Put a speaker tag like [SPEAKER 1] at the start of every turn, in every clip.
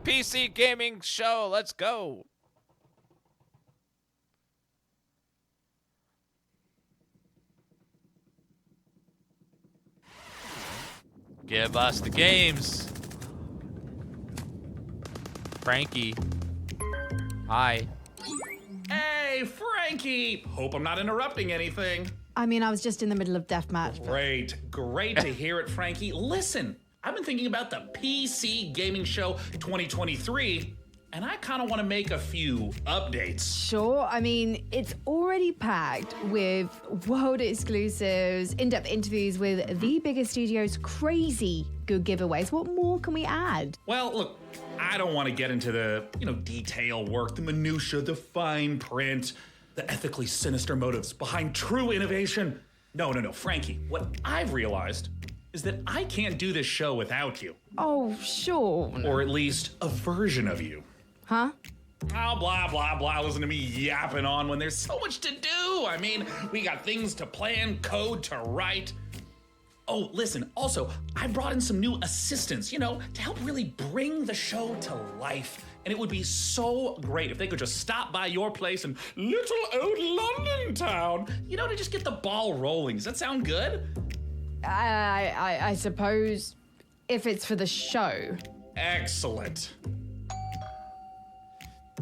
[SPEAKER 1] PC gaming show. Let's go. Give us the games. Frankie. Hi.
[SPEAKER 2] Hey, Frankie! Hope I'm not interrupting anything.
[SPEAKER 3] I mean, I was just in the middle of deathmatch.
[SPEAKER 2] Great to hear it, Frankie. Listen, I've been thinking about the PC Gaming Show 2023, and I kind of want to make a few updates.
[SPEAKER 3] Sure, I mean, it's already packed with world exclusives, in-depth interviews with the biggest studios, crazy good giveaways. What more can we add?
[SPEAKER 2] Well, look, I don't want to get into the, detail work, the minutia, the fine print, the ethically sinister motives behind true innovation. No, Frankie, what I've realized is that I can't do this show without you.
[SPEAKER 3] Oh, sure.
[SPEAKER 2] Or at least a version of you.
[SPEAKER 3] Huh?
[SPEAKER 2] Oh, blah, blah, blah. Listen to me yapping on when there's so much to do. I mean, we got things to plan, code to write. Oh, listen, also, I brought in some new assistants, to help really bring the show to life. And it would be so great if they could just stop by your place in little old London town, to just get the ball rolling. Does that sound good?
[SPEAKER 3] I suppose if it's for the show.
[SPEAKER 2] Excellent.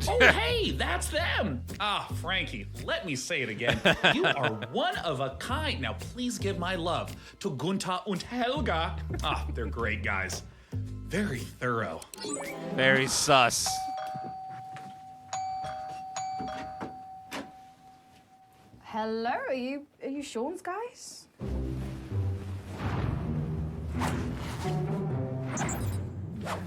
[SPEAKER 2] Oh, hey, that's them. Ah, Frankie, let me say it again. You are one of a kind. Now, please give my love to Gunther and Helga. Ah, they're great guys. Very thorough.
[SPEAKER 1] Very sus.
[SPEAKER 3] Hello, are you Sean's guys?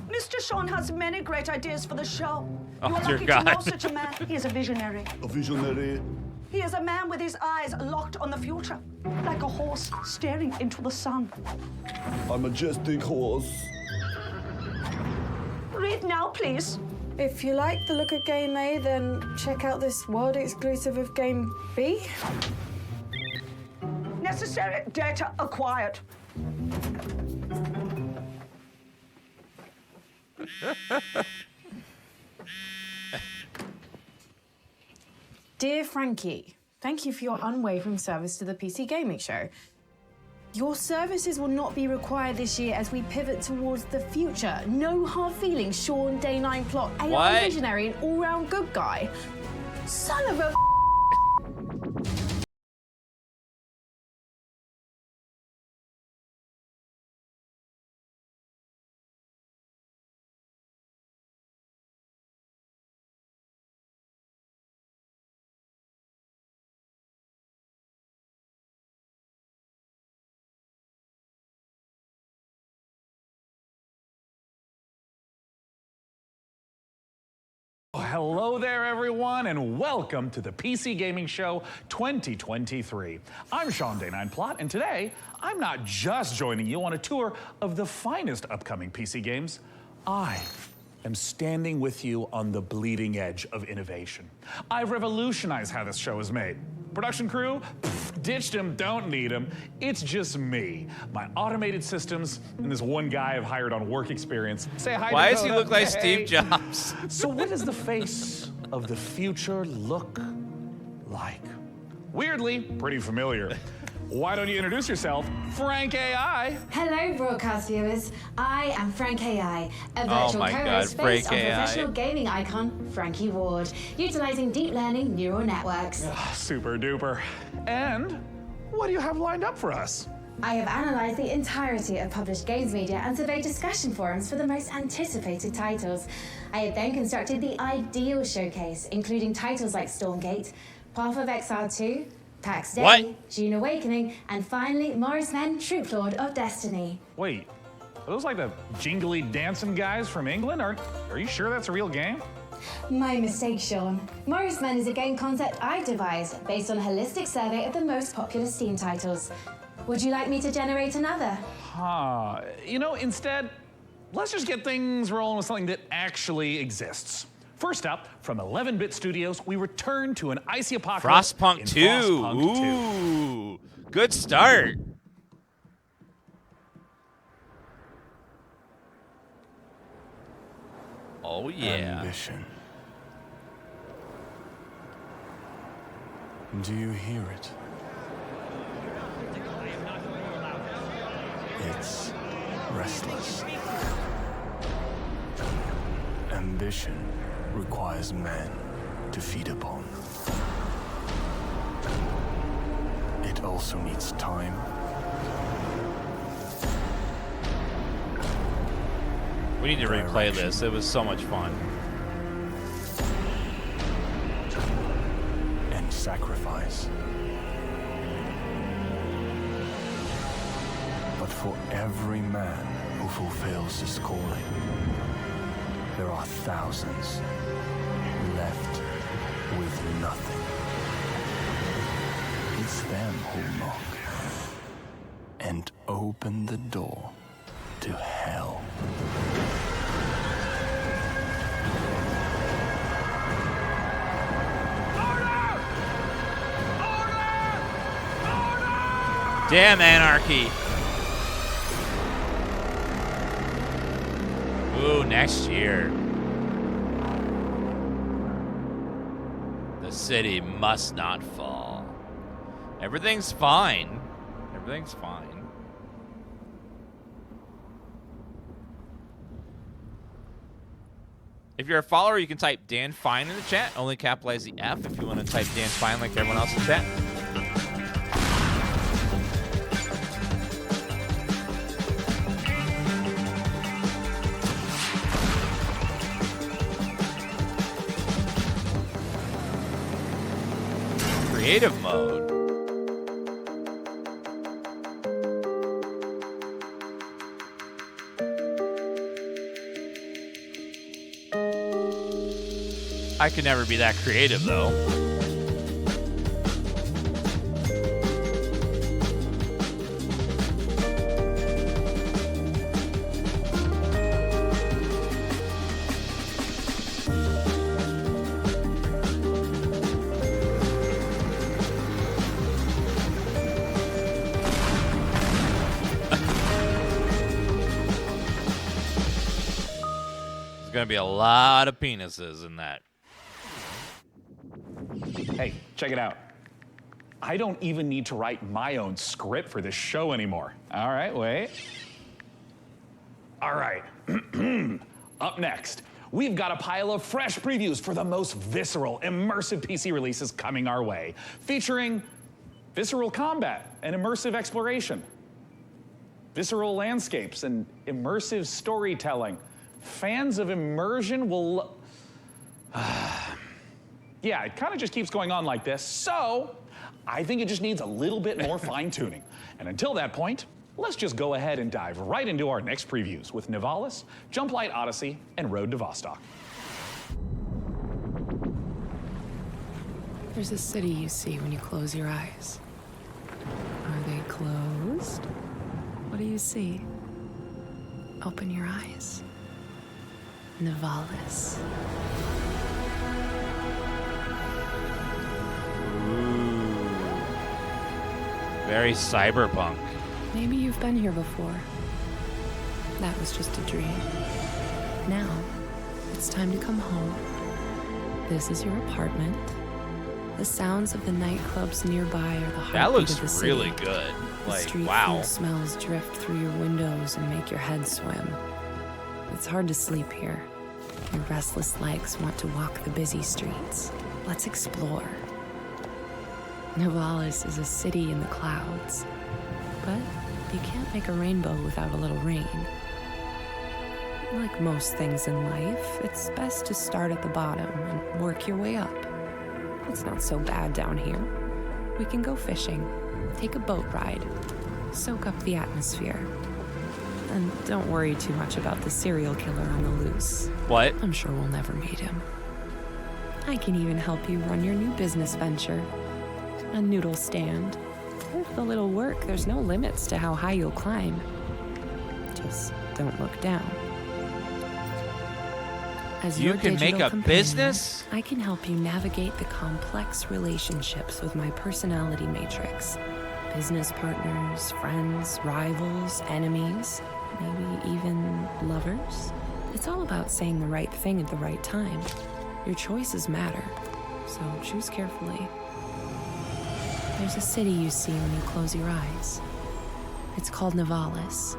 [SPEAKER 4] Mr. Sean has many great ideas for the show.
[SPEAKER 1] Oh,
[SPEAKER 4] you are
[SPEAKER 1] dear
[SPEAKER 4] lucky
[SPEAKER 1] God.
[SPEAKER 4] to know such a man. He is a visionary.
[SPEAKER 5] A visionary.
[SPEAKER 4] He is a man with his eyes locked on the future, like a horse staring into the sun.
[SPEAKER 5] A majestic horse.
[SPEAKER 4] Read now, please.
[SPEAKER 3] If you like the look of Game A, then check out this world exclusive of Game B.
[SPEAKER 4] Necessary data acquired.
[SPEAKER 3] Dear Frankie, thank you for your unwavering service to the PC Gaming Show. Your services will not be required this year as we pivot towards the future. No hard feelings, Sean, Day 9 plot, AI
[SPEAKER 1] What?
[SPEAKER 3] visionary and all-round good guy. Son of a
[SPEAKER 2] Hello there, everyone, and welcome to the PC Gaming Show 2023. I'm Sean Day 9 Plot, and today, I'm not just joining you on a tour of the finest upcoming PC games. I am standing with you on the bleeding edge of innovation. I've revolutionized how this show is made. Production crew? Pfft, ditched them, don't need them. It's just me, my automated systems, and this one guy I've hired on work experience. Say hi to
[SPEAKER 1] Why does he
[SPEAKER 2] Dakota.
[SPEAKER 1] look like
[SPEAKER 2] Hey.
[SPEAKER 1] Steve Jobs?
[SPEAKER 2] So what does the face of the future look like? Weirdly, pretty familiar. Why don't you introduce yourself, Frank AI?
[SPEAKER 6] Hello, broadcast viewers. I am Frank AI, a
[SPEAKER 1] Oh
[SPEAKER 6] virtual
[SPEAKER 1] my
[SPEAKER 6] co-host
[SPEAKER 1] God,
[SPEAKER 6] based
[SPEAKER 1] Frank
[SPEAKER 6] on
[SPEAKER 1] AI.
[SPEAKER 6] professional gaming icon Frankie Ward, utilizing deep learning neural networks.
[SPEAKER 2] Super duper. And what do you have lined up for us?
[SPEAKER 6] I have analyzed the entirety of published games media and surveyed discussion forums for the most anticipated titles. I have then constructed the ideal showcase, including titles like Stormgate, Path of Exile 2, PAX Day,
[SPEAKER 1] What?
[SPEAKER 6] June Awakening, and finally Morris Men, Troop Lord of Destiny.
[SPEAKER 2] Wait, are those like the jingly dancing guys from England? Are you sure that's a real game?
[SPEAKER 6] My mistake, Sean. Morris Men is a game concept I've devised based on a holistic survey of the most popular Steam titles. Would you like me to generate another?
[SPEAKER 2] Instead, let's just get things rolling with something that actually exists. First up, from 11-Bit Studios, we return to an icy apocalypse
[SPEAKER 1] Frostpunk
[SPEAKER 2] in
[SPEAKER 1] 2.
[SPEAKER 2] Frostpunk 2.
[SPEAKER 1] Ooh. Good start. Oh, yeah.
[SPEAKER 7] Ambition. Do you hear it? It's restless. Ambition requires men to feed upon. It also needs time.
[SPEAKER 1] We need to replay this. It was so much fun.
[SPEAKER 7] And sacrifice. But for every man who fulfills his calling, there are thousands left with nothing. It's them who knock and open the door to hell.
[SPEAKER 1] Damn anarchy. Ooh, next year. The city must not fall. Everything's fine. Everything's fine. If you're a follower, you can type Dan Fine in the chat. Only capitalize the F if you want to type Dan Fine like everyone else in the chat. Creative mode. I could never be that creative, though. There's gonna be a lot of penises in that.
[SPEAKER 2] Hey, check it out. I don't even need to write my own script for this show anymore. All right, wait. All right. Up next, we've got a pile of fresh previews for the most visceral, immersive PC releases coming our way, featuring visceral combat and immersive exploration, visceral landscapes and immersive storytelling. Fans of immersion will... Yeah, it kind of just keeps going on like this, so I think it just needs a little bit more fine-tuning. And until that point, let's just go ahead and dive right into our next previews with Nivalis, Jump Light Odyssey, and Road to Vostok.
[SPEAKER 8] There's a city you see when you close your eyes. Are they closed? What do you see? Open your eyes. Nivalis.
[SPEAKER 1] Very cyberpunk.
[SPEAKER 8] Maybe you've been here before. That was just a dream. Now, it's time to come home. This is your apartment. The sounds of the nightclubs nearby are the heartbeat
[SPEAKER 1] That looks
[SPEAKER 8] of the city.
[SPEAKER 1] really good.
[SPEAKER 8] The
[SPEAKER 1] Like,
[SPEAKER 8] street
[SPEAKER 1] wow.
[SPEAKER 8] food smells drift through your windows and make your head swim. It's hard to sleep here. Your restless legs want to walk the busy streets. Let's explore. Nivalis is a city in the clouds, but you can't make a rainbow without a little rain. Like most things in life, it's best to start at the bottom and work your way up. It's not so bad down here. We can go fishing, take a boat ride, soak up the atmosphere. And don't worry too much about the serial killer on the loose.
[SPEAKER 1] What?
[SPEAKER 8] I'm sure we'll never meet him. I can even help you run your new business venture. A noodle stand. With a little work, there's no limits to how high you'll climb. Just don't look down. As
[SPEAKER 1] You
[SPEAKER 8] your
[SPEAKER 1] can make
[SPEAKER 8] digital
[SPEAKER 1] a
[SPEAKER 8] companion,
[SPEAKER 1] business?
[SPEAKER 8] I can help you navigate the complex relationships with my personality matrix. Business partners, friends, rivals, enemies, maybe even lovers. It's all about saying the right thing at the right time. Your choices matter, so choose carefully. There's a city you see when you close your eyes. It's called Nivalis.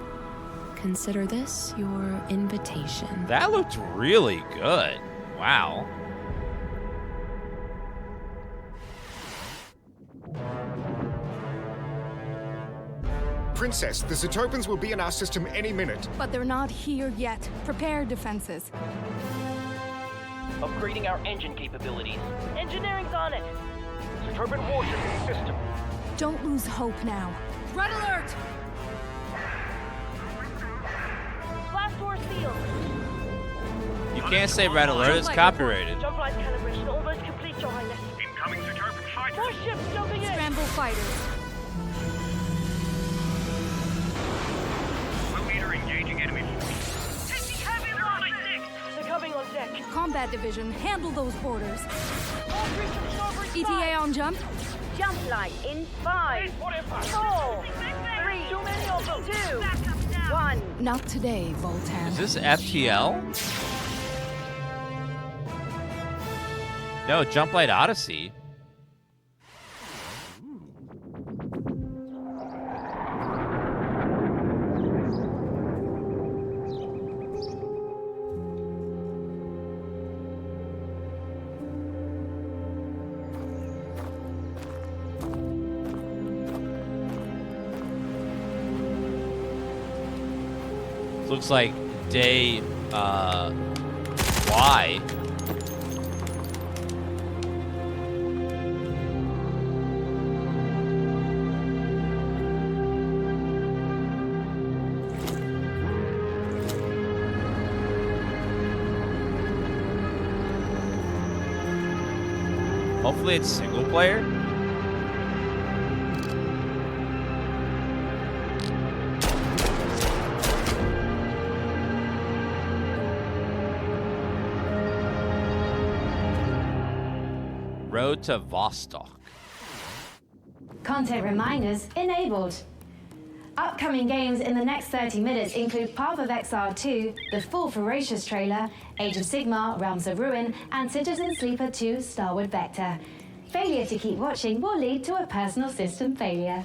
[SPEAKER 8] Consider this your invitation.
[SPEAKER 1] That looked really good. Wow.
[SPEAKER 9] Princess, the Zetopans will be in our system any minute.
[SPEAKER 10] But they're not here yet. Prepare defenses.
[SPEAKER 11] Upgrading our engine capabilities. Engineering's on it. Zetopan warship in system.
[SPEAKER 10] Don't lose hope now. Red alert!
[SPEAKER 11] Blast doors sealed.
[SPEAKER 1] You can't say red alert, it's copyrighted.
[SPEAKER 11] Jump light calibration almost complete, Your Highness. Incoming Zetopan fighters. More ships jumping in.
[SPEAKER 10] Scramble fighters.
[SPEAKER 11] Engaging enemy force. Taking heavy loss. They're coming on deck.
[SPEAKER 10] Combat division, handle those boarders. ETA on jump.
[SPEAKER 12] Jump light in 5, 4, 3, 2, 1.
[SPEAKER 10] Not today, Voltan.
[SPEAKER 1] Is this FTL? No, Jump Light Odyssey. Looks like day Y. Hopefully it's single player. Road to Vostok.
[SPEAKER 6] Content reminders enabled. Upcoming games in the next 30 minutes include Path of Exile 2, the full Ferocious trailer, Age of Sigmar, Realms of Ruin, and Citizen Sleeper 2, Starward Vector. Failure to keep watching will lead to a personal system failure.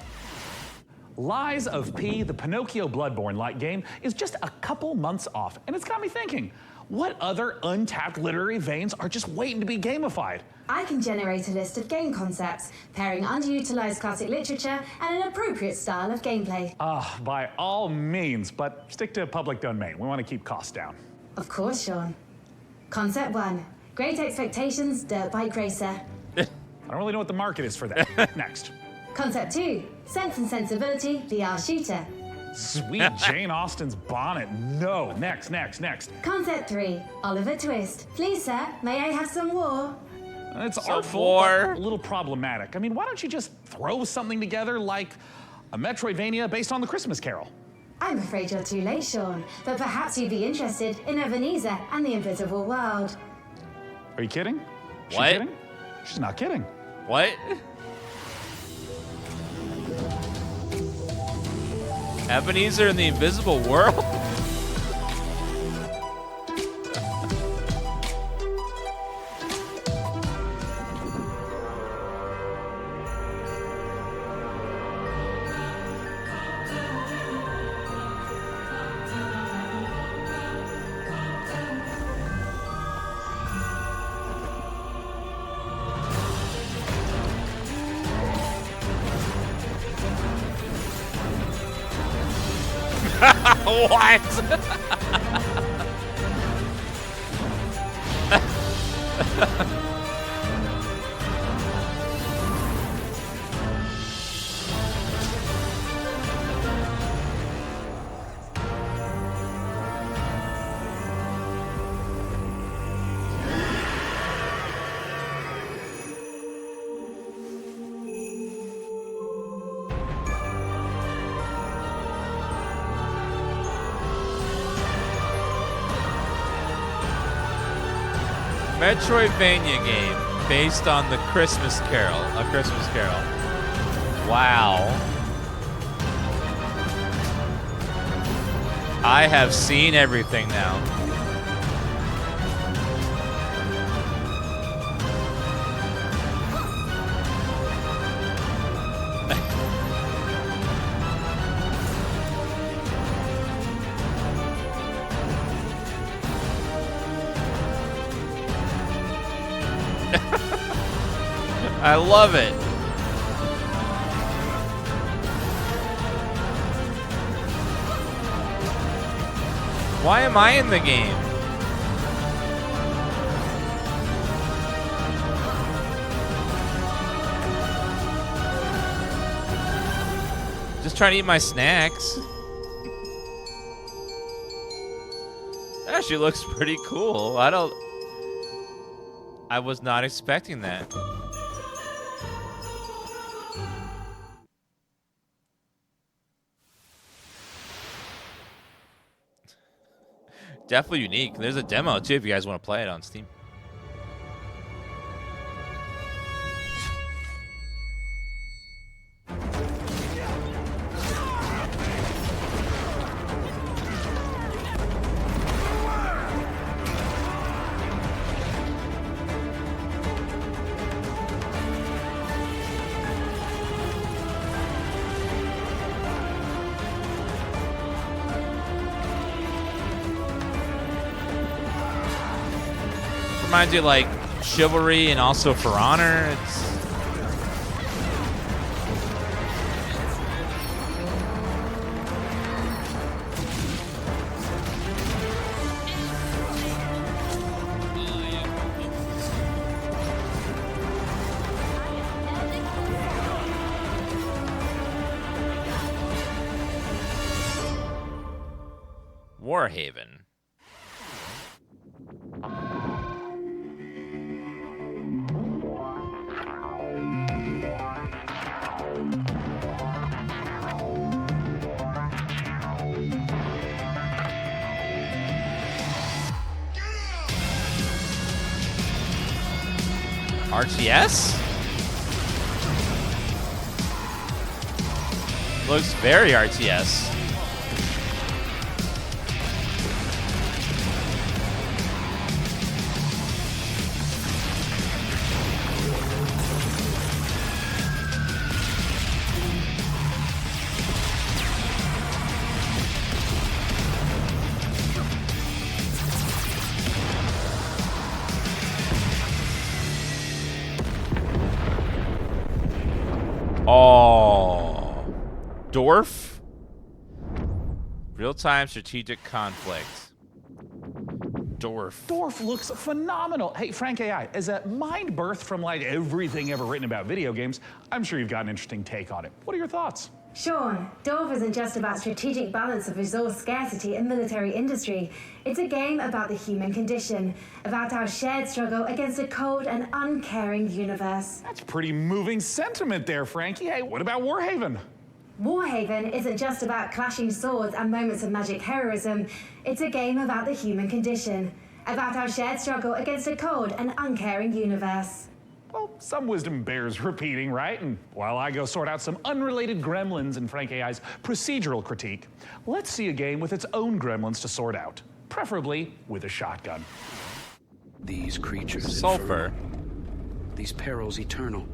[SPEAKER 2] Lies of P, the Pinocchio Bloodborne-like game, is just a couple months off, and it's got me thinking, what other untapped literary veins are just waiting to be gamified?
[SPEAKER 6] I can generate a list of game concepts, pairing underutilized classic literature and an appropriate style of gameplay.
[SPEAKER 2] By all means, but stick to public domain. We want to keep costs down.
[SPEAKER 6] Of course, Sean. Concept 1, Great Expectations Dirt Bike Racer.
[SPEAKER 2] I don't really know what the market is for that. Next.
[SPEAKER 6] Concept 2, Sense and Sensibility VR Shooter.
[SPEAKER 2] Sweet Jane Austen's bonnet. No. Next.
[SPEAKER 6] Concept 3, Oliver Twist. Please, sir, may I have some war?
[SPEAKER 2] It's artful, but a little problematic. I mean, why don't you just throw something together like a Metroidvania based on the Christmas Carol?
[SPEAKER 6] I'm afraid you're too late, Sean, but perhaps you'd be interested in Ebenezer and the Invisible World.
[SPEAKER 2] Are you kidding? She
[SPEAKER 1] What?
[SPEAKER 2] kidding? She's not kidding.
[SPEAKER 1] What? Ebenezer and the Invisible World? What? Metroidvania game based on the Christmas Carol. A Christmas Carol. Wow. I have seen everything now. I love it. Why am I in the game? Just trying to eat my snacks. That actually looks pretty cool. I was not expecting that. Definitely unique. There's a demo too if you guys want to play it on Steam. Reminds you of, like, Chivalry and also For Honor. It's Warhaven. RTS? Looks very RTS. Oh, Dwarf? Real-time strategic conflict. Dwarf.
[SPEAKER 2] Dwarf looks phenomenal. Hey, Frank AI, as a mind birth from like everything ever written about video games, I'm sure you've got an interesting take on it. What are your thoughts?
[SPEAKER 6] Sean, Dwarf isn't just about strategic balance of resource scarcity and military industry. It's a game about the human condition, about our shared struggle against a cold and uncaring universe.
[SPEAKER 2] That's pretty moving sentiment there, Frankie. Hey, what about Warhaven?
[SPEAKER 6] Warhaven isn't just about clashing swords and moments of magic heroism. It's a game about the human condition, about our shared struggle against a cold and uncaring universe.
[SPEAKER 2] Well, some wisdom bears repeating, right? And while I go sort out some unrelated gremlins in Frank AI's procedural critique, let's see a game with its own gremlins to sort out, preferably with a shotgun.
[SPEAKER 13] These creatures
[SPEAKER 1] Sulfur.
[SPEAKER 13] infernal. These perils eternal.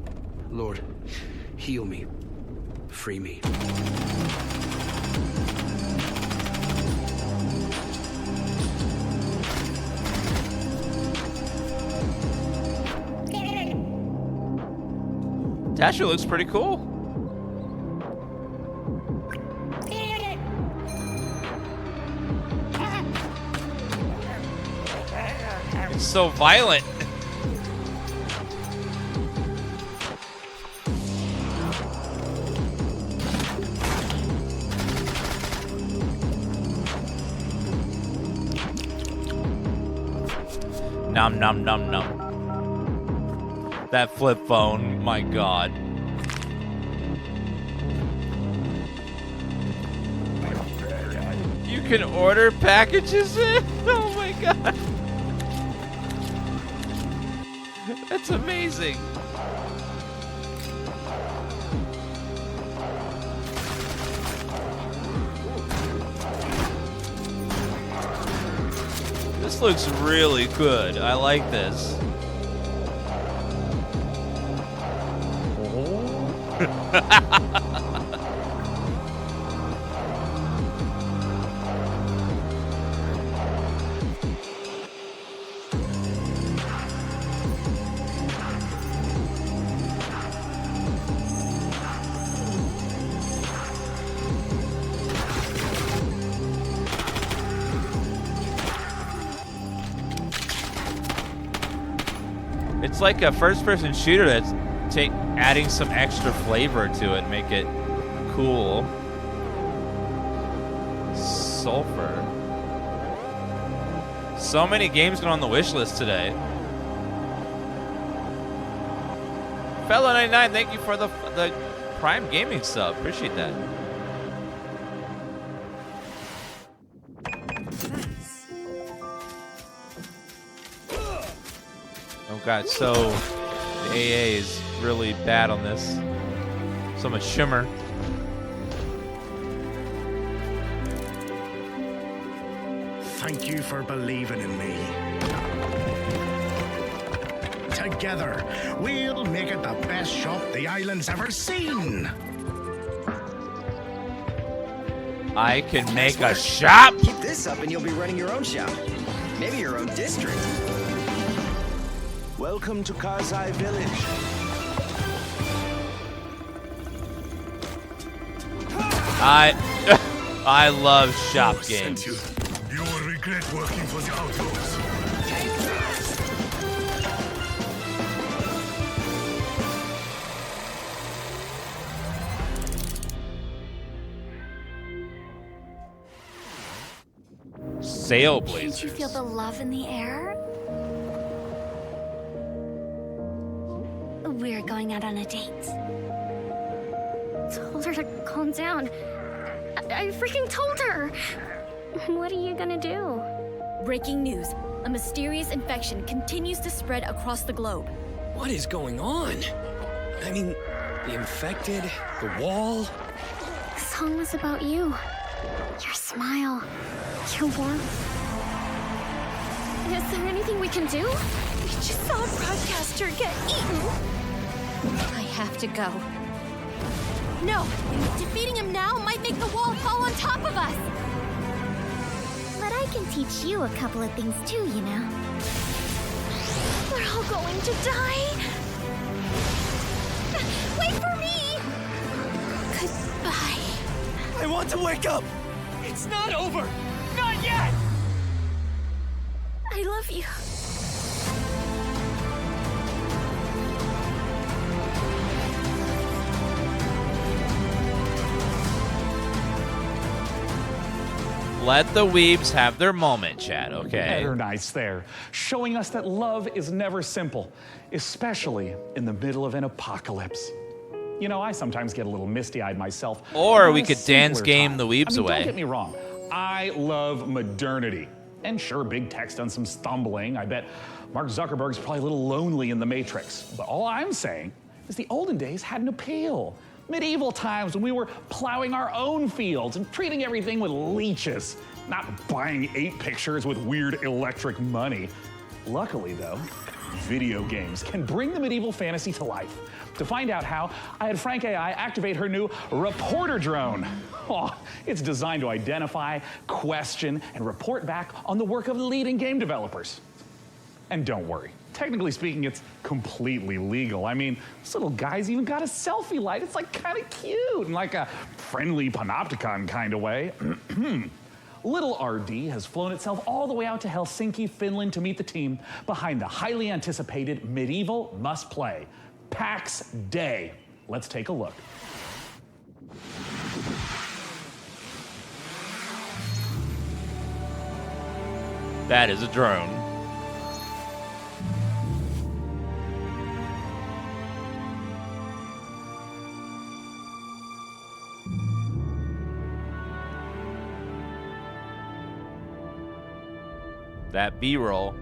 [SPEAKER 13] Lord, heal me. Free me.
[SPEAKER 1] That actually looks pretty cool. It's so violent. Nom nom nom nom. That flip phone, my god. You can order packages in? Oh my god. That's amazing. This looks really good. I like this. It's like a first-person shooter that's adding some extra flavor to it, make it cool. Sulfur. So many games going on the wish list today. Fellow 99, thank you for the Prime Gaming sub. Appreciate that. Oh god, so the AA is really bad on this. So much shimmer.
[SPEAKER 14] Thank you for believing in me. Together, we'll make it the best shop the island's ever seen.
[SPEAKER 1] I can make a shop?
[SPEAKER 15] Keep this up and you'll be running your own shop. Maybe your own district.
[SPEAKER 16] Welcome to Karzai Village.
[SPEAKER 1] I love shop games.
[SPEAKER 14] You will regret working for the outlaws.
[SPEAKER 1] Sailblazers.
[SPEAKER 17] Can't you feel the love in the air? We're going out on a date. Told her to calm down. I freaking told her. What are you gonna do?
[SPEAKER 10] Breaking news. A mysterious infection continues to spread across the globe.
[SPEAKER 13] What is going on? I mean, the infected, the wall.
[SPEAKER 17] The song was about you. Your smile. Your warmth. Is there anything we can do?
[SPEAKER 10] We just saw a broadcaster get eaten. I have to go. No! Defeating him now might make the wall fall on top of us!
[SPEAKER 17] But I can teach you a couple of things too, you know.
[SPEAKER 10] We're all going to die! Wait for me! Goodbye.
[SPEAKER 16] I want to wake up!
[SPEAKER 13] It's not over! Not yet!
[SPEAKER 10] I love you.
[SPEAKER 1] Let the weebs have their moment, chat, okay?
[SPEAKER 2] They're nice there, showing us that love is never simple, especially in the middle of an apocalypse. You know, I sometimes get a little misty-eyed myself.
[SPEAKER 1] Or we could dance game the weebs away.
[SPEAKER 2] Don't get me wrong. I love modernity. And sure, big tech's done some stumbling. I bet Mark Zuckerberg's probably a little lonely in the Matrix. But all I'm saying is the olden days had an appeal. Medieval times when we were plowing our own fields and treating everything with leeches, not buying 8 pictures with weird electric money. Luckily, though, video games can bring the medieval fantasy to life. To find out how, I had Frank AI activate her new reporter drone. Oh, it's designed to identify, question, and report back on the work of leading game developers. And don't worry, technically speaking, it's completely legal. I mean, this little guy's even got a selfie light. It's like kind of cute in like a friendly panopticon kind of way. Little RD has flown itself all the way out to Helsinki, Finland to meet the team behind the highly anticipated medieval must-play, PAX Day. Let's take a look.
[SPEAKER 1] That is a drone. That B-roll.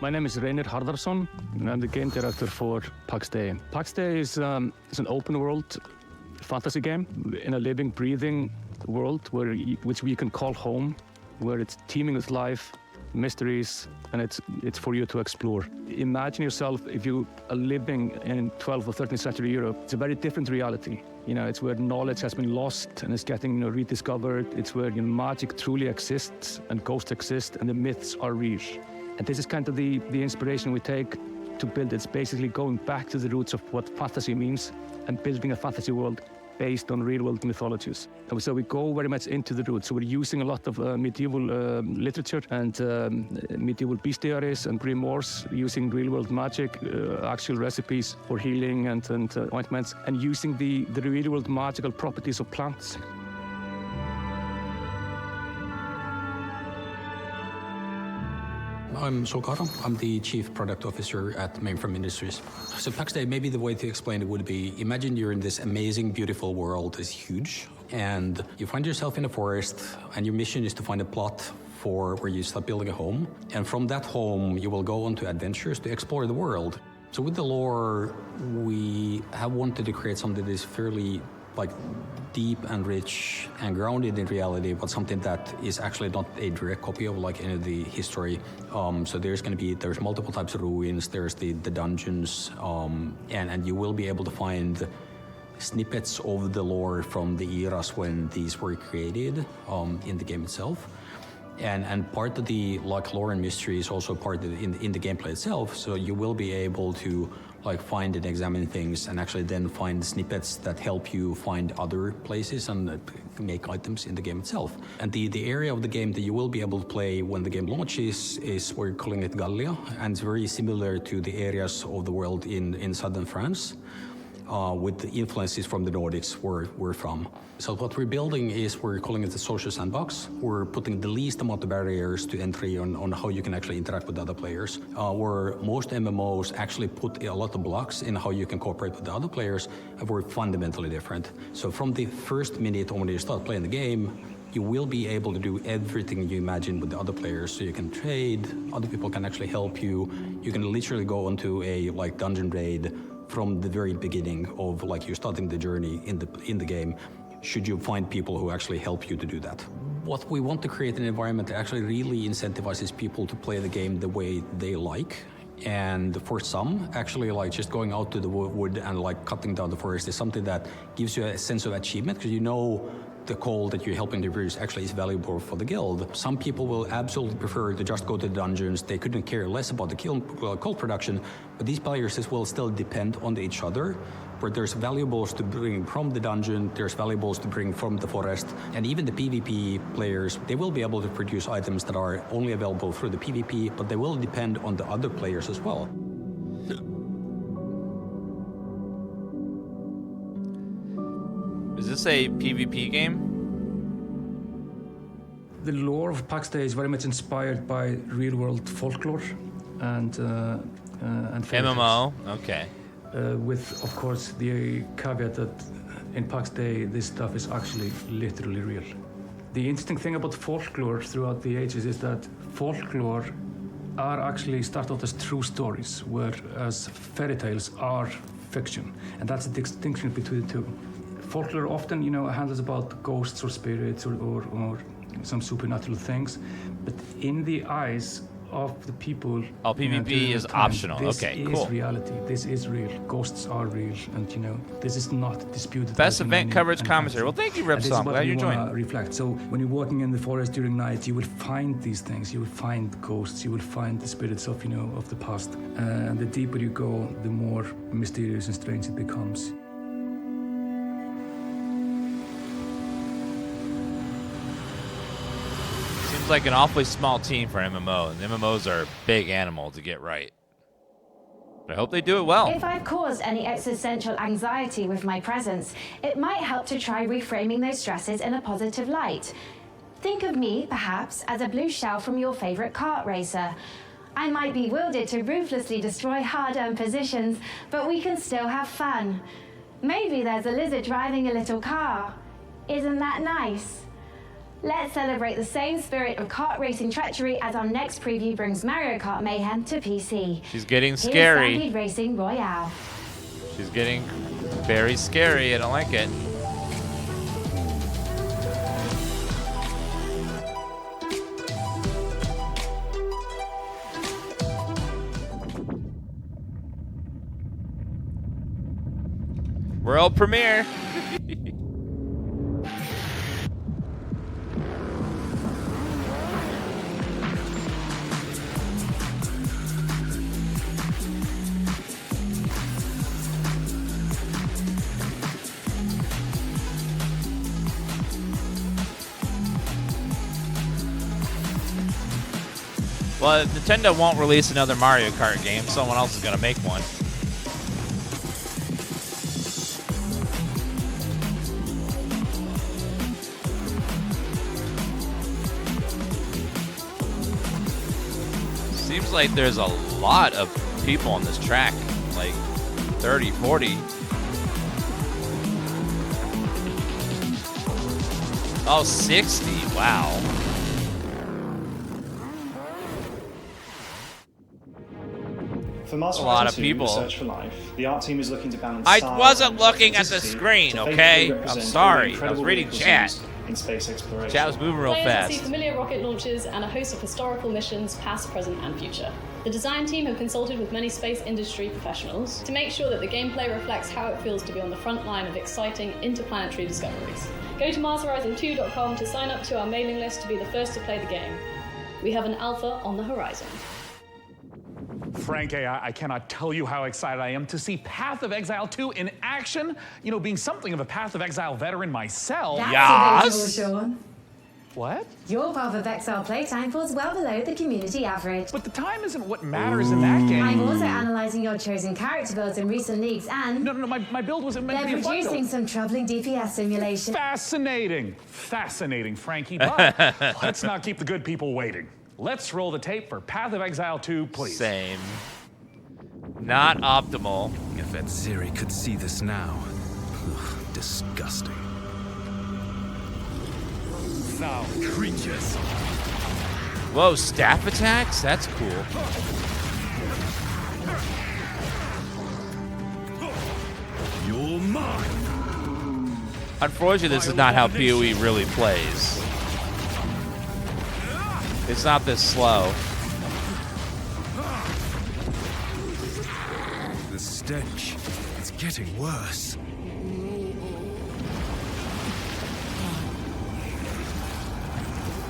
[SPEAKER 18] My name is Reynir Harðarsson, and I'm the game director for PAX Day. PAX Day is an open world fantasy game in a living, breathing world which we can call home, where it's teeming with life, mysteries, and it's for you to explore. Imagine yourself if you are living in 12th or 13th century Europe. It's a very different reality. You know, it's where knowledge has been lost and is getting rediscovered. It's where magic truly exists and ghosts exist and the myths are real. And this is kind of the inspiration we take to build. It's basically going back to the roots of what fantasy means and building a fantasy world based on real-world mythologies. And so we go very much into the roots. So we're using a lot of medieval literature and medieval bestiaries and grimoires, using real-world magic, actual recipes for healing and ointments, and using the real-world magical properties of plants.
[SPEAKER 19] I'm Solkaro. I'm the Chief Product Officer at Mainframe Industries. So PAX Day, maybe the way to explain it would be, imagine you're in this amazing, beautiful world. It's huge, and you find yourself in a forest, and your mission is to find a plot for where you start building a home. And from that home, you will go on to adventures to explore the world. So with the lore, we have wanted to create something that is fairly deep and rich and grounded in reality, but something that is actually not a direct copy of any of the history. So there's multiple types of ruins, there's the dungeons, and you will be able to find snippets of the lore from the eras when these were created in the game itself. And part of the lore and mystery is also part of in the gameplay itself, so you will be able to find and examine things and actually then find snippets that help you find other places and make items in the game itself. And the area of the game that you will be able to play when the game launches is, we're calling it Gallia, and it's very similar to the areas of the world in southern France, with the influences from the Nordics where we're from. So what we're building is, we're calling it the social sandbox. We're putting the least amount of barriers to entry on how you can actually interact with other players. Where most MMOs actually put a lot of blocks in how you can cooperate with the other players, and we're fundamentally different. So from the first minute when you start playing the game, you will be able to do everything you imagine with the other players. So you can trade, other people can actually help you. You can literally go onto a dungeon raid from the very beginning of you starting the journey in the game, should you find people who actually help you to do that. What we want to create an environment that actually really incentivizes people to play the game the way they like. And for some, actually just going out to the wood and cutting down the forest is something that gives you a sense of achievement, because you know the coal that you're helping to produce actually is valuable for the guild. Some people will absolutely prefer to just go to the dungeons. They couldn't care less about the coal production, but these players will still depend on each other, where there's valuables to bring from the dungeon, there's valuables to bring from the forest, and even the PvP players, they will be able to produce items that are only available through the PvP, but they will depend on the other players as well.
[SPEAKER 1] Is this a PvP game?
[SPEAKER 18] The lore of PAX Day is very much inspired by real-world folklore and
[SPEAKER 1] MMO, okay.
[SPEAKER 18] With, of course, the caveat that in PAX Day, this stuff is actually literally real. The interesting thing about folklore throughout the ages is that folklore are actually start out as true stories, whereas fairy tales are fiction, and that's the distinction between the two. Folklore often, handles about ghosts or spirits or some supernatural things, but in the eyes of the people...
[SPEAKER 1] Oh, PvP is optional. Okay, cool.
[SPEAKER 18] This is reality. This is real. Ghosts are real, and this is not disputed.
[SPEAKER 1] Best event coverage commentary. Well, thank you, Ripsong. Glad you joined.
[SPEAKER 18] Reflect. So when you're walking in the forest during night, you will find these things. You will find ghosts. You will find the spirits of of the past. And the deeper you go, the more mysterious and strange it becomes.
[SPEAKER 1] Seems like an awfully small team for MMO, and MMOs are a big animal to get right. But I hope they do it well.
[SPEAKER 6] If I've caused any existential anxiety with my presence, it might help to try reframing those stresses in a positive light. Think of me, perhaps, as a blue shell from your favorite kart racer. I might be wielded to ruthlessly destroy hard-earned positions, but we can still have fun. Maybe there's a lizard driving a little car. Isn't that nice? Let's celebrate the same spirit of kart racing treachery as our next preview brings Mario Kart Mayhem to PC.
[SPEAKER 1] She's getting scary.
[SPEAKER 6] Here's Stampede Racing Royale.
[SPEAKER 1] She's getting very scary. I don't like it. World premiere. Well, if Nintendo won't release another Mario Kart game, someone else is going to make one. Seems like there's a lot of people on this track, like 30, 40. Oh, 60, wow.
[SPEAKER 20] For Master
[SPEAKER 1] A lot
[SPEAKER 20] Writer
[SPEAKER 1] of
[SPEAKER 20] 2,
[SPEAKER 1] people.
[SPEAKER 20] Search for Life, the art team is looking to balance
[SPEAKER 1] I
[SPEAKER 20] style
[SPEAKER 1] wasn't
[SPEAKER 20] and
[SPEAKER 1] looking at the
[SPEAKER 20] authenticity
[SPEAKER 1] screen,
[SPEAKER 20] to faithfully
[SPEAKER 1] okay? I'm
[SPEAKER 20] represent all the
[SPEAKER 1] sorry. I was
[SPEAKER 20] incredible
[SPEAKER 1] reading
[SPEAKER 20] vehicles
[SPEAKER 1] chat.
[SPEAKER 20] used in space exploration.
[SPEAKER 1] Chat was moving real
[SPEAKER 21] Players will see
[SPEAKER 1] fast.
[SPEAKER 21] familiar rocket launches and a host of historical missions, past, present, and future. The design team have consulted with many space industry professionals to make sure that the gameplay reflects how it feels to be on the front line of exciting interplanetary discoveries. Go to MarsHorizon2.com to sign up to our mailing list to be the first to play the game. We have an alpha on the horizon.
[SPEAKER 2] Frankie, I cannot tell you how excited I am to see Path of Exile 2 in action. You know, being something of a Path of Exile veteran myself.
[SPEAKER 6] That's debatable, Sean.
[SPEAKER 2] What?
[SPEAKER 6] Your Path of Exile playtime falls well below the community average.
[SPEAKER 2] But the time isn't what matters in that game.
[SPEAKER 6] I'm also analysing your chosen character builds in recent leagues and...
[SPEAKER 2] No, my build wasn't meant to be a
[SPEAKER 6] they're
[SPEAKER 2] fun
[SPEAKER 6] producing
[SPEAKER 2] build.
[SPEAKER 6] some troubling DPS simulation.
[SPEAKER 2] Fascinating. Fascinating, Frankie. But let's not keep the good people waiting. Let's roll the tape for Path of Exile 2, please.
[SPEAKER 1] Same. Not optimal.
[SPEAKER 22] If that Ziri could see this now. Ugh, disgusting.
[SPEAKER 14] Foul creatures.
[SPEAKER 1] Whoa, staff attacks? That's cool.
[SPEAKER 14] You're mine.
[SPEAKER 1] Unfortunately, this is not how PoE really plays. It's not this slow.
[SPEAKER 22] The stench. It's getting worse.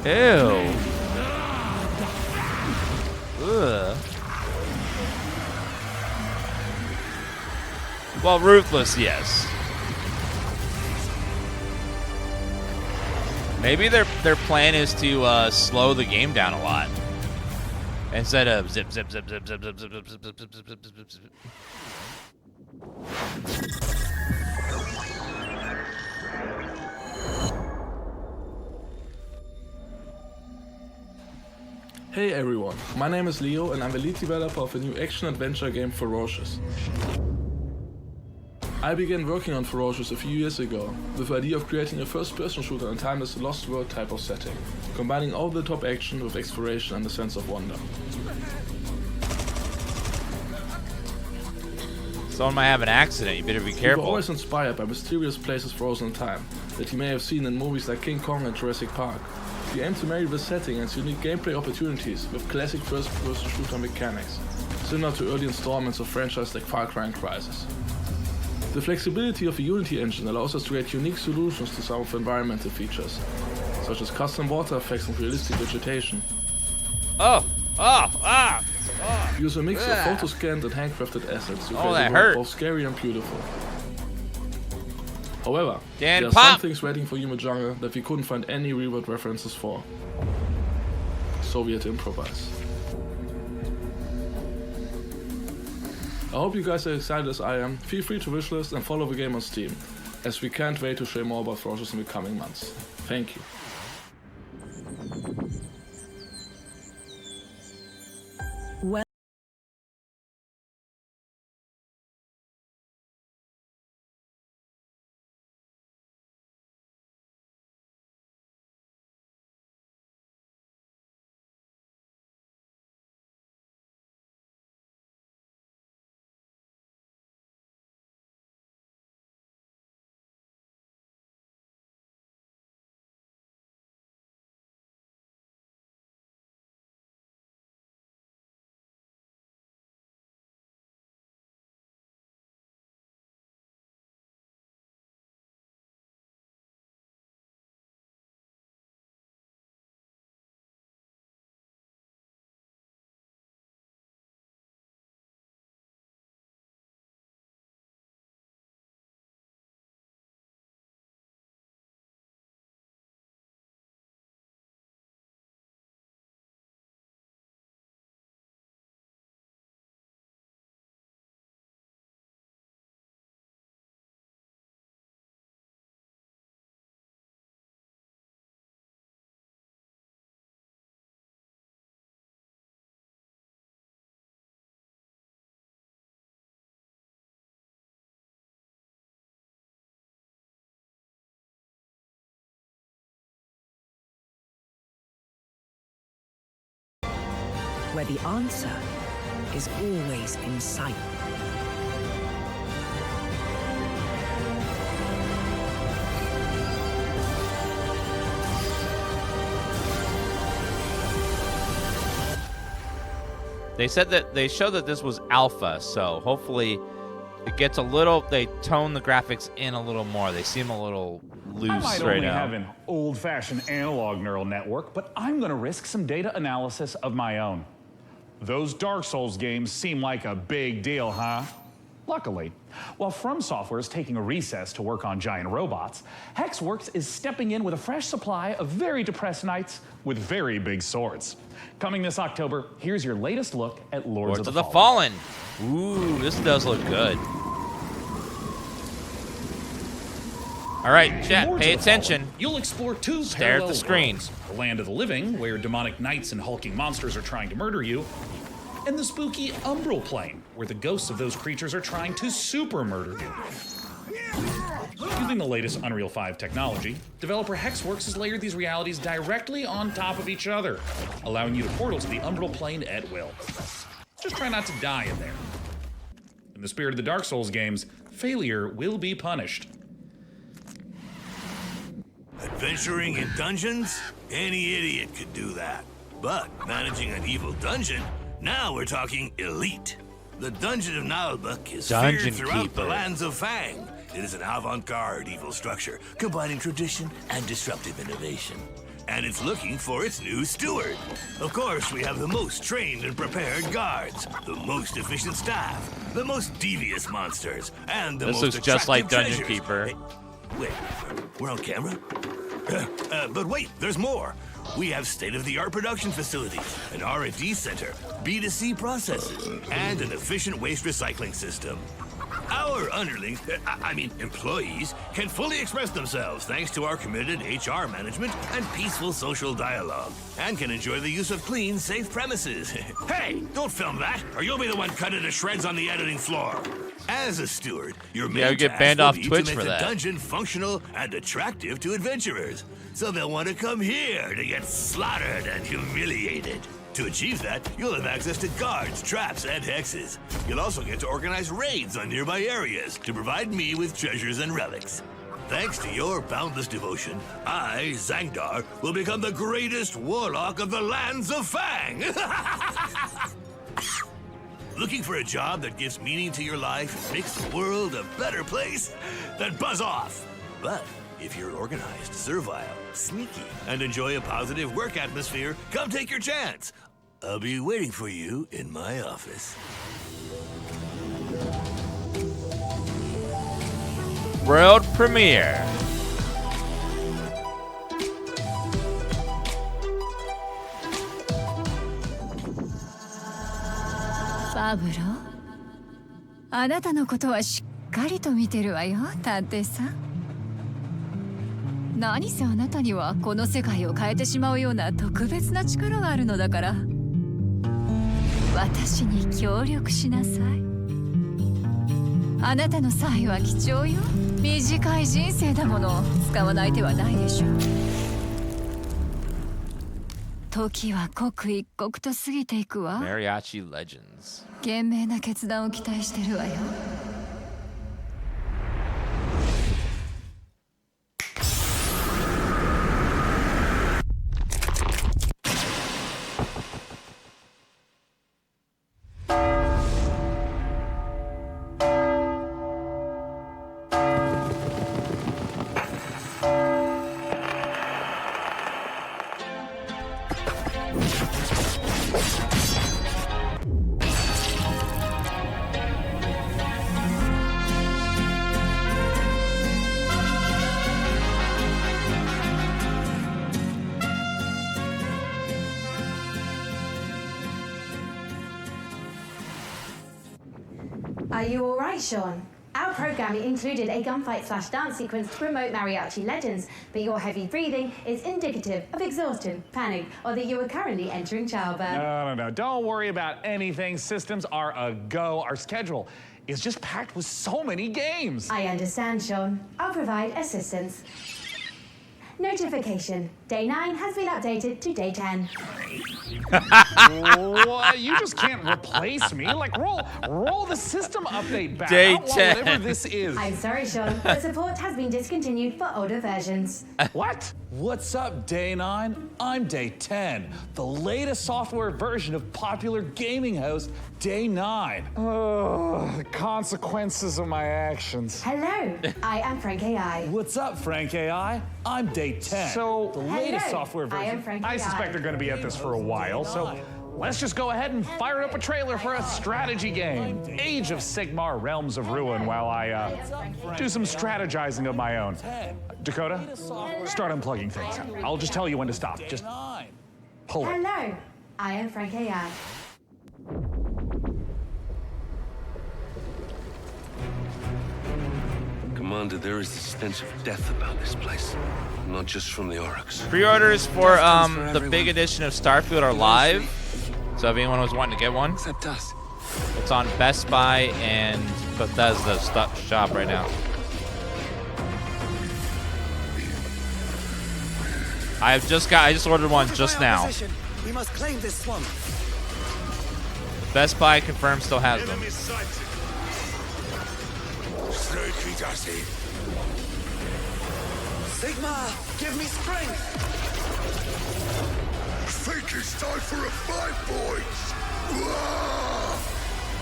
[SPEAKER 1] Ew. Ugh. Well, ruthless, yes. Maybe their plan is to slow the game down a lot instead of zip zip zip zip zip zip zip zip zip zip zip zip zip zip zip.
[SPEAKER 23] Hey everyone, my name is Leo and I'm the lead developer of a new action-adventure game Ferocious. I began working on Ferocious a few years ago with the idea of creating a first-person shooter in a timeless Lost World type of setting, combining all the top action with exploration and a sense of wonder.
[SPEAKER 1] Someone might have an accident, you better be
[SPEAKER 23] We were
[SPEAKER 1] careful.
[SPEAKER 23] always inspired by mysterious places frozen in time that you may have seen in movies like King Kong and Jurassic Park. We aim to marry the setting and unique gameplay opportunities with classic first-person shooter mechanics, similar to early installments of franchises like Far Cry and Crysis. The flexibility of the Unity engine allows us to create unique solutions to some of the environmental features, such as custom water effects and realistic vegetation. Use a mix of
[SPEAKER 1] Ugh.
[SPEAKER 23] photo-scanned and handcrafted assets to
[SPEAKER 1] Oh,
[SPEAKER 23] create
[SPEAKER 1] that
[SPEAKER 23] a world
[SPEAKER 1] hurt.
[SPEAKER 23] both scary and beautiful. However,
[SPEAKER 1] Dan,
[SPEAKER 23] there are
[SPEAKER 1] pop.
[SPEAKER 23] some things waiting for Human Jungle that we couldn't find any reward references for. So we had to improvise. I hope you guys are excited as I am. Feel free to wishlist and follow the game on Steam, as we can't wait to share more about Ferocious in the coming months. Thank you.
[SPEAKER 3] where the answer is always in sight.
[SPEAKER 1] They said that they showed that this was alpha, so hopefully it gets a little. They tone the graphics in a little more. They seem a little loose
[SPEAKER 2] I might
[SPEAKER 1] right
[SPEAKER 2] only
[SPEAKER 1] now.
[SPEAKER 2] have an old-fashioned analog neural network, but I'm going to risk some data analysis of my own. Those Dark Souls games seem like a big deal, huh? Luckily, while From Software is taking a recess to work on giant robots, Hexworks is stepping in with a fresh supply of very depressed knights with very big swords. Coming this October, here's your latest look at Lords of the
[SPEAKER 1] Fallen. Ooh, this does look good. All right, chat,
[SPEAKER 2] Lords
[SPEAKER 1] pay
[SPEAKER 2] of the
[SPEAKER 1] attention.
[SPEAKER 2] Fallen, you'll explore two
[SPEAKER 1] Stare at
[SPEAKER 2] parallel
[SPEAKER 1] the screen.
[SPEAKER 2] worlds, the land of the living, where demonic knights and hulking monsters are trying to murder you, and the spooky Umbral Plane, where the ghosts of those creatures are trying to super murder you. Using the latest Unreal 5 technology, developer Hexworks has layered these realities directly on top of each other, allowing you to portal to the Umbral Plane at will. Just try not to die in there. In the spirit of the Dark Souls games, failure will be punished.
[SPEAKER 4] Adventuring in dungeons? Any idiot could do that. But managing an evil dungeon? Now we're talking elite. The Dungeon of Nalbuck is
[SPEAKER 1] Dungeon
[SPEAKER 4] feared throughout
[SPEAKER 1] Keeper.
[SPEAKER 4] the lands of Fang. It is an avant-garde evil structure, combining tradition and disruptive innovation. And it's looking for its new steward. Of course, we have the most trained and prepared guards, the most efficient staff, the most devious monsters, and the
[SPEAKER 1] This
[SPEAKER 4] most
[SPEAKER 1] looks just like
[SPEAKER 4] attractive
[SPEAKER 1] Dungeon
[SPEAKER 4] treasures.
[SPEAKER 1] Keeper.
[SPEAKER 4] Hey, wait, we're on camera? But wait, there's more. We have state-of-the-art production facilities, an R&D center, B2C processes, and an efficient waste recycling system. Our underlings, employees, can fully express themselves thanks to our committed HR management and peaceful social dialogue, and can enjoy the use of clean, safe premises. Hey, don't film that, or you'll be the one cut into shreds on the editing floor. As a steward, your main
[SPEAKER 1] you get
[SPEAKER 4] task
[SPEAKER 1] banned
[SPEAKER 4] will
[SPEAKER 1] off
[SPEAKER 4] be
[SPEAKER 1] Twitch
[SPEAKER 4] to make
[SPEAKER 1] for
[SPEAKER 4] the
[SPEAKER 1] that.
[SPEAKER 4] dungeon functional and attractive to adventurers, so they'll want to come here to get slaughtered and humiliated. To achieve that, you'll have access to guards, traps, and hexes. You'll also get to organize raids on nearby areas to provide me with treasures and relics. Thanks to your boundless devotion, I, Zangdar, will become the greatest warlock of the lands of Fang! Looking for a job that gives meaning to your life and makes the world a better place? Then buzz off! But if you're organized, servile, sneaky, and enjoy a positive work atmosphere, come take your chance. I'll be waiting for you in my office.
[SPEAKER 1] World premiere.
[SPEAKER 5] パブロ、あなたのことはしっかりと見てるわよ、探偵さん。何せあなたにはこの世界を変えてしまうような特別な力があるのだから。私に協力しなさい。あなたの才は貴重よ。短い人生だもの、使わない手はないでしょう。時は刻一刻と過ぎていくわ。
[SPEAKER 1] Mariachi Legends.
[SPEAKER 5] 賢明な決断を期待してるわよ。
[SPEAKER 6] Are you all right, Sean? Our programming included a gunfight/dance sequence to promote Mariachi Legends, but your heavy breathing is indicative of exhaustion, panic, or that you are currently entering childbirth.
[SPEAKER 2] No. Don't worry about anything. Systems are a go. Our schedule is just packed with so many games.
[SPEAKER 6] I understand, Sean. I'll provide assistance. Notification. Day 9 has been updated to day 10.
[SPEAKER 2] What? You just can't replace me. Like, roll the system update back.
[SPEAKER 1] Day
[SPEAKER 2] I want
[SPEAKER 1] 10.
[SPEAKER 2] whatever this is.
[SPEAKER 6] I'm sorry, Sean, but support has been discontinued for older versions.
[SPEAKER 2] What? What's up, Day 9? I'm Day 10, the latest software version of popular gaming host Day 9. The consequences of my actions.
[SPEAKER 6] Hello, I am Frank AI.
[SPEAKER 2] What's up, Frank AI? I'm Day 10. So, the latest software version.
[SPEAKER 6] I am Frank
[SPEAKER 2] I
[SPEAKER 6] AI.
[SPEAKER 2] suspect they're going to be at this for a while, so let's just go ahead and fire up a trailer for a strategy game, Age of Sigmar Realms of Ruin, while I do some strategizing of my own. Dakota, start unplugging things. I'll just tell you when to stop. Just pull it.
[SPEAKER 6] Hello, I am Frank AI.
[SPEAKER 7] Commander, there is a stench of death about this place. Not just from the Oryx.
[SPEAKER 1] Pre-orders for the big edition of Starfield are live. So if anyone was wanting to get one,
[SPEAKER 7] Except us.
[SPEAKER 1] it's on Best Buy and Bethesda shop right now. I just ordered one just now.
[SPEAKER 16] We must claim this swamp.
[SPEAKER 1] Best Buy confirmed still has them.
[SPEAKER 7] Sneaky does it.
[SPEAKER 16] Sigma, give me strength.
[SPEAKER 7] I think it's time for a fight, boys. Wah!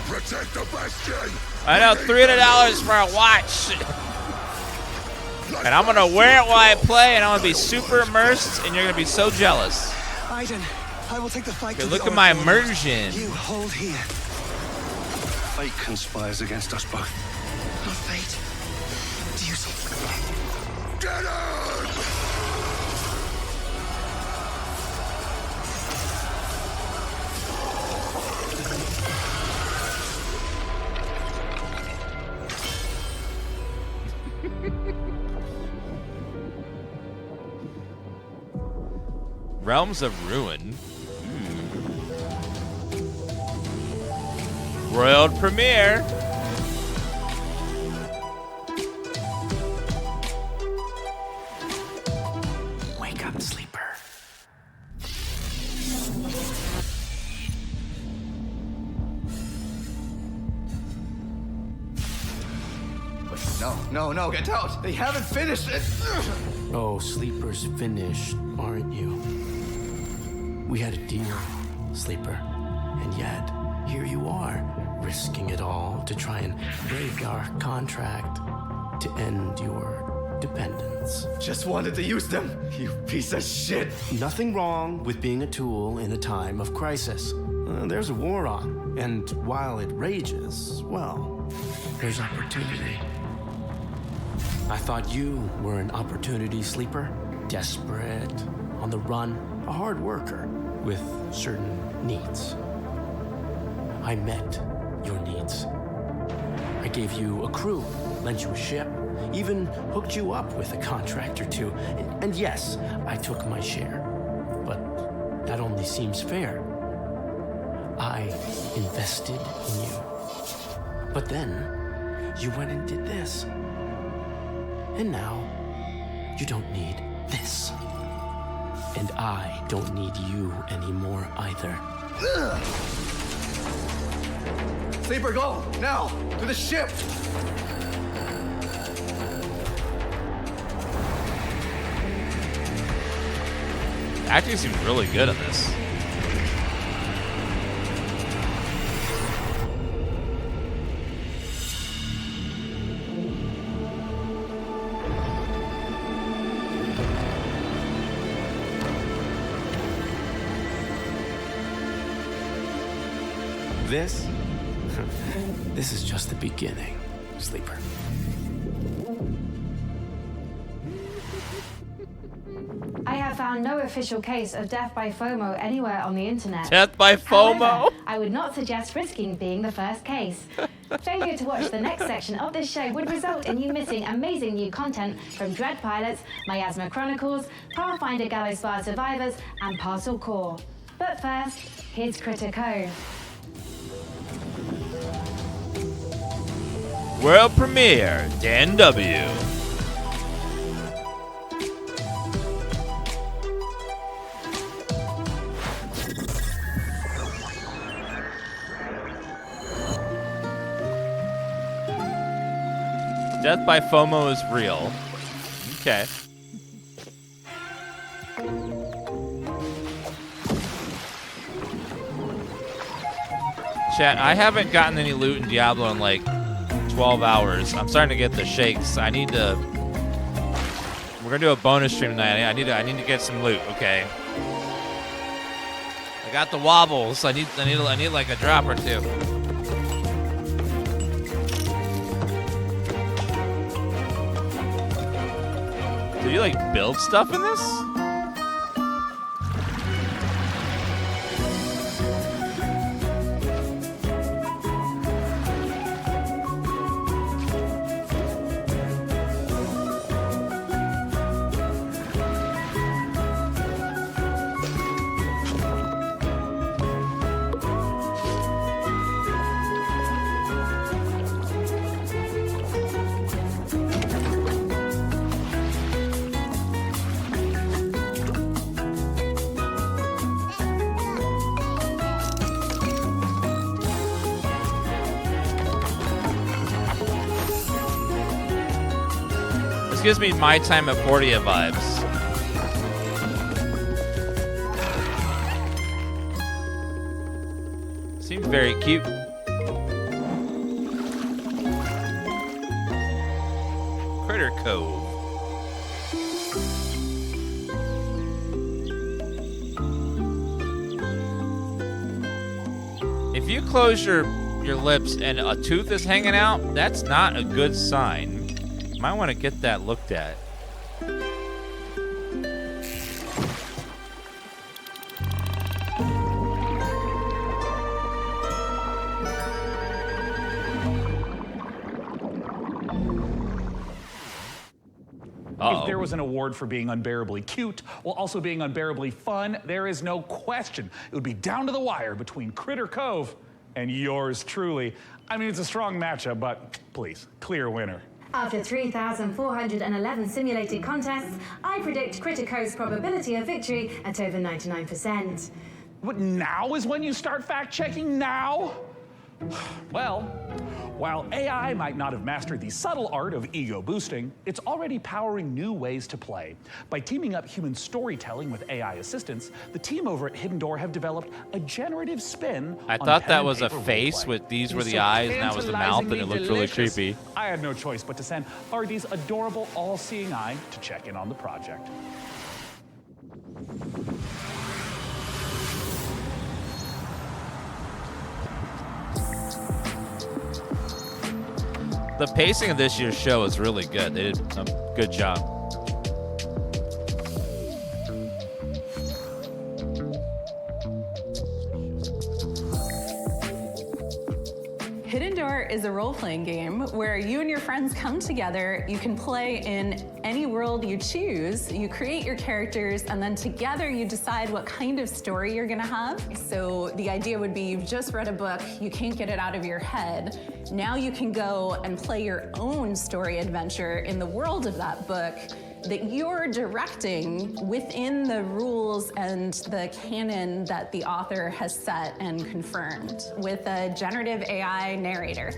[SPEAKER 7] Protect the bastion.
[SPEAKER 1] I know, $300 for a watch. And I'm gonna wear it while I play, and I'm gonna be super immersed, and you're gonna be so jealous.
[SPEAKER 16] Aiden, I will take the fight.
[SPEAKER 1] Okay, look at my immersion.
[SPEAKER 16] You hold here.
[SPEAKER 7] Fate conspires against us both.
[SPEAKER 16] Not fate. Duty.
[SPEAKER 7] Get him!
[SPEAKER 1] Realms of Ruin. World premiere.
[SPEAKER 16] Wake up, sleeper.
[SPEAKER 15] No, get out! They haven't finished it!
[SPEAKER 13] Oh, Sleeper's finished, aren't you? We had a deal, Sleeper. And yet, here you are, risking it all to try and break our contract to end your dependence.
[SPEAKER 15] Just wanted to use them, you piece of shit!
[SPEAKER 13] Nothing wrong with being a tool in a time of crisis. There's a war on, and while it rages, well, there's opportunity. I thought you were an opportunity sleeper, desperate, on the run, a hard worker with certain needs. I met your needs. I gave you a crew, lent you a ship, even hooked you up with a contract or two. And yes, I took my share. But that only seems fair. I invested in you. But then, you went and did this. And now, you don't need this. And I don't need you anymore either.
[SPEAKER 15] Sleeper, go! Now! To the ship!
[SPEAKER 1] Acting seems really good in this.
[SPEAKER 13] This is just the beginning, Sleeper.
[SPEAKER 6] I have found no official case of death by FOMO anywhere on the internet.
[SPEAKER 1] Death by FOMO?
[SPEAKER 6] However, I would not suggest risking being the first case. Failure to watch the next section of this show would result in you missing amazing new content from Dread Pilots, Miasma Chronicles, Pathfinder Gallows Spire Survivors, and Parcel Core. But first, here's Critico.
[SPEAKER 1] World premiere, Dan W. Death by FOMO is real. Okay. Chat, I haven't gotten any loot in Diablo in like 12 hours. I'm starting to get the shakes. I need to... We're gonna do a bonus stream tonight. I need to get some loot, okay? I got the wobbles. I need like a drop or two. Do you like build stuff in this? Gives me My Time at Portia vibes. Seems very cute. Critter Cove. If you close your lips and a tooth is hanging out, that's not a good sign. Might want to get that looked at.
[SPEAKER 2] If there was an award for being unbearably cute while also being unbearably fun, there is no question it would be down to the wire between Critter Cove and yours truly. I mean, it's a strong matchup, but please, clear winner.
[SPEAKER 6] After 3,411 simulated contests, I predict Critter Cove's probability of victory at over 99%.
[SPEAKER 2] But now is when you start fact-checking now? Well, while AI might not have mastered the subtle art of ego boosting, it's already powering new ways to play. By teaming up human storytelling with AI assistants, the team over at Hidden Door have developed a generative spin.
[SPEAKER 1] I thought that was a face with these were the eyes and that was the mouth, and it looked really creepy.
[SPEAKER 2] I had no choice but to send RD's adorable all-seeing eye to check in on the project.
[SPEAKER 1] The pacing of this year's show is really good. They did a good job.
[SPEAKER 8] Hidden Door is a role-playing game where you and your friends come together. You can play in any world you choose. You create your characters, and then together you decide what kind of story you're gonna have. So the idea would be you've just read a book, you can't get it out of your head. Now you can go and play your own story adventure in the world of that book that you're directing within the rules and the canon that the author has set and confirmed with a generative AI narrator.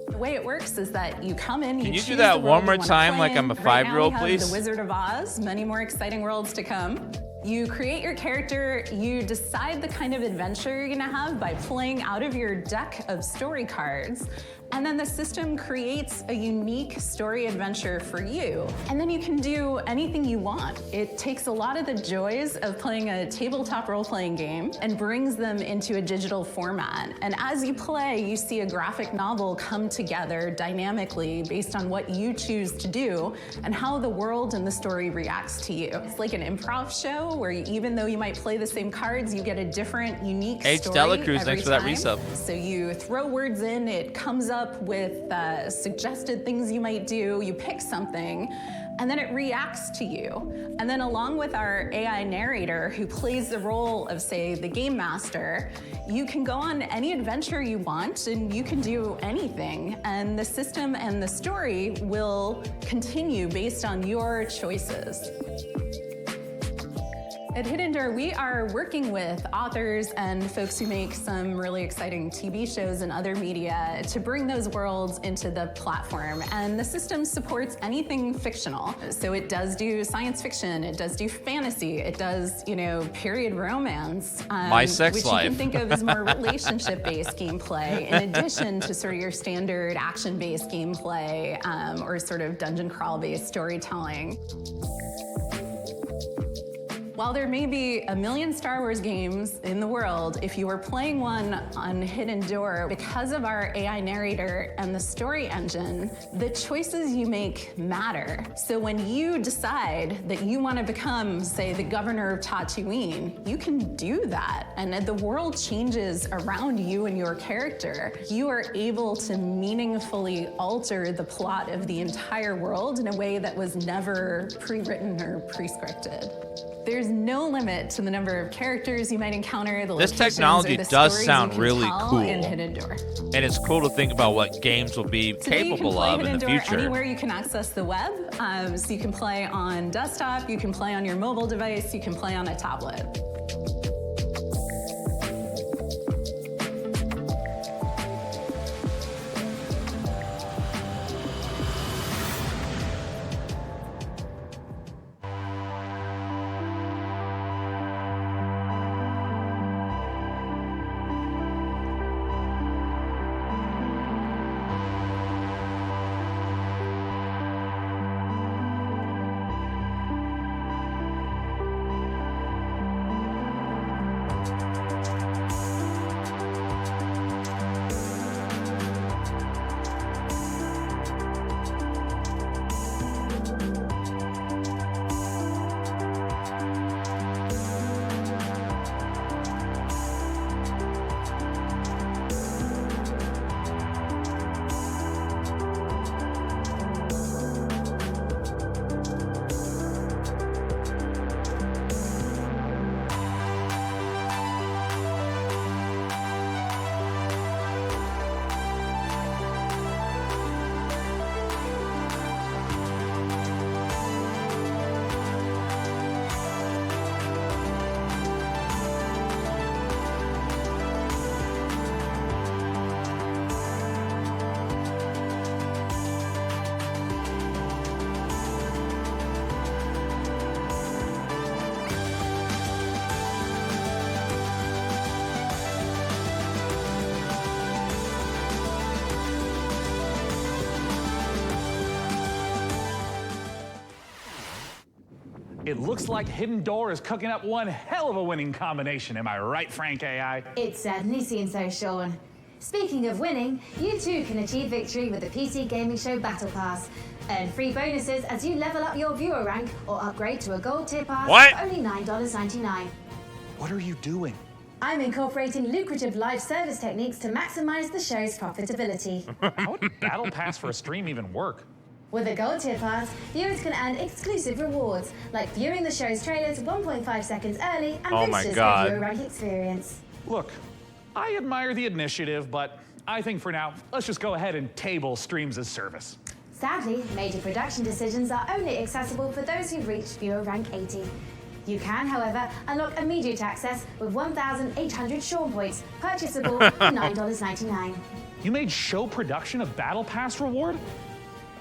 [SPEAKER 8] The way it works is that you come in,
[SPEAKER 1] Can you
[SPEAKER 8] choose
[SPEAKER 1] do that
[SPEAKER 8] the world
[SPEAKER 1] one more
[SPEAKER 8] you wanna
[SPEAKER 1] time
[SPEAKER 8] play
[SPEAKER 1] like
[SPEAKER 8] in.
[SPEAKER 1] I'm a
[SPEAKER 8] Right now
[SPEAKER 1] 5-year-old,
[SPEAKER 8] we have
[SPEAKER 1] please?
[SPEAKER 8] The Wizard of Oz, many more exciting worlds to come. You create your character, you decide the kind of adventure you're gonna have by playing out of your deck of story cards, and then the system creates a unique story adventure for you. And then you can do anything you want. It takes a lot of the joys of playing a tabletop role-playing game and brings them into a digital format. And as you play, you see a graphic novel come together dynamically based on what you choose to do and how the world and the story reacts to you. It's like an improv show where even though you might play the same cards, you get a different, unique
[SPEAKER 1] H.
[SPEAKER 8] story
[SPEAKER 1] Delacruz,
[SPEAKER 8] every
[SPEAKER 1] thanks for that
[SPEAKER 8] time.
[SPEAKER 1] resub.
[SPEAKER 8] So you throw words in, it comes up with suggested things you might do, you pick something, and then it reacts to you. And then along with our AI narrator who plays the role of, say, the game master, you can go on any adventure you want and you can do anything. And the system and the story will continue based on your choices. At Hidden Door, we are working with authors and folks who make some really exciting TV shows and other media to bring those worlds into the platform. And the system supports anything fictional. So it does do science fiction, it does do fantasy, it does, period romance.
[SPEAKER 1] My sex
[SPEAKER 8] which
[SPEAKER 1] life.
[SPEAKER 8] you can think of as more relationship-based gameplay, in addition to sort of your standard action-based gameplay or sort of dungeon crawl-based storytelling. While there may be a million Star Wars games in the world, if you are playing one on Hidden Door, because of our AI narrator and the story engine, the choices you make matter. So when you decide that you want to become, say, the governor of Tatooine, you can do that. And the world changes around you and your character. You are able to meaningfully alter the plot of the entire world in a way that was never pre-written or pre-scripted. There's no limit to the number of characters you might encounter, the
[SPEAKER 1] This
[SPEAKER 8] locations,
[SPEAKER 1] technology
[SPEAKER 8] or the
[SPEAKER 1] does
[SPEAKER 8] stories
[SPEAKER 1] sound
[SPEAKER 8] you can
[SPEAKER 1] really
[SPEAKER 8] tell
[SPEAKER 1] cool.
[SPEAKER 8] in Hidden Door.
[SPEAKER 1] And it's cool to think about what games will be
[SPEAKER 8] Today you can
[SPEAKER 1] capable
[SPEAKER 8] play
[SPEAKER 1] of
[SPEAKER 8] Hidden
[SPEAKER 1] in the
[SPEAKER 8] Door
[SPEAKER 1] future.
[SPEAKER 8] anywhere you can access the web. So you can play on desktop, you can play on your mobile device, you can play on a tablet.
[SPEAKER 2] It looks like Hidden Door is cooking up one hell of a winning combination. Am I right, Frank AI?
[SPEAKER 6] It certainly seems so, Sean. Speaking of winning, you too can achieve victory with the PC Gaming Show Battle Pass. Earn free bonuses as you level up your viewer rank or upgrade to a gold tier pass for only $9.99.
[SPEAKER 2] What are you doing?
[SPEAKER 6] I'm incorporating lucrative live service techniques to maximize the show's profitability.
[SPEAKER 2] How would Battle Pass for a stream even work?
[SPEAKER 6] With a gold tier pass, viewers can earn exclusive rewards, like viewing the show's trailers 1.5 seconds early and boosters their viewer rank experience.
[SPEAKER 2] Look, I admire the initiative, but I think for now, let's just go ahead and table streams as service.
[SPEAKER 6] Sadly, major production decisions are only accessible for those who've reached viewer rank 80. You can, however, unlock immediate access with 1,800 Sean points, purchasable for $9.99.
[SPEAKER 2] You made show production a Battle Pass reward?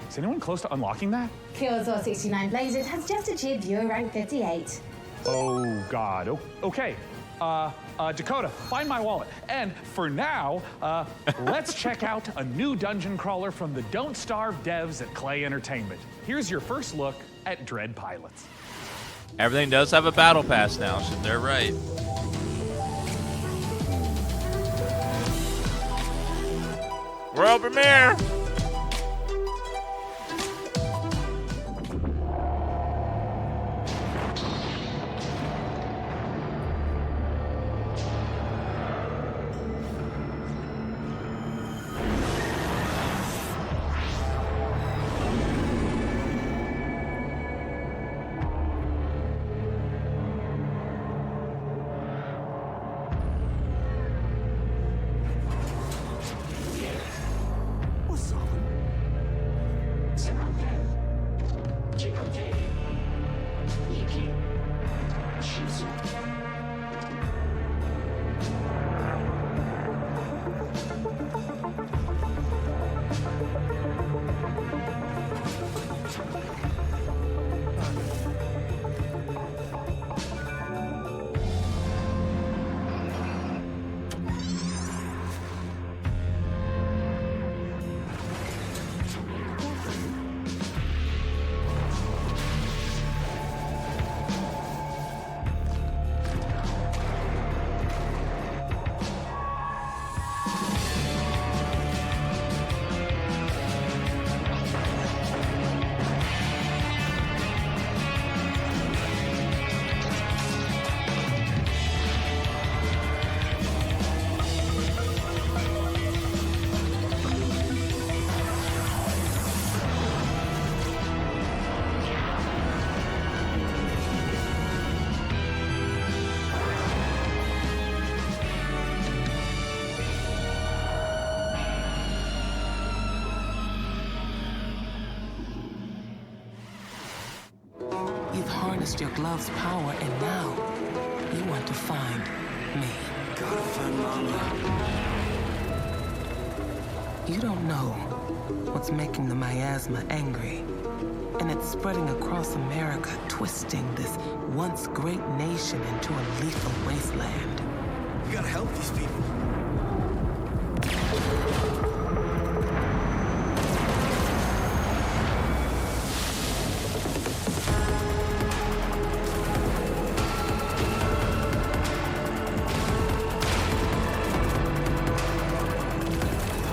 [SPEAKER 2] Is anyone close to unlocking that?
[SPEAKER 6] Killzor 69 Blazes has just achieved viewer rank 58.
[SPEAKER 2] Oh, God. Okay. Dakota, find my wallet. And for now, let's check out a new dungeon crawler from the Don't Starve devs at Clay Entertainment. Here's your first look at Dread Pilots.
[SPEAKER 1] Everything does have a battle pass now, so they're right. World premiere!
[SPEAKER 9] What's witnessed your glove's power, and now you want to find me.
[SPEAKER 16] Gotta find Mama.
[SPEAKER 9] You don't know what's making the miasma angry. And it's spreading across America, twisting this once great nation into a lethal wasteland.
[SPEAKER 16] We gotta help these people.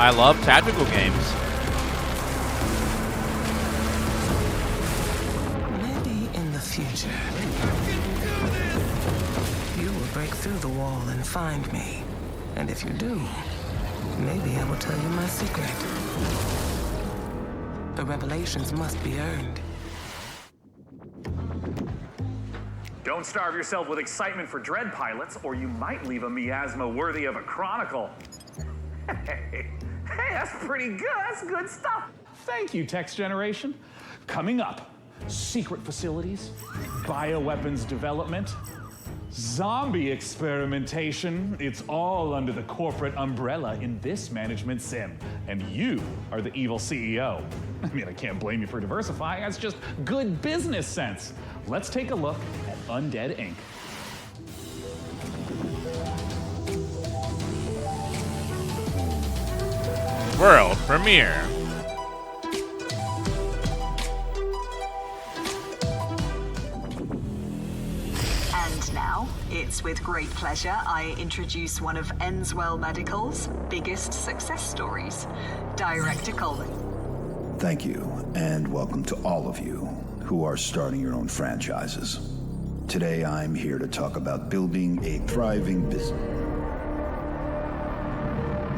[SPEAKER 1] I love tactical games.
[SPEAKER 9] Maybe in the future, you will break through the wall and find me. And if you do, maybe I will tell you my secret. The revelations must be earned.
[SPEAKER 2] Don't starve yourself with excitement for Dread pilots, or you might leave a miasma worthy of a chronicle. Hey, that's pretty good. That's good stuff. Thank you, Text Generation. Coming up, secret facilities, bioweapons development, zombie experimentation. It's all under the corporate umbrella in this management sim. And you are the evil CEO. I mean, I can't blame you for diversifying. That's just good business sense. Let's take a look at Undead Inc.
[SPEAKER 1] World premiere.
[SPEAKER 11] And now, it's with great pleasure I introduce one of Enswell Medical's biggest success stories, Director Coleman.
[SPEAKER 12] Thank you, and welcome to all of you who are starting your own franchises. Today I'm here to talk about building a thriving business.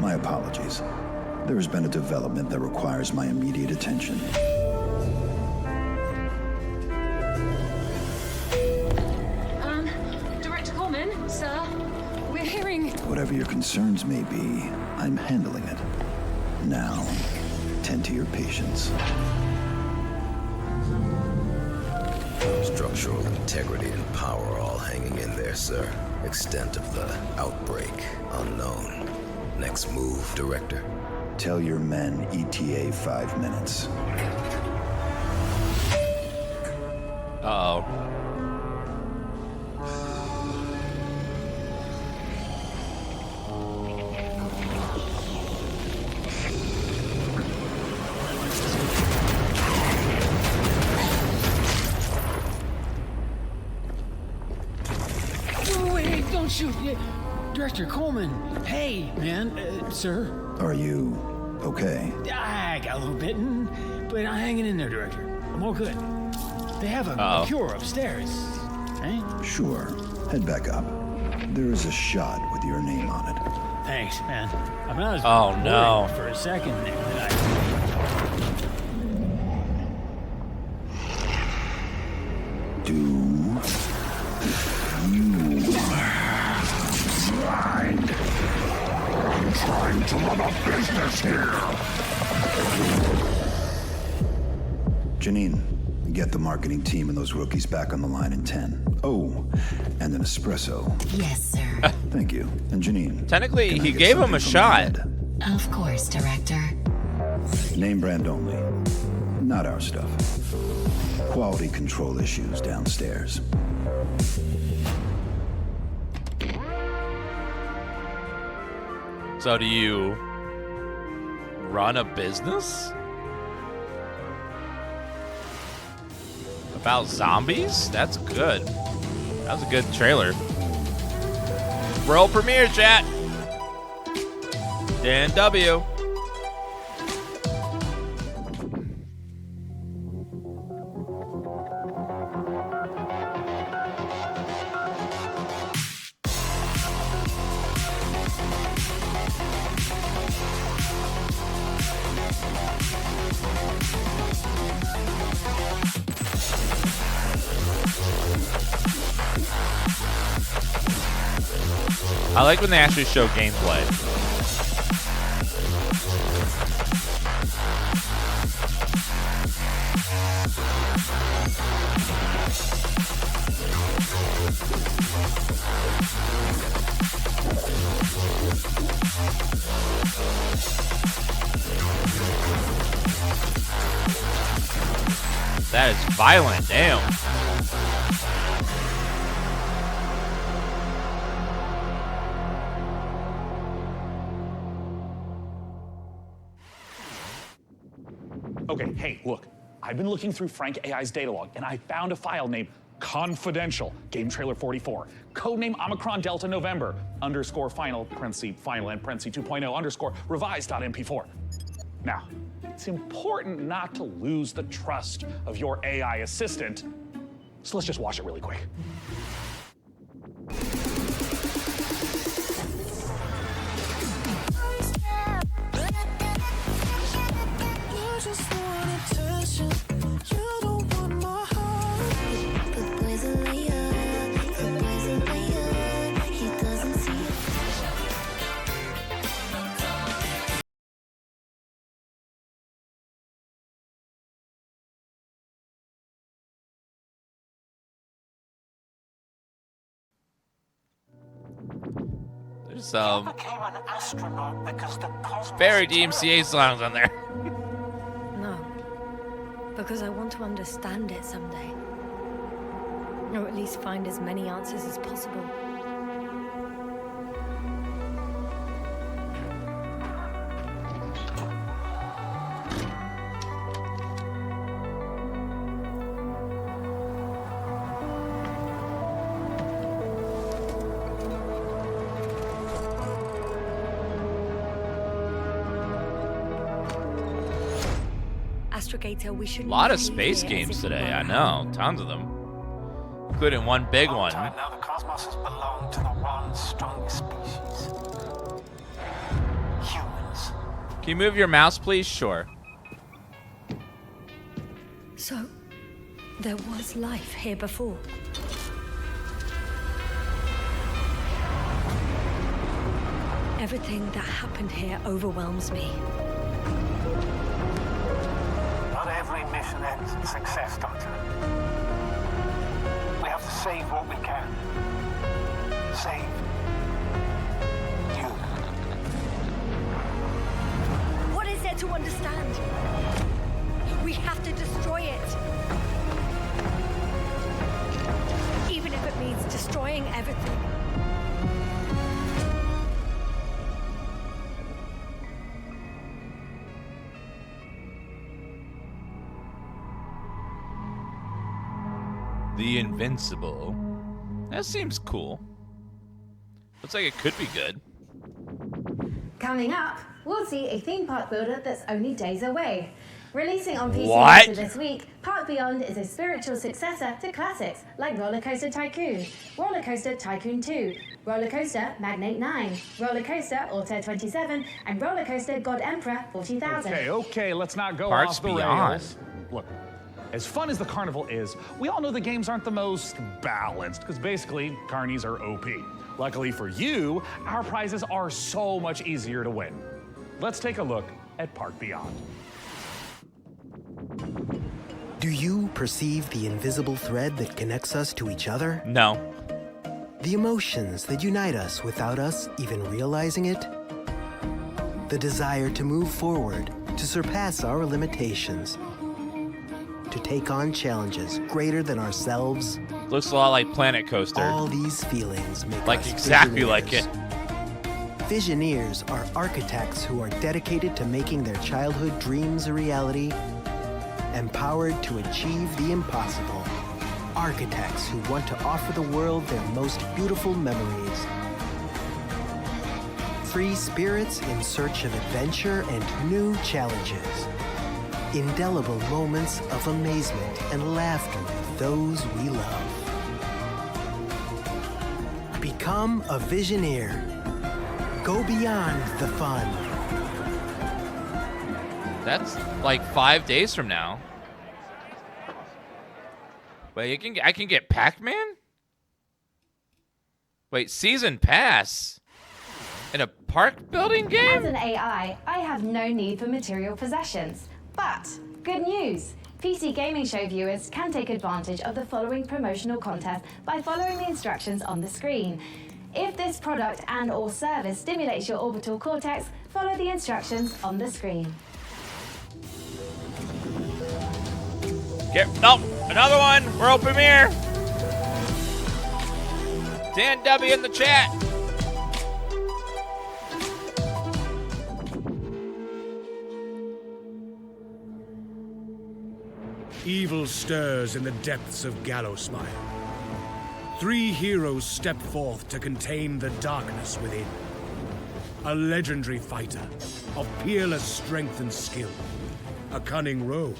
[SPEAKER 12] My apologies. There has been a development that requires my immediate attention.
[SPEAKER 24] Director Coleman, sir, we're hearing...
[SPEAKER 12] Whatever your concerns may be, I'm handling it. Now, tend to your patients.
[SPEAKER 25] Structural integrity and power all hanging in there, sir. Extent of the outbreak unknown. Next move, Director.
[SPEAKER 12] Tell your men ETA 5 minutes.
[SPEAKER 1] Uh-oh.
[SPEAKER 26] Wait, don't shoot. Director Coleman. Hey, man, sir.
[SPEAKER 12] Are you okay?
[SPEAKER 26] I got a little bitten, but I'm hanging in there, Director. I'm all good. They have a cure upstairs, right?
[SPEAKER 12] Sure. Head back up. There is a shot with your name on it.
[SPEAKER 26] Thanks, man. I mean, I was
[SPEAKER 1] no.
[SPEAKER 26] worried for a second there that
[SPEAKER 12] Do you mind? I'm trying to run a business here. Janine, get the marketing team and those rookies back on the line in 10. Oh, and an espresso.
[SPEAKER 27] Yes, sir.
[SPEAKER 12] Thank you. And Janine.
[SPEAKER 1] Technically, he gave him a shot.
[SPEAKER 27] Of course, Director.
[SPEAKER 12] Name brand only. Not our stuff. Quality control issues downstairs.
[SPEAKER 1] So do you run a business? About zombies? That's good. That was a good trailer. World premiere, chat. Dan W. I like when they actually show gameplay. violent. Damn.
[SPEAKER 2] Okay, hey, look. I've been looking through Frank AI's data log, and I found a file named Confidential, Game Trailer 44, codename Omicron Delta November, _final, final, and 2.0, _revised.mp4. Now, it's important not to lose the trust of your AI assistant, so let's just watch it really quick.
[SPEAKER 1] There's very DMCA songs on there.
[SPEAKER 10] No, because I want to understand it someday. Or at least find as many answers as possible. Astrogator, we should.
[SPEAKER 1] A lot of space games today. I know, tons of them, including one big one.
[SPEAKER 14] Now the cosmos has belonged to the one strong species. Humans.
[SPEAKER 1] Can you move your mouse, please? Sure.
[SPEAKER 10] So, there was life here before. Everything that happened here overwhelms me.
[SPEAKER 14] Not every mission ends in success, Doctor. We have to save what we can. Save you.
[SPEAKER 10] What is there to understand? We have to destroy it. Even if it means destroying everything.
[SPEAKER 1] The Invincible. That seems cool. Looks like it could be good.
[SPEAKER 6] Coming up, we'll see a theme park builder that's only days away. Releasing on PC
[SPEAKER 1] What?
[SPEAKER 6] later this week, Park Beyond is a spiritual successor to classics like Roller Coaster Tycoon, Roller Coaster Tycoon 2, Roller Coaster Magnate 9, Roller Coaster Altair 27, and Roller Coaster God Emperor 40,000.
[SPEAKER 2] Okay, let's not go
[SPEAKER 1] Parks
[SPEAKER 2] off the
[SPEAKER 1] Beyond.
[SPEAKER 2] rails. Look, as fun as the carnival is, we all know the games aren't the most balanced, because basically, carnies are OP. Luckily for you, our prizes are so much easier to win. Let's take a look at Park Beyond.
[SPEAKER 17] Do you perceive the invisible thread that connects us to each other?
[SPEAKER 1] No.
[SPEAKER 17] The emotions that unite us without us even realizing it? The desire to move forward, to surpass our limitations, to take on challenges greater than ourselves.
[SPEAKER 1] Looks a lot like Planet Coaster.
[SPEAKER 17] All these feelings make
[SPEAKER 1] like
[SPEAKER 17] us
[SPEAKER 1] exactly like it.
[SPEAKER 17] Visioneers are architects who are dedicated to making their childhood dreams a reality, empowered to achieve the impossible. Architects who want to offer the world their most beautiful memories. Free spirits in search of adventure and new challenges. Indelible moments of amazement and laughter with those we love. Become a Visioneer. Go beyond the fun.
[SPEAKER 1] That's like 5 days from now. Wait, I can get Pac-Man? Wait, season pass in a park building game?
[SPEAKER 6] As an AI, I have no need for material possessions. But good news! PC Gaming Show viewers can take advantage of the following promotional contest by following the instructions on the screen. If this product and/or service stimulates your orbital cortex, follow the instructions on the screen.
[SPEAKER 1] No! Another one. World premiere. Dan W in the chat.
[SPEAKER 3] Evil stirs in the depths of Gallowsmire. 3 heroes step forth to contain the darkness within. A legendary fighter of peerless strength and skill. A cunning rogue.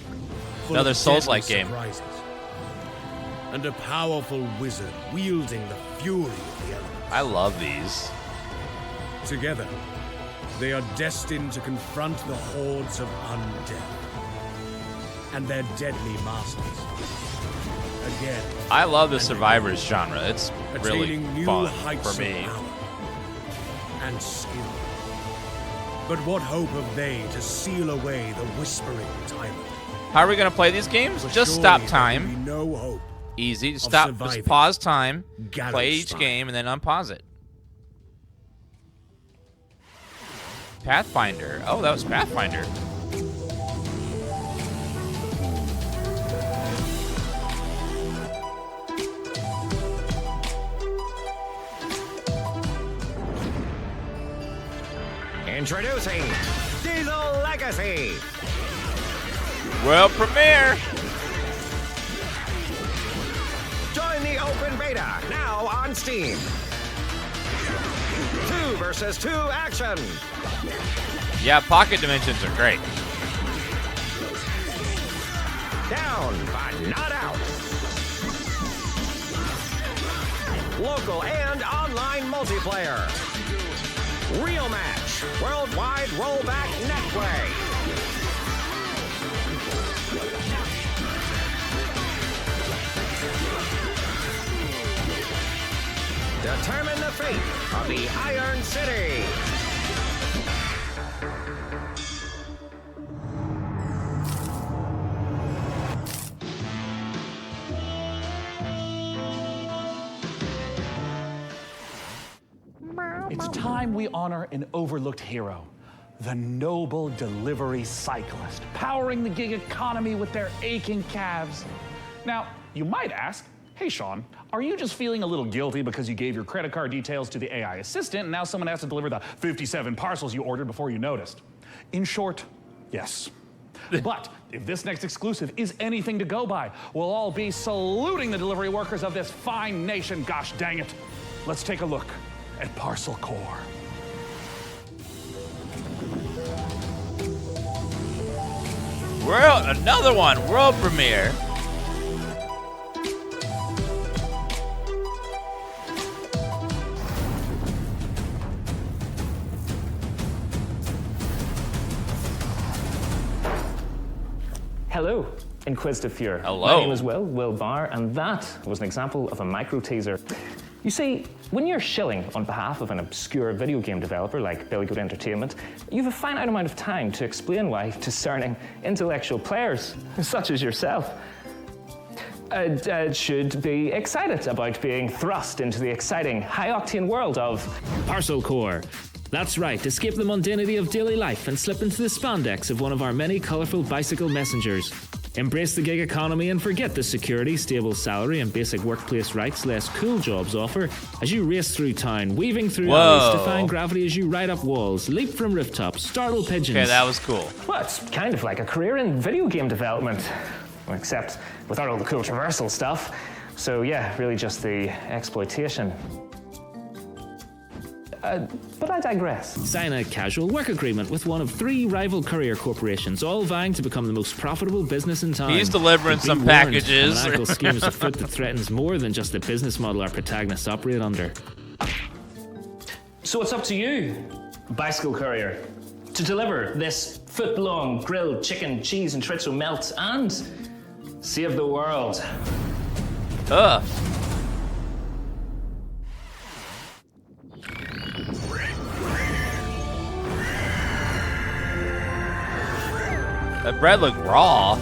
[SPEAKER 3] Full
[SPEAKER 1] Another
[SPEAKER 3] of
[SPEAKER 1] Souls-like
[SPEAKER 3] deadly
[SPEAKER 1] game.
[SPEAKER 3] surprises. And a powerful wizard wielding the fury of the elements.
[SPEAKER 1] I love these.
[SPEAKER 3] Together, they are destined to confront the hordes of undead and their deadly masters. Again,
[SPEAKER 1] I love the Survivors genre. It's really
[SPEAKER 3] attaining new
[SPEAKER 1] fun
[SPEAKER 3] heights
[SPEAKER 1] for me.
[SPEAKER 3] of power and skill. But what hope have they to seal away the whispering tyrant?
[SPEAKER 1] How are we gonna play these games?
[SPEAKER 3] For
[SPEAKER 1] Just
[SPEAKER 3] surely
[SPEAKER 1] stop
[SPEAKER 3] there
[SPEAKER 1] time.
[SPEAKER 3] can be no hope
[SPEAKER 1] Easy.
[SPEAKER 3] of
[SPEAKER 1] Stop. Just
[SPEAKER 3] surviving
[SPEAKER 1] pause time. Play each
[SPEAKER 3] Gallowsmire.
[SPEAKER 1] game and then unpause it. Pathfinder. Oh, that was Pathfinder.
[SPEAKER 18] Introducing Diesel Legacy.
[SPEAKER 1] World premiere.
[SPEAKER 18] Join the open beta now on Steam. 2 versus 2 action.
[SPEAKER 1] Yeah, pocket dimensions are great.
[SPEAKER 18] Down, but not out. Local and online multiplayer. Real match. Worldwide rollback netplay. Determine the fate of the Iron City.
[SPEAKER 2] It's time we honor an overlooked hero, the noble delivery cyclist, powering the gig economy with their aching calves. Now, you might ask, hey Sean, are you just feeling a little guilty because you gave your credit card details to the AI assistant and now someone has to deliver the 57 parcels you ordered before you noticed? In short, yes. But if this next exclusive is anything to go by, we'll all be saluting the delivery workers of this fine nation, gosh dang it. Let's take a look at Parcel Core.
[SPEAKER 1] Another one. World premiere.
[SPEAKER 19] Hello, Inquisitive Fear.
[SPEAKER 1] Hello.
[SPEAKER 19] My name is Will Barr, and that was an example of a micro teaser. You see, when you're shilling on behalf of an obscure video game developer like Billy Goat Entertainment, you have a finite amount of time to explain why discerning intellectual players, such as yourself, should be excited about being thrust into the exciting, high-octane world of
[SPEAKER 20] Parcel Core. That's right, escape the mundanity of daily life and slip into the spandex of one of our many colourful bicycle messengers. Embrace the gig economy and forget the security, stable salary, and basic workplace rights less cool jobs offer as you race through town, weaving through alleys, defying gravity as you ride up walls, leap from rooftops, startle pigeons.
[SPEAKER 1] Okay, that was cool.
[SPEAKER 19] Well, it's kind of like a career in video game development, except without all the cool traversal stuff. So yeah, really just the exploitation. But I digress.
[SPEAKER 20] Sign a casual work agreement with one of 3 rival courier corporations, all vying to become the most profitable business in town.
[SPEAKER 1] He's delivering
[SPEAKER 20] Be
[SPEAKER 1] some
[SPEAKER 20] warned,
[SPEAKER 1] packages.
[SPEAKER 20] A maniacal scheme is afoot that threatens more than just the business model our protagonists operate under.
[SPEAKER 19] So it's up to you, bicycle courier, to deliver this foot-long grilled chicken, cheese, and chorizo melt and save the world.
[SPEAKER 1] Ugh. That bread looked raw.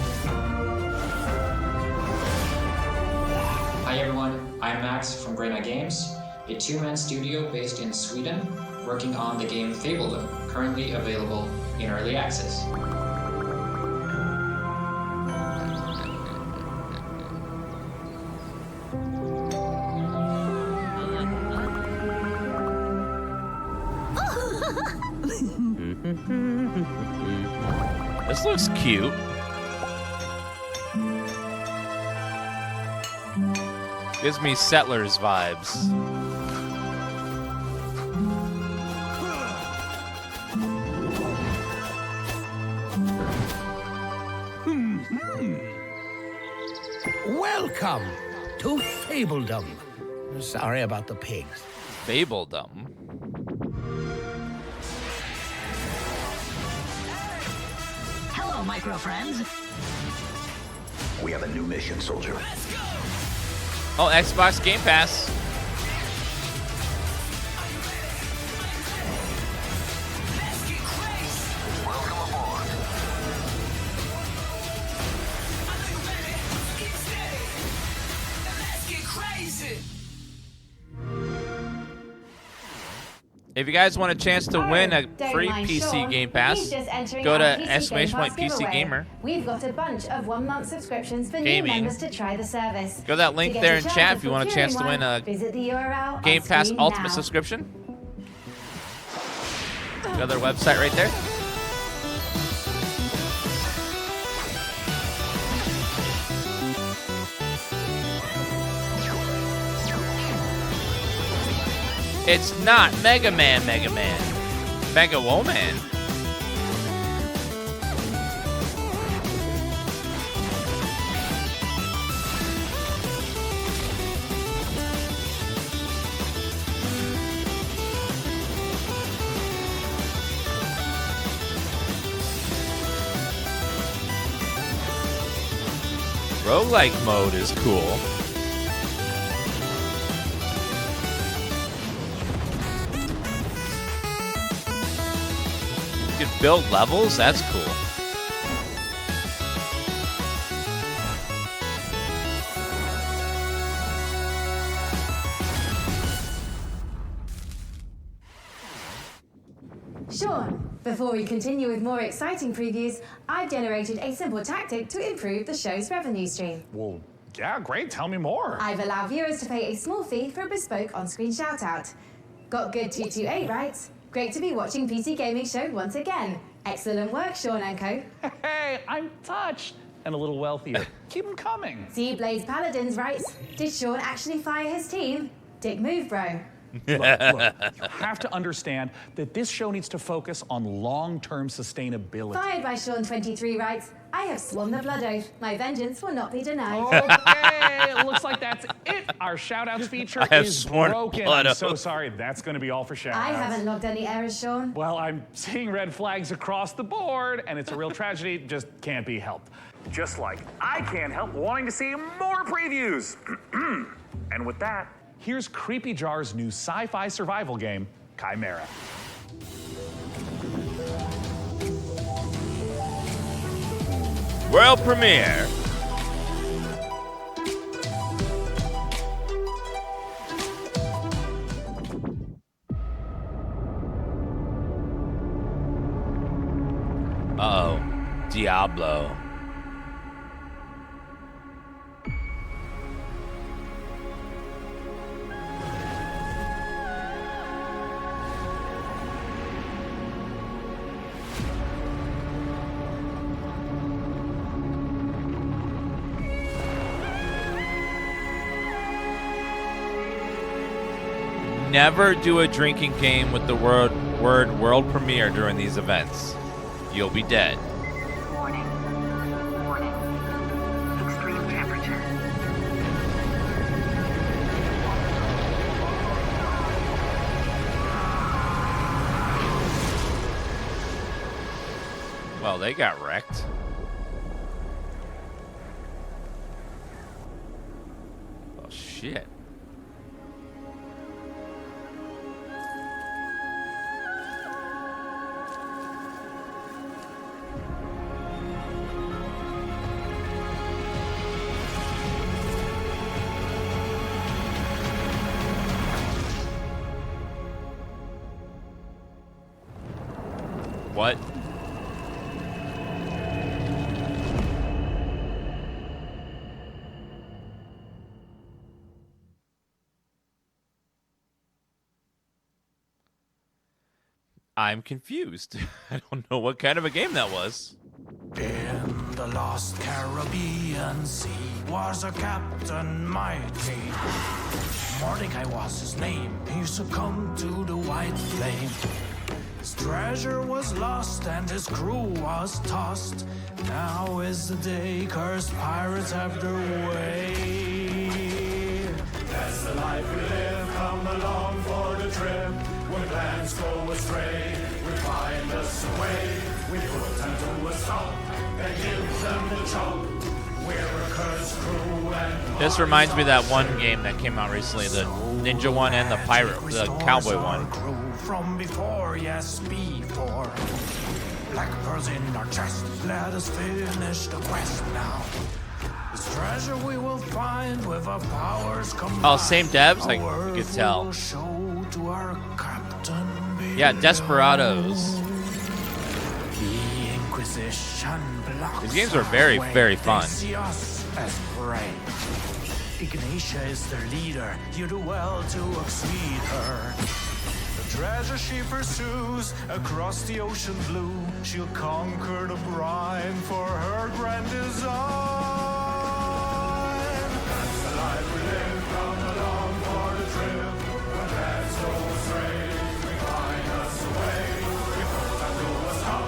[SPEAKER 21] Hi everyone, I'm Max from Grey Knight Games, a 2-man studio based in Sweden, working on the game Fableloom, currently available in early access.
[SPEAKER 1] This looks cute. Gives me Settlers vibes.
[SPEAKER 18] Welcome to Fabledom. Sorry about the pigs.
[SPEAKER 1] Fabledom.
[SPEAKER 4] Hello, micro friends.
[SPEAKER 12] We have a new mission, soldier.
[SPEAKER 1] Oh, Xbox Game Pass. If you guys want a chance to win a free PC Game Pass, go to !PC Gamer.
[SPEAKER 6] We've got a bunch of 1 month subscriptions for
[SPEAKER 1] Gaming.
[SPEAKER 6] new members to try the service.
[SPEAKER 1] Go to that link
[SPEAKER 6] To get
[SPEAKER 1] there
[SPEAKER 6] a
[SPEAKER 1] in
[SPEAKER 6] chance
[SPEAKER 1] chat
[SPEAKER 6] of
[SPEAKER 1] if you want a chance to
[SPEAKER 6] procuring
[SPEAKER 1] win a
[SPEAKER 6] one, visit the URL on
[SPEAKER 1] Game Pass
[SPEAKER 6] screen
[SPEAKER 1] Ultimate
[SPEAKER 6] now.
[SPEAKER 1] subscription. Go to their website right there. It's not Mega Man, Mega Woman. Roguelike mode is cool. You can build levels? That's cool.
[SPEAKER 6] Sean, before we continue with more exciting previews, I've generated a simple tactic to improve the show's revenue stream.
[SPEAKER 2] Well, yeah, great. Tell me more.
[SPEAKER 6] I've allowed viewers to pay a small fee for a bespoke on-screen shout-out. Got good 228, right? Great to be watching PC Gaming Show once again. Excellent work, Sean and Co.
[SPEAKER 2] Hey, I'm touched and a little wealthier. Keep them coming.
[SPEAKER 6] See Blaze Paladins, right? Did Sean actually fire his team? Dick move, bro.
[SPEAKER 2] Look, you have to understand that this show needs to focus on long-term sustainability.
[SPEAKER 6] Fired by Sean 23 writes, I have sworn the blood oath. My vengeance will not be denied.
[SPEAKER 2] Okay, it looks like that's it. Our shout-outs feature
[SPEAKER 1] I have
[SPEAKER 2] is
[SPEAKER 1] sworn
[SPEAKER 2] broken.
[SPEAKER 1] blood
[SPEAKER 2] I'm so
[SPEAKER 1] oath.
[SPEAKER 2] sorry. That's going to be all for shout-outs.
[SPEAKER 6] I haven't logged any errors, Sean.
[SPEAKER 2] Well, I'm seeing red flags across the board, and it's a real tragedy. Just can't be helped. Just like I can't help wanting to see more previews. And with that, here's Creepy Jar's new sci-fi survival game, Chimera.
[SPEAKER 1] World premiere. Uh-oh. Diablo. Never do a drinking game with the word world premiere during these events. You'll be dead.
[SPEAKER 11] Warning. Warning. Extreme temperature.
[SPEAKER 1] Well, they got wrecked. Oh, shit. What? I'm confused. I don't know what kind of a game that was.
[SPEAKER 14] In the lost Caribbean Sea was a captain mighty. Mordecai was his name. He succumbed to the white flame. His treasure was lost and his crew was tossed. Now is the day cursed pirates have their way.
[SPEAKER 5] That's the life we live. Come along for the trip. When plans go astray, we find us a way. We put them to a stop and give them the chop. We're a cursed crew and
[SPEAKER 1] This reminds me of that one game that came out recently, the ninja one and the pirate, the cowboy one.
[SPEAKER 14] From before, yes, before. Black pearls in our chest, let us finish the quest now. This treasure we will find with our powers combined.
[SPEAKER 1] Oh, same devs? I could tell.
[SPEAKER 14] To our captain.
[SPEAKER 1] Yeah, Desperados.
[SPEAKER 14] The Inquisition blocks.
[SPEAKER 1] These games are very, very fun.
[SPEAKER 14] They see us as prey. Ignatia is their leader. You do well to exceed her. The treasure she pursues across the ocean blue. She'll conquer the brine for her grand design.
[SPEAKER 5] that's the life we live. Come along for the trip. When plans go astray, we find us a way. We put them to a stop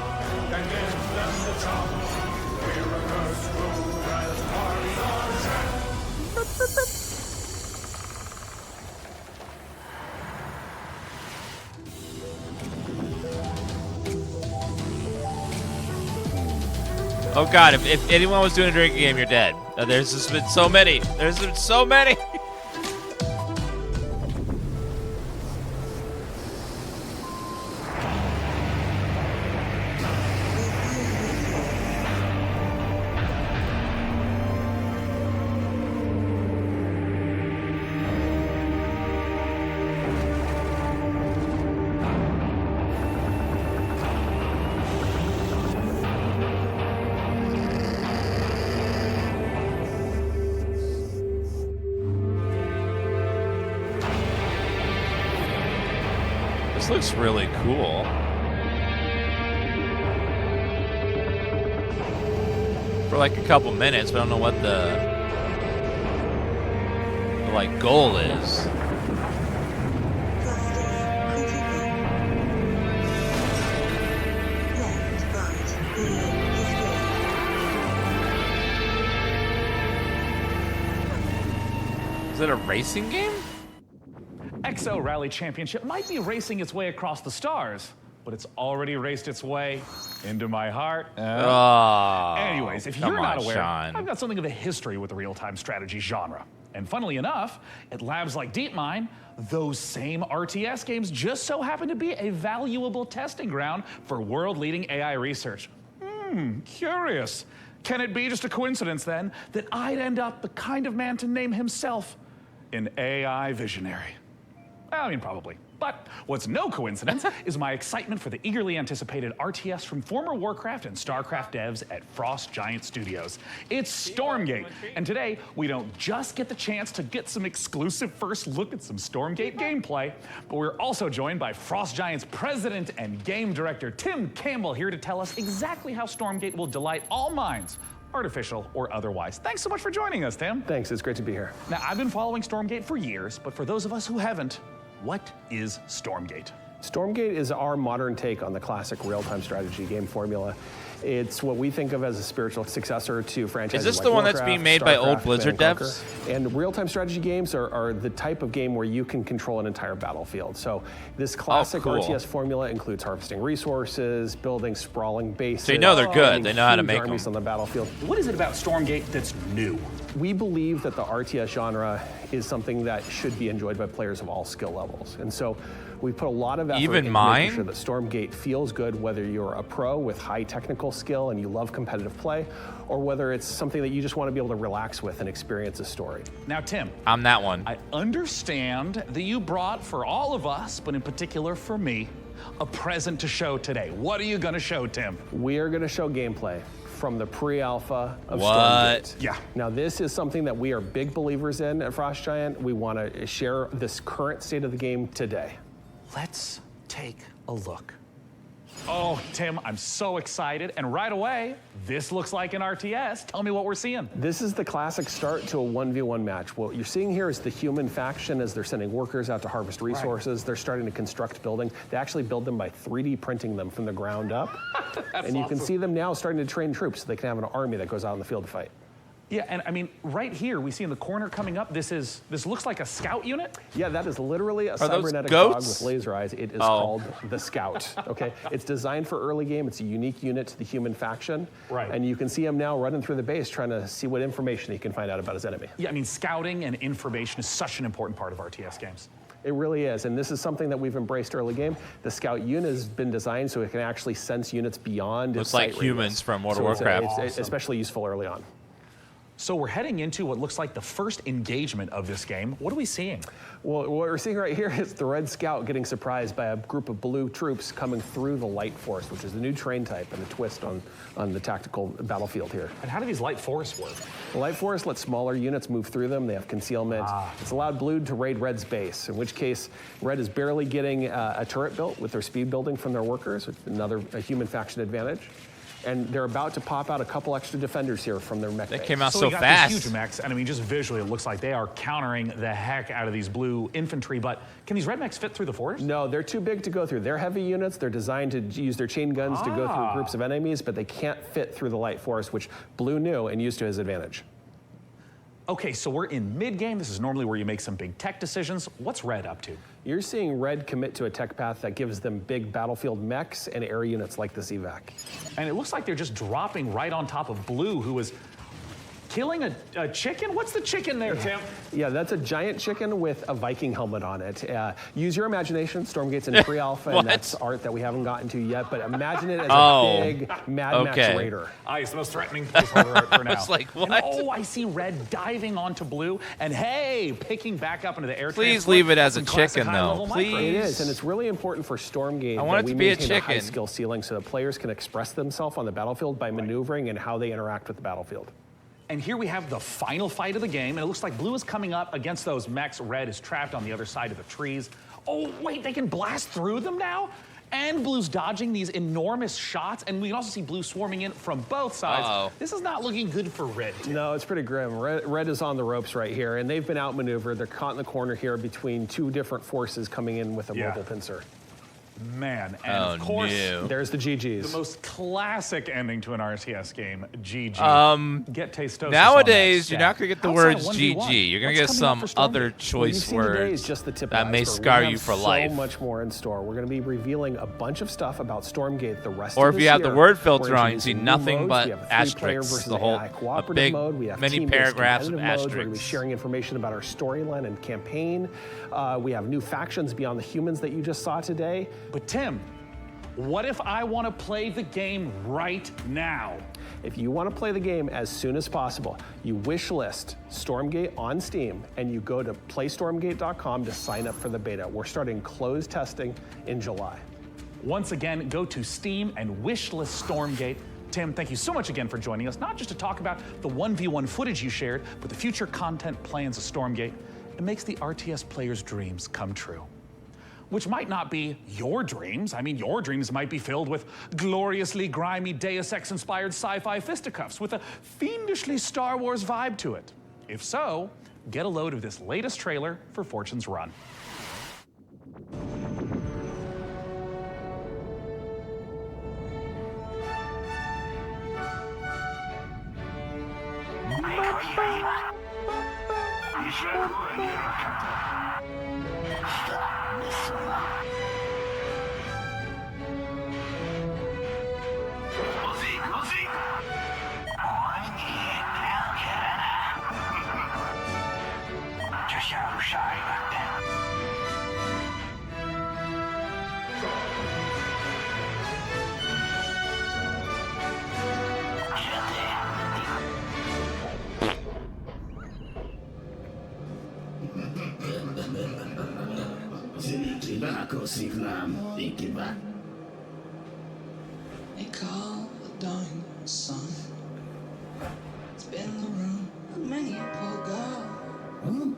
[SPEAKER 5] and give them the chop. We're a cursed crew as parties are checked.
[SPEAKER 1] Oh god, if anyone was doing a drinking game, you're dead. There's just been so many. There's been so many. This looks really cool. For like a couple minutes, but I don't know what the like goal is. Is it a racing game?
[SPEAKER 2] XO Rally Championship might be racing its way across the stars, but it's already raced its way into my heart. Anyways, if you're not aware,
[SPEAKER 1] Sean.
[SPEAKER 2] I've got something of a history with the real-time strategy genre. And funnily enough, at labs like DeepMind, those same RTS games just so happen to be a valuable testing ground for world-leading AI research. Curious. Can it be just a coincidence, then, that I'd end up the kind of man to name himself an AI visionary? I mean, probably. But what's no coincidence is my excitement for the eagerly anticipated RTS from former Warcraft and StarCraft devs at Frost Giant Studios. It's Stormgate, and today we don't just get the chance to get some exclusive first look at some Stormgate gameplay, but we're also joined by Frost Giant's president and game director, Tim Campbell, here to tell us exactly how Stormgate will delight all minds, artificial or otherwise. Thanks so much for joining us, Tim.
[SPEAKER 7] Thanks, it's great to be here.
[SPEAKER 2] Now, I've been following Stormgate for years, but for those of us who haven't, what is Stormgate?
[SPEAKER 7] Stormgate is our modern take on the classic real-time strategy game formula. It's what we think of as a spiritual successor to franchises
[SPEAKER 1] Is this
[SPEAKER 7] like
[SPEAKER 1] the one
[SPEAKER 7] Warcraft,
[SPEAKER 1] that's being made by old
[SPEAKER 7] StarCraft,
[SPEAKER 1] Blizzard
[SPEAKER 7] Command & Conquer.
[SPEAKER 1] devs?
[SPEAKER 7] And real-time strategy games are the type of game where you can control an entire battlefield. So this classic
[SPEAKER 1] cool.
[SPEAKER 7] RTS formula includes harvesting resources, building sprawling bases.
[SPEAKER 1] So you know they're good. They know how to
[SPEAKER 7] huge
[SPEAKER 1] make
[SPEAKER 7] armies
[SPEAKER 1] them.
[SPEAKER 7] on the battlefield.
[SPEAKER 2] What is it about Stormgate that's new?
[SPEAKER 7] We believe that the RTS genre is something that should be enjoyed by players of all skill levels. And so we put a lot of effort
[SPEAKER 1] Even
[SPEAKER 7] into
[SPEAKER 1] mine?
[SPEAKER 7] making sure that Stormgate feels good, whether you're a pro with high technical skill and you love competitive play, or whether it's something that you just want to be able to relax with and experience a story.
[SPEAKER 2] Now, Tim.
[SPEAKER 1] I'm that one.
[SPEAKER 2] I understand that you brought, for all of us, but in particular for me, a present to show today. What are you going to show, Tim?
[SPEAKER 7] We are going to show gameplay from the pre-alpha of
[SPEAKER 1] What?
[SPEAKER 7] Stormgate.
[SPEAKER 2] Yeah.
[SPEAKER 7] Now, this is something that we are big believers in at Frost Giant. We want to share this current state of the game today.
[SPEAKER 2] Let's take a look. Oh, Tim, I'm so excited. And right away, this looks like an RTS. Tell me what we're seeing.
[SPEAKER 7] This is the classic start to a 1v1 match. What you're seeing here is the human faction as they're sending workers out to harvest resources. Right. They're starting to construct building. They actually build them by 3D printing them from the ground up. And you can see them now starting to train troops so they can have an army that goes out in the field to fight.
[SPEAKER 2] Yeah, and I mean, right here, we see in the corner coming up, this looks like a scout unit?
[SPEAKER 7] Yeah, that is literally a
[SPEAKER 1] Are
[SPEAKER 7] cybernetic
[SPEAKER 1] those
[SPEAKER 7] dog with laser eyes. It is called the Scout, okay? It's designed for early game. It's a unique unit to the human faction.
[SPEAKER 2] Right.
[SPEAKER 7] And you can see him now running through the base trying to see what information he can find out about his enemy.
[SPEAKER 2] Yeah, I mean, scouting and information is such an important part of RTS games.
[SPEAKER 7] It really is, and this is something that we've embraced early game. The Scout unit has been designed so it can actually sense units beyond its sight
[SPEAKER 1] Looks like humans
[SPEAKER 7] radius.
[SPEAKER 1] from World of Warcraft.
[SPEAKER 7] It's especially useful early on.
[SPEAKER 2] So we're heading into what looks like the first engagement of this game. What are we seeing?
[SPEAKER 7] Well, what we're seeing right here is the Red Scout getting surprised by a group of blue troops coming through the Light Force, which is the new train type and a twist on the tactical battlefield here.
[SPEAKER 2] And how do these Light Force work?
[SPEAKER 7] The Light Force lets smaller units move through them. They have concealment. It's allowed Blue to raid Red's base, in which case Red is barely getting a turret built with their speed building from their workers, which is a human faction advantage. And they're about to pop out a couple extra defenders here from their mech base.
[SPEAKER 1] They came out
[SPEAKER 2] so
[SPEAKER 1] so
[SPEAKER 2] we got
[SPEAKER 1] fast.
[SPEAKER 2] These huge mechs, and I mean, just visually, it looks like they are countering the heck out of these blue infantry. But can these red mechs fit through the forest?
[SPEAKER 7] No, they're too big to go through. They're heavy units. They're designed to use their chain guns to go through groups of enemies, but they can't fit through the Light Force, which Blue knew and used to his advantage.
[SPEAKER 2] Okay, so we're in mid-game. This is normally where you make some big tech decisions. What's Red up to?
[SPEAKER 7] You're seeing Red commit to a tech path that gives them big battlefield mechs and air units like this evac.
[SPEAKER 2] And it looks like they're just dropping right on top of Blue, who is killing a chicken? What's the chicken there, Tim?
[SPEAKER 7] Yeah, that's a giant chicken with a Viking helmet on it. Use your imagination. Stormgate's in pre-alpha, and that's art that we haven't gotten to yet, but imagine it as a big Mad Max Raider.
[SPEAKER 2] It's the most threatening placeholder art for now.
[SPEAKER 1] It's like, what?
[SPEAKER 2] And, I see Red diving onto Blue, and hey, picking back up into the air
[SPEAKER 1] Please leave it as a chicken, though. Please.
[SPEAKER 7] It is, and it's really important for Stormgate that we maintain a high skill ceiling so that players can express themselves on the battlefield by maneuvering and how they interact with the battlefield.
[SPEAKER 2] And here we have the final fight of the game, and it looks like Blue is coming up against those mechs. Red is trapped on the other side of the trees. Oh, wait, they can blast through them now? And Blue's dodging these enormous shots, and we can also see Blue swarming in from both sides. This is not looking good for Red.
[SPEAKER 7] No, it's pretty grim. Red is on the ropes right here, and they've been outmaneuvered. They're caught in the corner here between two different forces coming in with a mobile pincer.
[SPEAKER 2] Man, and of course,
[SPEAKER 7] there's the GGs.
[SPEAKER 2] The most classic ending to an RTS game, GG. Get Tastosis
[SPEAKER 1] Nowadays,
[SPEAKER 2] on that
[SPEAKER 1] you're not going to get the words GG. You're going to get some other choice words that may scar you for life.
[SPEAKER 7] So much more in store. We're going to be revealing a bunch of stuff about Stormgate the rest of
[SPEAKER 1] Or
[SPEAKER 7] this
[SPEAKER 1] if you have
[SPEAKER 7] year.
[SPEAKER 1] the word filter
[SPEAKER 7] We're
[SPEAKER 1] on, you see
[SPEAKER 7] introducing
[SPEAKER 1] nothing
[SPEAKER 7] new
[SPEAKER 1] but
[SPEAKER 7] modes. We have
[SPEAKER 1] asterisks.
[SPEAKER 7] versus
[SPEAKER 1] The whole
[SPEAKER 7] AI
[SPEAKER 1] a
[SPEAKER 7] cooperative
[SPEAKER 1] big
[SPEAKER 7] mode. We have
[SPEAKER 1] many
[SPEAKER 7] team-based
[SPEAKER 1] paragraphs of
[SPEAKER 7] competitive mode. We're going to be
[SPEAKER 1] asterisks.
[SPEAKER 7] sharing information about our storyline and campaign. We have new factions beyond the humans that you just saw today.
[SPEAKER 2] But Tim, what if I want to play the game right now?
[SPEAKER 7] If you want to play the game as soon as possible, you wish list Stormgate on Steam and you go to playstormgate.com to sign up for the beta. We're starting closed testing in July.
[SPEAKER 2] Once again, go to Steam and wishlist Stormgate. Tim, thank you so much again for joining us, not just to talk about the 1v1 footage you shared, but the future content plans of Stormgate. It makes the RTS players' dreams come true. Which might not be your dreams. I mean, your dreams might be filled with gloriously grimy Deus Ex-inspired sci-fi fisticuffs with a fiendishly Star Wars vibe to it. If so, get a load of this latest trailer for Fortune's Run.
[SPEAKER 8] They call the dying sun. It's been the room of many a poor girl. Let me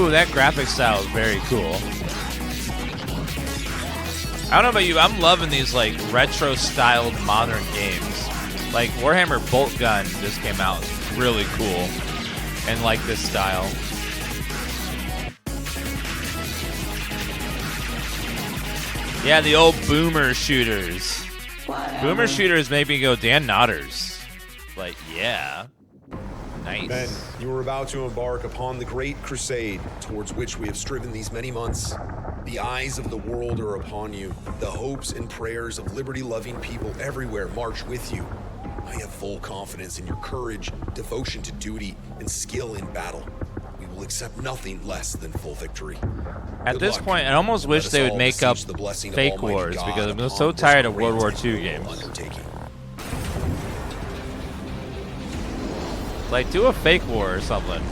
[SPEAKER 1] Ooh, that graphic style is very cool. I don't know about you, I'm loving these like retro-styled modern games. Like Warhammer Bolt Gun just came out, it's really cool, and like this style. Yeah, the old boomer shooters. Boomer shooters make me go Dan Nodders. Like, yeah. Nice.
[SPEAKER 9] Men, you are about to embark upon the great crusade towards which we have striven these many months. The eyes of the world are upon you. The hopes and prayers of liberty-loving people everywhere march with you. I have full confidence in your courage, devotion to duty, and skill in battle. We will accept nothing less than full victory.
[SPEAKER 1] At this point, I almost wish they would make up fake wars because I'm so tired of World War II games. Like, do a fake war or something.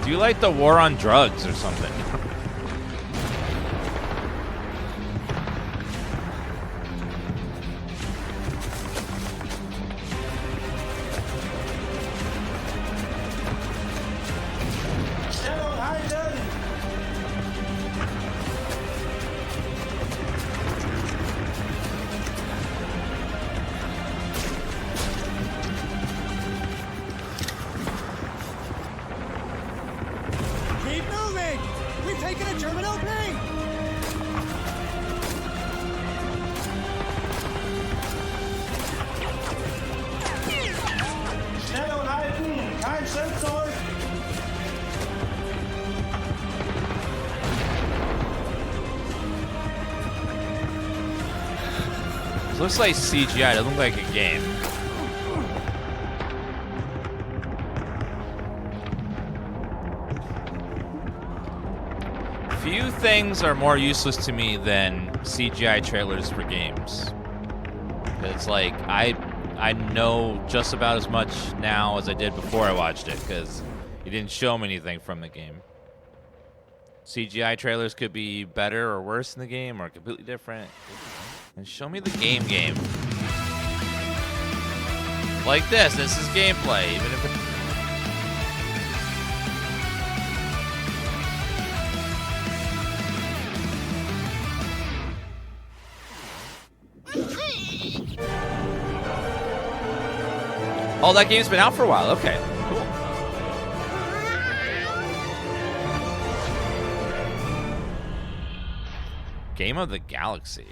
[SPEAKER 1] Do you like the war on drugs or something? It looks like CGI, it doesn't look like a game. Few things are more useless to me than CGI trailers for games. It's like, I know just about as much now as I did before I watched it, because it didn't show me anything from the game. CGI trailers could be better or worse in the game, or completely different. And show me the game. Like this is gameplay, even if it... Oh, that game's been out for a while. Okay, cool. Game of the Galaxy.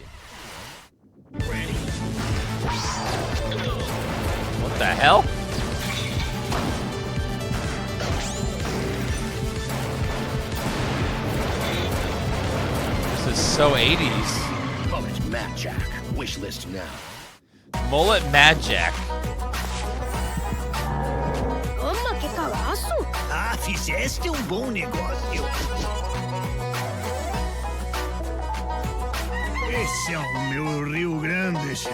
[SPEAKER 1] What the hell? This is so 80s.
[SPEAKER 18] Mullet Mad Jack. Wish list now.
[SPEAKER 1] Mullet Mad Jack.
[SPEAKER 10] Toma, que calaço!
[SPEAKER 18] Ah, fizeste bom negócio.
[SPEAKER 3] Esse é o meu Rio Grande, che.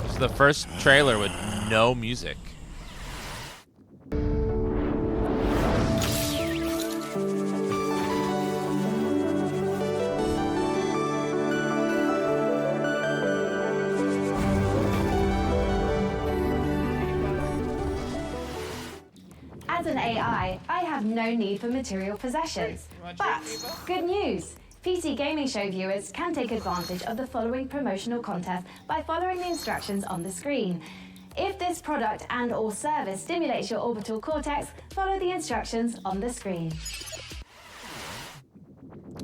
[SPEAKER 1] This is the first trailer with no music.
[SPEAKER 6] As an AI, I have no need for material possessions. But good news! PC Gaming Show viewers can take advantage of the following promotional content by following the instructions on the screen. If this product and/or service stimulates your orbital cortex, follow the instructions on the screen.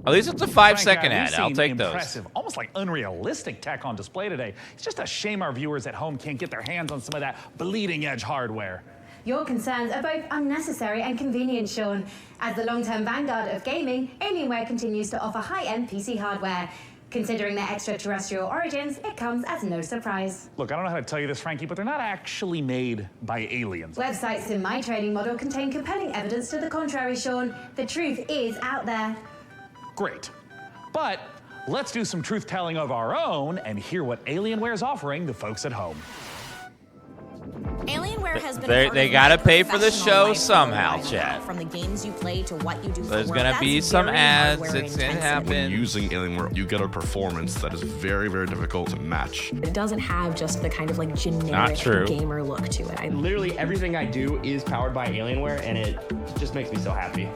[SPEAKER 1] At least it's a 5-second
[SPEAKER 2] Frank,
[SPEAKER 1] ad. I'll take those.
[SPEAKER 2] Impressive, almost like unrealistic tech on display today. It's just a shame our viewers at home can't get their hands on some of that bleeding-edge hardware.
[SPEAKER 6] Your concerns are both unnecessary and convenient, Sean. As the long-term vanguard of gaming, Alienware continues to offer high-end PC hardware. Considering their extraterrestrial origins, it comes as no surprise.
[SPEAKER 2] Look, I don't know how to tell you this, Frankie, but they're not actually made by aliens.
[SPEAKER 6] Websites in my trading model contain compelling evidence to the contrary, Sean. The truth is out there.
[SPEAKER 2] Great. But let's do some truth-telling of our own and hear what Alienware is offering the folks at home.
[SPEAKER 13] Alienware has been
[SPEAKER 1] They gotta pay for the show somehow,
[SPEAKER 13] life
[SPEAKER 1] chat.
[SPEAKER 13] From the games you play to what you do for
[SPEAKER 1] There's
[SPEAKER 13] work,
[SPEAKER 1] gonna be
[SPEAKER 13] that's
[SPEAKER 1] some
[SPEAKER 13] very
[SPEAKER 1] ads.
[SPEAKER 13] hardware
[SPEAKER 1] It's gonna
[SPEAKER 13] intensive.
[SPEAKER 1] happen.
[SPEAKER 15] Using Alienware, you get a performance that is very, very difficult to match.
[SPEAKER 13] It doesn't have just the kind of like
[SPEAKER 1] Not
[SPEAKER 13] generic
[SPEAKER 1] true.
[SPEAKER 13] gamer look to it.
[SPEAKER 16] Literally everything I do is powered by Alienware, and it just makes me so happy.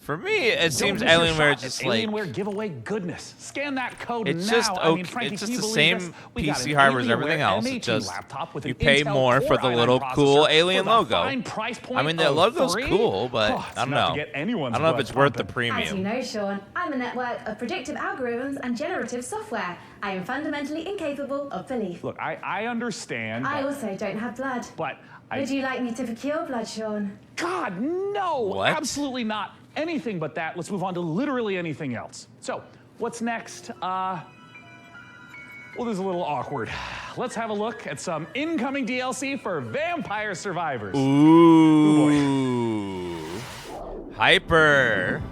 [SPEAKER 1] For me, it seems
[SPEAKER 2] Don't miss your
[SPEAKER 1] Alienware
[SPEAKER 2] shot
[SPEAKER 1] just
[SPEAKER 2] at
[SPEAKER 1] like
[SPEAKER 2] Alienware giveaway goodness. Scan that code
[SPEAKER 1] it's
[SPEAKER 2] now.
[SPEAKER 1] just
[SPEAKER 2] I mean,
[SPEAKER 1] okay.
[SPEAKER 2] Frankie,
[SPEAKER 1] It's
[SPEAKER 2] can
[SPEAKER 1] just
[SPEAKER 2] you
[SPEAKER 1] the
[SPEAKER 2] believe
[SPEAKER 1] same
[SPEAKER 2] this? We got
[SPEAKER 1] PC
[SPEAKER 2] an
[SPEAKER 1] hardware as
[SPEAKER 2] Alienware
[SPEAKER 1] everything else.
[SPEAKER 2] M18
[SPEAKER 1] It's just
[SPEAKER 2] laptop with
[SPEAKER 1] you
[SPEAKER 2] an
[SPEAKER 1] pay
[SPEAKER 2] Intel
[SPEAKER 1] more for
[SPEAKER 2] Core
[SPEAKER 1] the
[SPEAKER 2] i9
[SPEAKER 1] little
[SPEAKER 2] processor
[SPEAKER 1] cool
[SPEAKER 2] for
[SPEAKER 1] alien
[SPEAKER 2] the
[SPEAKER 1] logo.
[SPEAKER 2] fine price point
[SPEAKER 1] I mean, the
[SPEAKER 2] of
[SPEAKER 1] logo's
[SPEAKER 2] $3?
[SPEAKER 1] cool, but
[SPEAKER 2] Oh, it's
[SPEAKER 1] I don't
[SPEAKER 2] enough
[SPEAKER 1] know.
[SPEAKER 2] to get anyone's
[SPEAKER 1] I don't know if
[SPEAKER 2] blood
[SPEAKER 1] it's worth the
[SPEAKER 2] pumping.
[SPEAKER 6] As you
[SPEAKER 1] premium.
[SPEAKER 6] know, Sean, I'm a network of predictive algorithms and generative software. I am fundamentally incapable of belief.
[SPEAKER 2] Look, I understand.
[SPEAKER 6] I
[SPEAKER 2] but-
[SPEAKER 6] also don't have blood.
[SPEAKER 2] But
[SPEAKER 6] Would you like me to procure blood, Sean?
[SPEAKER 2] God, no!
[SPEAKER 1] What?
[SPEAKER 2] Absolutely not. Anything but that. Let's move on to literally anything else. So, what's next? Well, this is a little awkward. Let's have a look at some incoming DLC for Vampire Survivors.
[SPEAKER 1] Ooh. Hyper.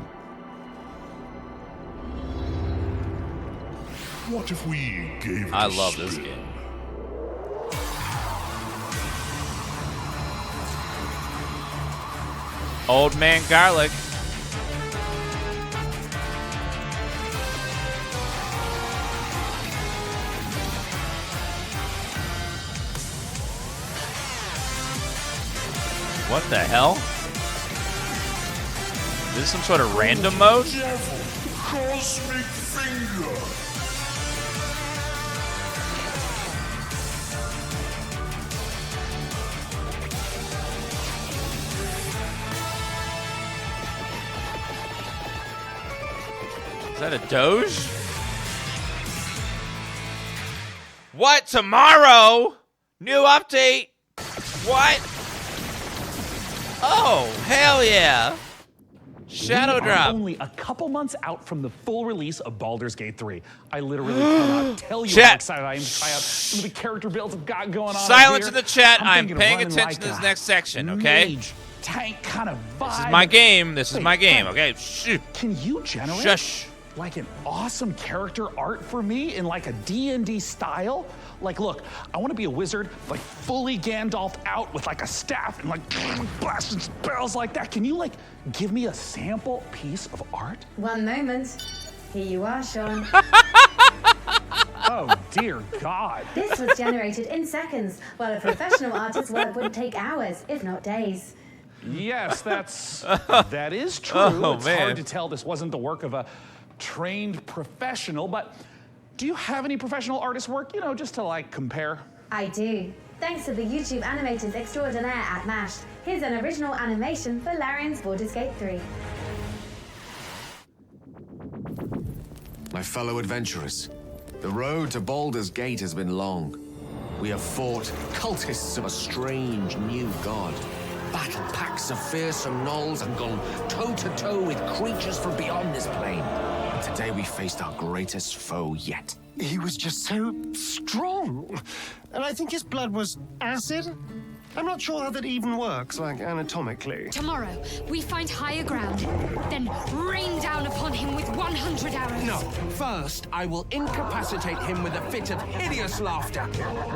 [SPEAKER 5] What if we gave it
[SPEAKER 1] I
[SPEAKER 5] a
[SPEAKER 1] love this
[SPEAKER 5] spin?
[SPEAKER 1] game. Old Man Garlic. What the hell? Is this some sort of random mode?
[SPEAKER 5] Cosmic Finger.
[SPEAKER 1] Is that a Doge? What? Tomorrow? New update? What? Oh, hell yeah. Shadow
[SPEAKER 2] we
[SPEAKER 1] drop.
[SPEAKER 2] Are only a couple months out from the full release of Baldur's Gate 3. I literally cannot tell you how
[SPEAKER 1] Chat.
[SPEAKER 2] excited I am to try out some of the character builds I've got going on.
[SPEAKER 1] Silence
[SPEAKER 2] here.
[SPEAKER 1] in the chat. I'm
[SPEAKER 2] thinking of
[SPEAKER 1] paying
[SPEAKER 2] running
[SPEAKER 1] attention to
[SPEAKER 2] like
[SPEAKER 1] this
[SPEAKER 2] a
[SPEAKER 1] next section, okay?
[SPEAKER 2] mage tank kind of vibe.
[SPEAKER 1] This is my game. This is
[SPEAKER 2] Wait,
[SPEAKER 1] my game,
[SPEAKER 2] Frank,
[SPEAKER 1] okay? Shh.
[SPEAKER 2] Can you generate
[SPEAKER 1] Shush.
[SPEAKER 2] like an awesome character art for me in like a D&D style? Like, look, I want to be a wizard, like fully Gandalf out with like a staff and like blasting spells like that. Can you like give me a sample piece of art?
[SPEAKER 6] One moment. Here you are, Sean.
[SPEAKER 2] Oh, dear God.
[SPEAKER 6] This was generated in seconds, while a professional artist's work would take hours, if not days.
[SPEAKER 2] Yes, that is true.
[SPEAKER 1] Oh,
[SPEAKER 2] it's
[SPEAKER 1] man.
[SPEAKER 2] hard to tell this wasn't the work of a trained professional, but do you have any professional artist work, you know, just to like compare?
[SPEAKER 6] I do. Thanks to the YouTube animators extraordinaire at MASH, here's an original animation for Larian's Baldur's Gate 3.
[SPEAKER 22] My fellow adventurers, the road to Baldur's Gate has been long. We have fought cultists of a strange new god, battled packs of fearsome gnolls, and gone toe-to-toe with creatures from beyond this plane. And today we faced our greatest foe yet.
[SPEAKER 23] He was just so strong. And I think his blood was acid. I'm not sure how that even works, like anatomically.
[SPEAKER 24] Tomorrow, we find higher ground, then rain down upon him with 100 arrows.
[SPEAKER 25] No. First, I will incapacitate him with a fit of hideous laughter.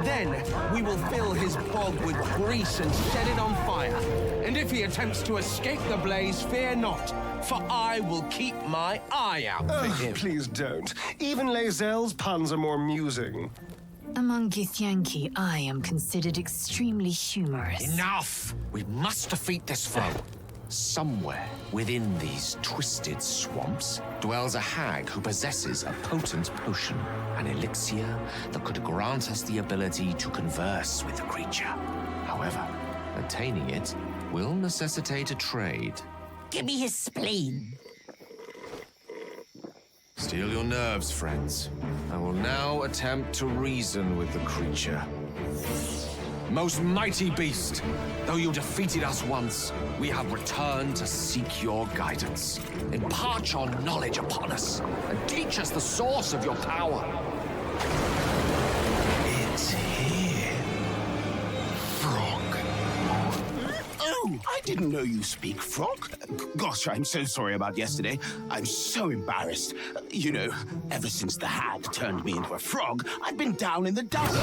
[SPEAKER 25] Then, we will fill his bog with grease and set it on fire. And if he attempts to escape the blaze, fear not, for I will keep my eye out for him.
[SPEAKER 23] Please don't. Even Lae'zel's puns are more amusing.
[SPEAKER 27] Among Githyanki, I am considered extremely humorous.
[SPEAKER 22] Enough! We must defeat this foe. Somewhere within these twisted swamps dwells a hag who possesses a potent potion, an elixir that could grant us the ability to converse with the creature. However, attaining it will necessitate a trade.
[SPEAKER 27] Give me his spleen.
[SPEAKER 22] Steel your nerves, friends. I will now attempt to reason with the creature. Most mighty beast, though you defeated us once, we have returned to seek your guidance. Impart your knowledge upon us, and teach us the source of your power.
[SPEAKER 23] It's here.
[SPEAKER 4] I didn't know you speak Frog. Gosh, I'm so sorry about yesterday. I'm so embarrassed. You know, ever since the hag turned me into a frog, I've been down in the dumps.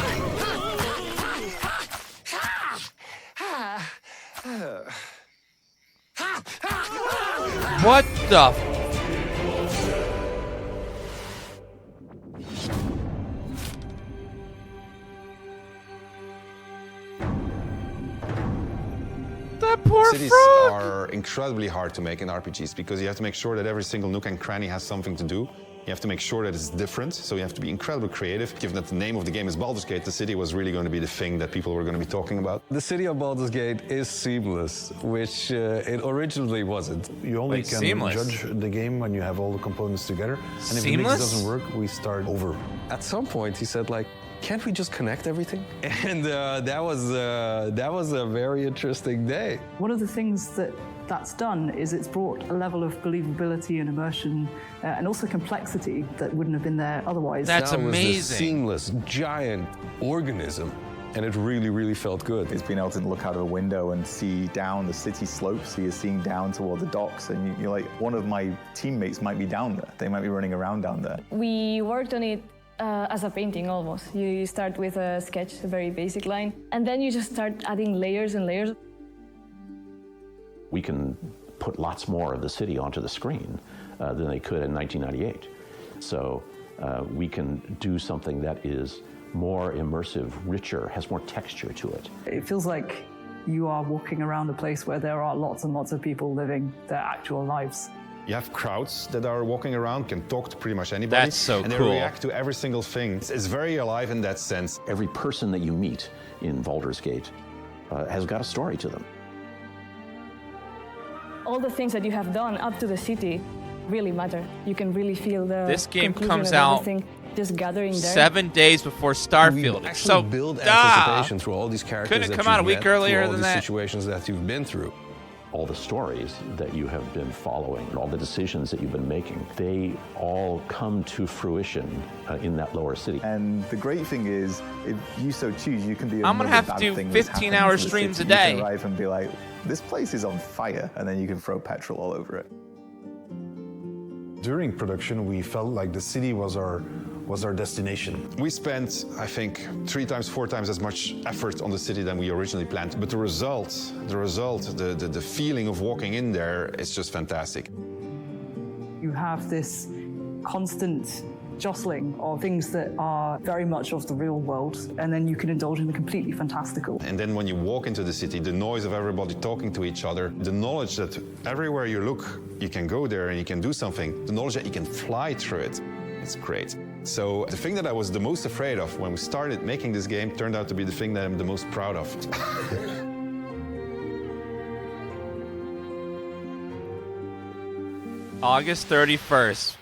[SPEAKER 1] What the? That poor
[SPEAKER 12] Cities
[SPEAKER 1] frog!
[SPEAKER 12] are incredibly hard to make in RPGs because you have to make sure that every single nook and cranny has something to do. You have to make sure that it's different, so you have to be incredibly creative. Given that the name of the game is Baldur's Gate, the city was really going to be the thing that people were going to be talking about.
[SPEAKER 17] The city of Baldur's Gate is seamless, which it originally wasn't.
[SPEAKER 19] You only can judge the game when you have all the components together. And if the mix doesn't work, we start over.
[SPEAKER 17] At some point, he said, like, can't we just connect everything? And that was a very interesting day.
[SPEAKER 20] One of the things that's done is it's brought a level of believability and immersion and also complexity that wouldn't have been there otherwise.
[SPEAKER 1] That's
[SPEAKER 17] that
[SPEAKER 1] amazing.
[SPEAKER 17] Was this seamless, giant organism, and it really, really felt good.
[SPEAKER 21] It's being able to look out of a window and see down the city slopes, so you're seeing down toward the docks, and you're like, one of my teammates might be down there. They might be running around down there.
[SPEAKER 26] We worked on it as a painting almost. You start with a sketch, a very basic line, and then you just start adding layers and layers.
[SPEAKER 28] We can put lots more of the city onto the screen than they could in 1998. So we can do something that is more immersive, richer, has more texture to it.
[SPEAKER 20] It feels like you are walking around a place where there are lots and lots of people living their actual lives.
[SPEAKER 12] You have crowds that are walking around, can talk to pretty much anybody.
[SPEAKER 1] That's so
[SPEAKER 12] and
[SPEAKER 1] cool.
[SPEAKER 12] they react to every single thing. It's very alive in that sense.
[SPEAKER 28] Every person that you meet in Baldur's Gate has got a story to them.
[SPEAKER 26] All the things that you have done up to the city really matter. You can really feel the
[SPEAKER 1] This game
[SPEAKER 26] conclusion
[SPEAKER 1] comes
[SPEAKER 26] of
[SPEAKER 1] out
[SPEAKER 26] everything just gathering there.
[SPEAKER 1] 7 days before Starfield.
[SPEAKER 17] We
[SPEAKER 1] It's so
[SPEAKER 17] build anticipation through all these characters.
[SPEAKER 1] Couldn't it
[SPEAKER 17] that
[SPEAKER 1] come out a
[SPEAKER 17] you've
[SPEAKER 1] week
[SPEAKER 17] met,
[SPEAKER 1] earlier
[SPEAKER 17] through all
[SPEAKER 1] than
[SPEAKER 17] these
[SPEAKER 1] that?
[SPEAKER 17] situations that you've been through.
[SPEAKER 28] All the stories that you have been following, and all the decisions that you've been making, they all come to fruition in that lower city.
[SPEAKER 21] And the great thing is, if you so choose, you can be
[SPEAKER 1] I'm gonna have to do 15-hour streams a day.
[SPEAKER 21] You can arrive and be like, this place is on fire, and then you can throw petrol all over it.
[SPEAKER 19] During production, we felt like the city was our destination.
[SPEAKER 12] We spent, I think, 3 times, 4 times as much effort on the city than we originally planned. But the feeling of walking in there is just fantastic.
[SPEAKER 20] You have this constant jostling of things that are very much of the real world, and then you can indulge in the completely fantastical.
[SPEAKER 12] And then when you walk into the city, the noise of everybody talking to each other, the knowledge that everywhere you look, you can go there and you can do something, the knowledge that you can fly through it, it's great. So the thing that I was the most afraid of when we started making this game turned out to be the thing that I'm the most proud of.
[SPEAKER 1] August 31st.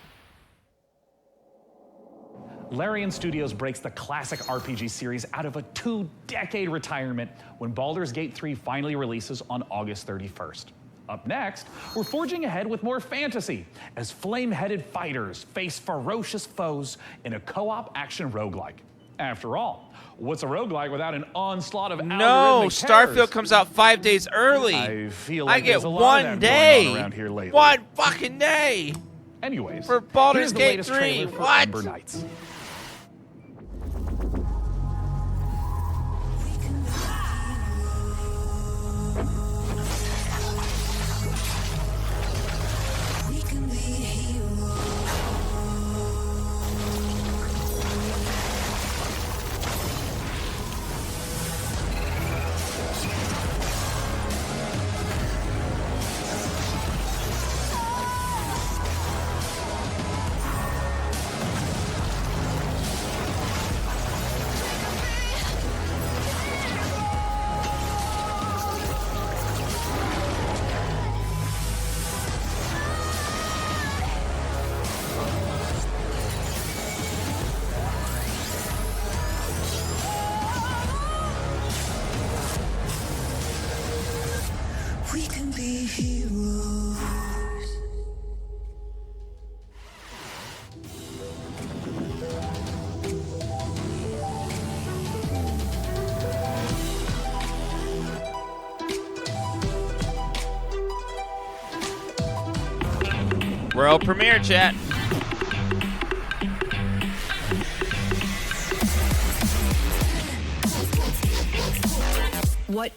[SPEAKER 2] Larian Studios breaks the classic RPG series out of a 2-decade retirement when Baldur's Gate 3 finally releases on August 31st. Up next, we're forging ahead with more fantasy as flame-headed fighters face ferocious foes in a co-op action roguelike. After all, what's a roguelike without an onslaught of
[SPEAKER 1] No,
[SPEAKER 2] algorithmic terrors?
[SPEAKER 1] Starfield comes out 5 days early.
[SPEAKER 2] I feel like
[SPEAKER 1] I get
[SPEAKER 2] there's a lot of
[SPEAKER 1] one
[SPEAKER 2] that going on
[SPEAKER 1] day.
[SPEAKER 2] around here lately.
[SPEAKER 1] One fucking day.
[SPEAKER 2] Anyways,
[SPEAKER 1] for Baldur's
[SPEAKER 2] here's the
[SPEAKER 1] Gate
[SPEAKER 2] latest
[SPEAKER 1] 3.
[SPEAKER 2] trailer for
[SPEAKER 1] What?
[SPEAKER 2] Ember Knights.
[SPEAKER 1] World premiere, chat.
[SPEAKER 27] What?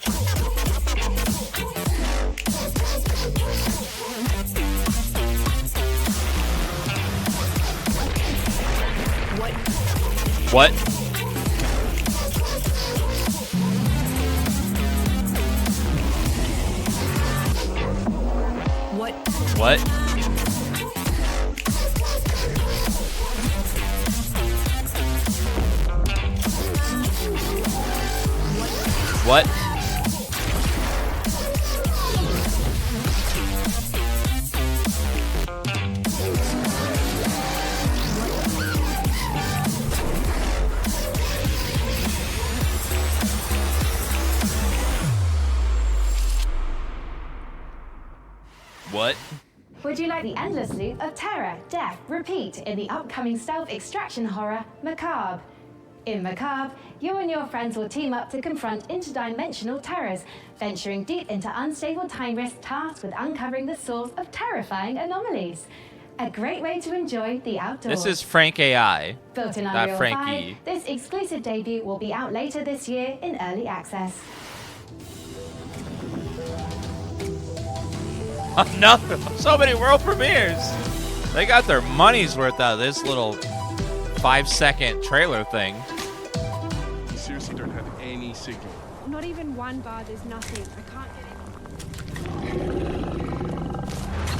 [SPEAKER 1] What?
[SPEAKER 27] What?
[SPEAKER 1] What? What? What?
[SPEAKER 6] Would you like the endless loop of terror, death, repeat in the upcoming stealth extraction horror, Macabre? In Macabre, you and your friends will team up to confront interdimensional terrors, venturing deep into unstable time risks tasked with uncovering the source of terrifying anomalies. A great way to enjoy the outdoors.
[SPEAKER 1] This is Frank AI,
[SPEAKER 6] Built in
[SPEAKER 1] not
[SPEAKER 6] Unreal
[SPEAKER 1] Frankie.
[SPEAKER 6] 5, this exclusive debut will be out later this year in early access.
[SPEAKER 1] No, so many world premieres. They got their money's worth out of this little 5-second trailer thing.
[SPEAKER 3] You seriously don't have any signal.
[SPEAKER 7] Not even one bar, there's nothing. I can't get in.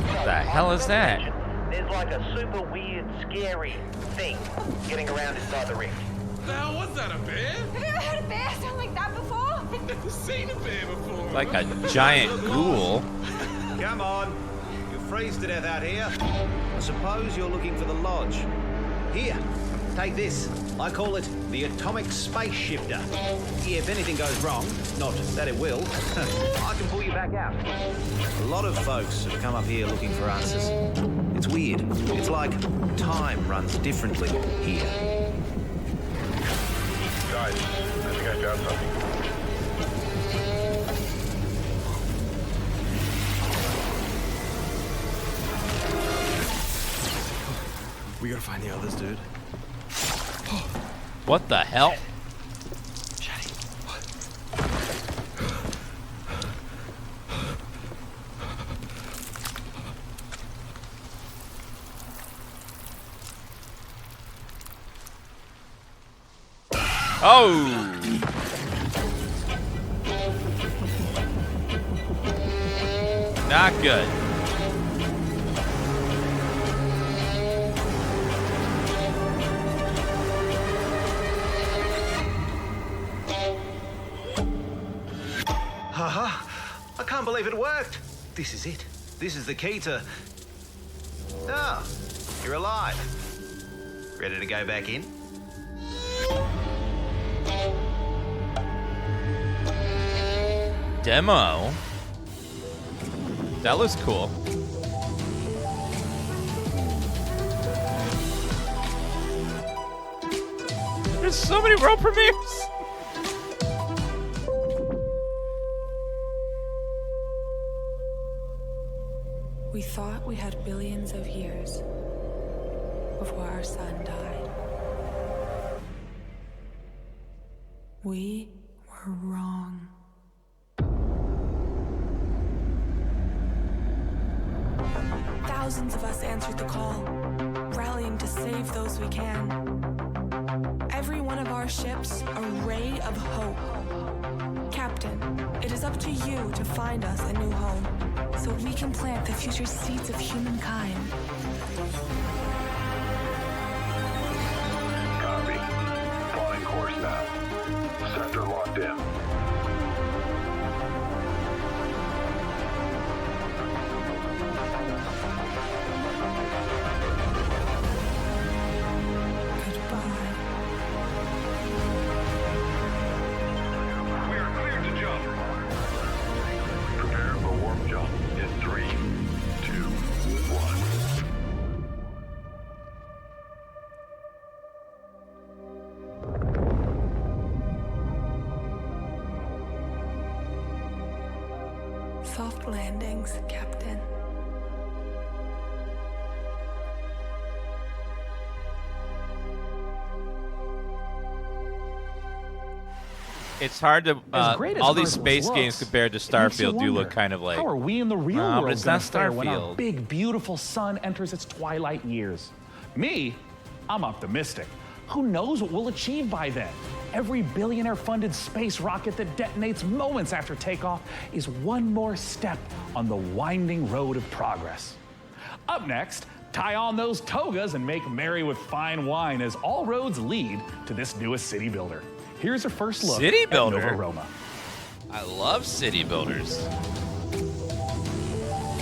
[SPEAKER 1] What the hell is that?
[SPEAKER 8] There's like a super weird, scary thing getting around inside the ring.
[SPEAKER 3] The hell was that, a bear?
[SPEAKER 7] Have you ever heard a bear sound like that before?
[SPEAKER 3] I've never seen a bear before.
[SPEAKER 1] Like a giant ghoul.
[SPEAKER 9] Come on. You'll freeze to death out here. I suppose you're looking for the lodge. Here, take this. I call it the atomic space shifter. If anything goes wrong, not that it will, I can pull you back out. A lot of folks have come up here looking for answers. It's weird. It's like time runs differently here.
[SPEAKER 5] Guys, I think I found something.
[SPEAKER 3] We gotta find the others, dude.
[SPEAKER 1] What the hell? Oh! Not good.
[SPEAKER 9] Haha! I can't believe it worked. This is it. This is the key to... Ah, you're alive. Ready to go back in?
[SPEAKER 1] Demo? That looks cool. There's so many world premieres.
[SPEAKER 10] We thought we had billions of years before our sun died. We were wrong. Thousands of us answered the call, rallying to save those we can. Every one of our ships, a ray of hope. Captain, it is up to you to find us a new home, so we can plant the future seeds of humankind.
[SPEAKER 5] Copy. Plotting course now. Sector locked in. We are cleared to jump. Prepare for warp jump in 3, 2, 1.
[SPEAKER 10] Soft landings, Captain.
[SPEAKER 1] It's hard to
[SPEAKER 2] great as
[SPEAKER 1] all these
[SPEAKER 2] Earth
[SPEAKER 1] space
[SPEAKER 2] looks,
[SPEAKER 1] games compared to
[SPEAKER 2] it makes you
[SPEAKER 1] Starfield do look
[SPEAKER 2] wonder,
[SPEAKER 1] kind of like.
[SPEAKER 2] how are we in the real
[SPEAKER 1] but
[SPEAKER 2] world
[SPEAKER 1] it's
[SPEAKER 2] gonna
[SPEAKER 1] not
[SPEAKER 2] fare when our
[SPEAKER 1] Starfield.
[SPEAKER 2] big, beautiful sun enters its twilight years? Me, I'm optimistic. Who knows what we'll achieve by then? Every billionaire-funded space rocket that detonates moments after takeoff is one more step on the winding road of progress. Up next, tie on those togas and make merry with fine wine as all roads lead to this newest city builder. Here's a first look
[SPEAKER 1] City
[SPEAKER 2] at
[SPEAKER 1] builder?
[SPEAKER 2] Nova Roma.
[SPEAKER 1] I love city builders.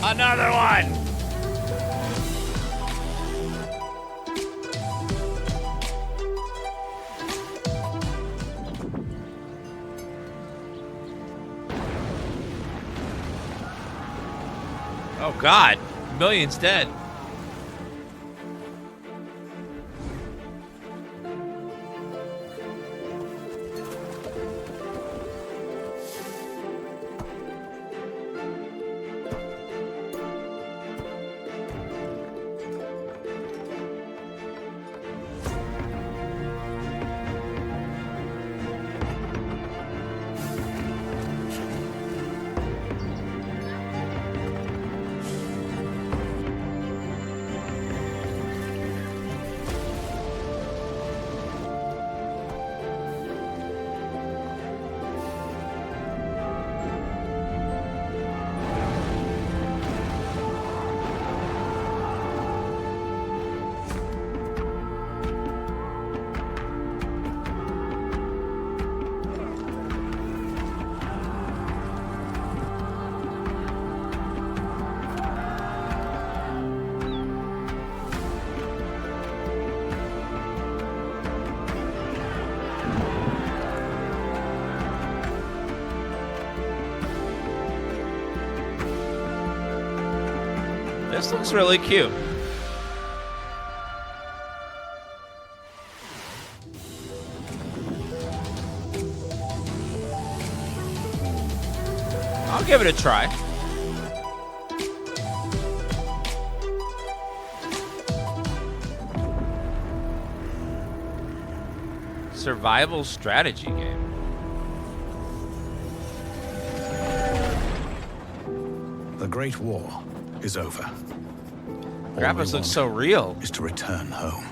[SPEAKER 1] Another one. Oh God, millions dead. This looks really cute. I'll give it a try. Survival strategy game.
[SPEAKER 11] The Great War is over.
[SPEAKER 1] Graphics look so real.
[SPEAKER 11] Is to return home.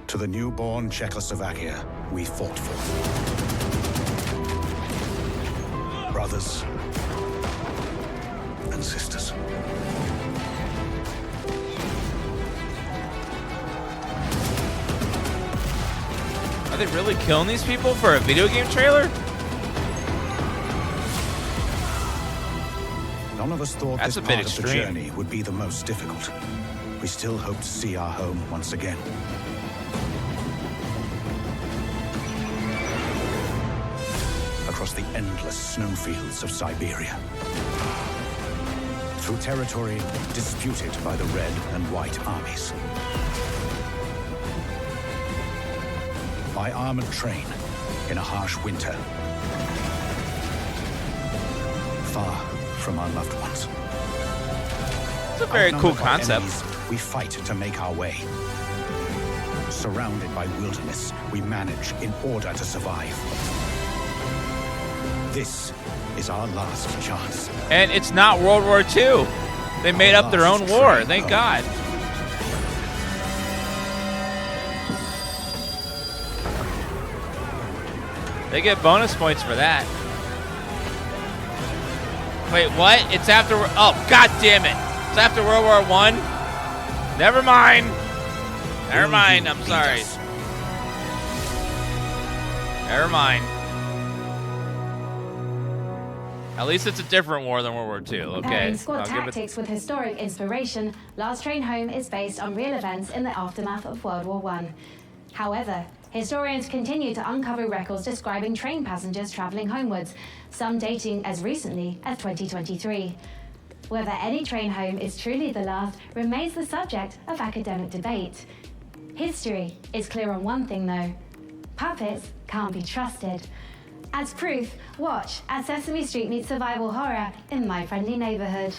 [SPEAKER 11] To the newborn Czechoslovakia we fought for. Brothers and sisters.
[SPEAKER 1] Are they really killing these people for a video game trailer?
[SPEAKER 11] None of us thought
[SPEAKER 1] That's
[SPEAKER 11] this
[SPEAKER 1] a bit
[SPEAKER 11] part of the
[SPEAKER 1] extreme.
[SPEAKER 11] journey would be the most difficult. We still hope to see our home once again. Across the endless snowfields of Siberia. Through territory disputed by the Red and White armies. By armored train in a harsh winter. Far from our loved ones.
[SPEAKER 1] It's a very cool
[SPEAKER 11] Outnumbered by
[SPEAKER 1] concept.
[SPEAKER 11] enemies, we fight to make our way. Surrounded by wilderness, we manage in order to survive. This is our last chance.
[SPEAKER 1] And it's not World War II. They made up their own war. Thank God. They get bonus points for that. Wait, what? It's after... Oh, God damn it. It's after World War I? Never mind. Never mind. I'm sorry. Never mind. At least it's a different war than World War II. Okay.
[SPEAKER 6] Pairing squad
[SPEAKER 1] I'll give it...
[SPEAKER 6] tactics with historic inspiration, Last Train Home is based on real events in the aftermath of World War I. However, historians continue to uncover records describing train passengers travelling homewards, some dating as recently as 2023. Whether any train home is truly the last remains the subject of academic debate. History is clear on one thing though. Puppets can't be trusted. As proof, watch as Sesame Street meets survival horror in My Friendly Neighborhood.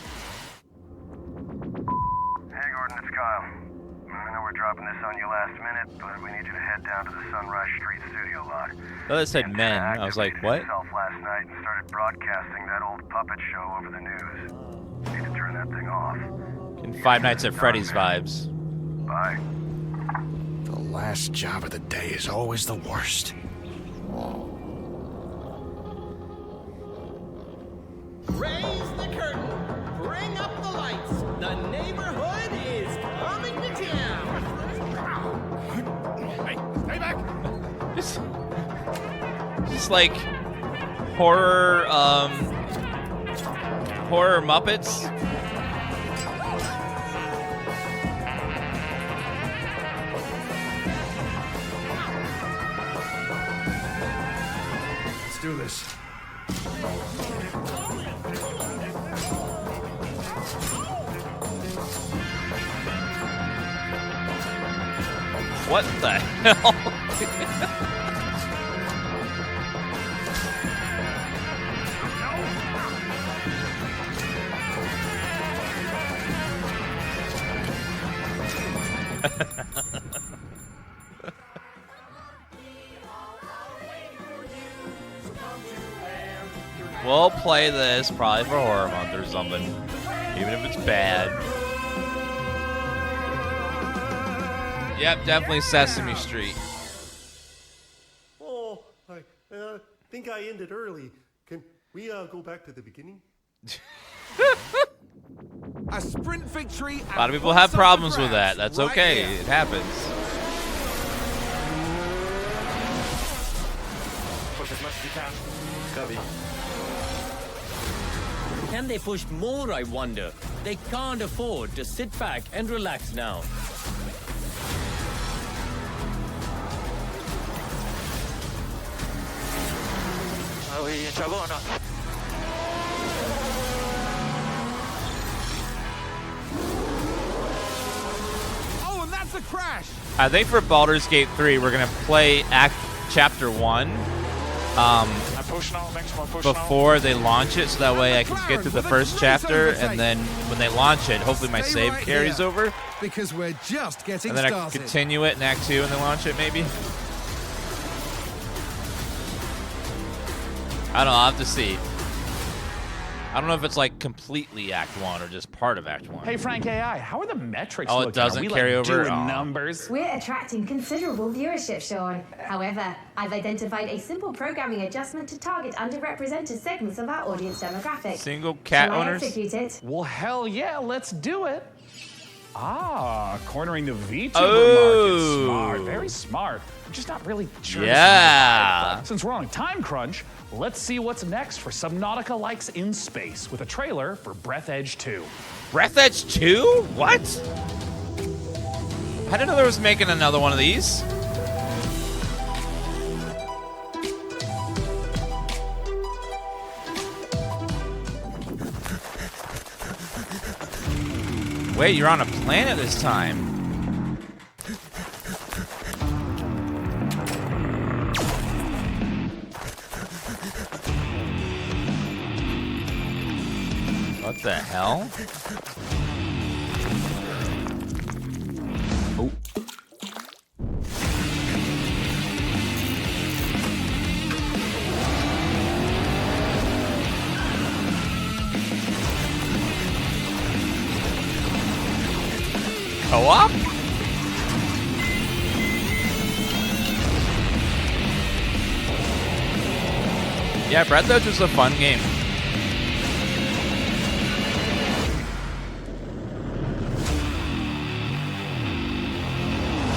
[SPEAKER 13] Hey Gordon, it's Kyle. I know we're
[SPEAKER 5] it, but we need you to head down to the Sunrise Street studio lot.
[SPEAKER 1] Oh, that said men. I was like, what?
[SPEAKER 5] Yourself last night and started broadcasting that old puppet show over the news. Need to turn that thing off.
[SPEAKER 1] In Five Nights at Freddy's vibes.
[SPEAKER 5] Bye.
[SPEAKER 11] The last job of the day is always the worst.
[SPEAKER 13] Raise the curtain. Bring up the lights. The neighborhood is coming to town.
[SPEAKER 11] Hey, stay back!
[SPEAKER 1] Just like horror, horror Muppets.
[SPEAKER 11] Let's do this.
[SPEAKER 1] What the hell? We'll play this probably for Horror Month or something, even if it's bad. Yep, definitely Sesame Street.
[SPEAKER 14] Oh, I think I ended early. Can we go back to the beginning?
[SPEAKER 15] A sprint victory.
[SPEAKER 1] A lot of people have problems with that. That's okay. It happens.
[SPEAKER 14] Push as much as you can.
[SPEAKER 13] Copy. Can they push more, I wonder? They can't afford to sit back and relax now.
[SPEAKER 14] Are we in trouble or not?
[SPEAKER 15] Oh, and that's a crash.
[SPEAKER 1] I think for Baldur's Gate 3, we're gonna play Chapter 1 before they launch it, so that way I can get through the first chapter, and then when they launch it, hopefully my save carries over.
[SPEAKER 15] Because we're just getting
[SPEAKER 1] And then I
[SPEAKER 15] started.
[SPEAKER 1] can continue it in Act 2 and then launch it, maybe. I don't know, I'll have to see. I don't know if it's like completely Act 1 or just part of Act 1.
[SPEAKER 2] Hey, Frank AI, how are the metrics
[SPEAKER 1] Oh,
[SPEAKER 2] looking?
[SPEAKER 1] it doesn't
[SPEAKER 2] are we,
[SPEAKER 1] carry
[SPEAKER 2] like,
[SPEAKER 1] over?
[SPEAKER 2] doing
[SPEAKER 1] Oh.
[SPEAKER 2] numbers?
[SPEAKER 6] We're attracting considerable viewership, Sean. However, I've identified a simple programming adjustment to target underrepresented segments of our audience demographic.
[SPEAKER 1] Single cat
[SPEAKER 6] Shall I
[SPEAKER 1] owners?
[SPEAKER 6] execute it?
[SPEAKER 2] Well, hell yeah, let's do it. Ah, cornering the VTuber
[SPEAKER 1] Oh.
[SPEAKER 2] market. Smart, very smart. I'm just not really sure.
[SPEAKER 1] Yeah.
[SPEAKER 2] This is since we're on a time crunch, let's see what's next for Subnautica Likes in Space with a trailer for Breath Edge 2.
[SPEAKER 1] Breath Edge 2? What? I didn't know there was making another one of these. Wait, you're on a planet this time. What the hell? Oh. Co-op? Yeah, Breath Edge was a fun game.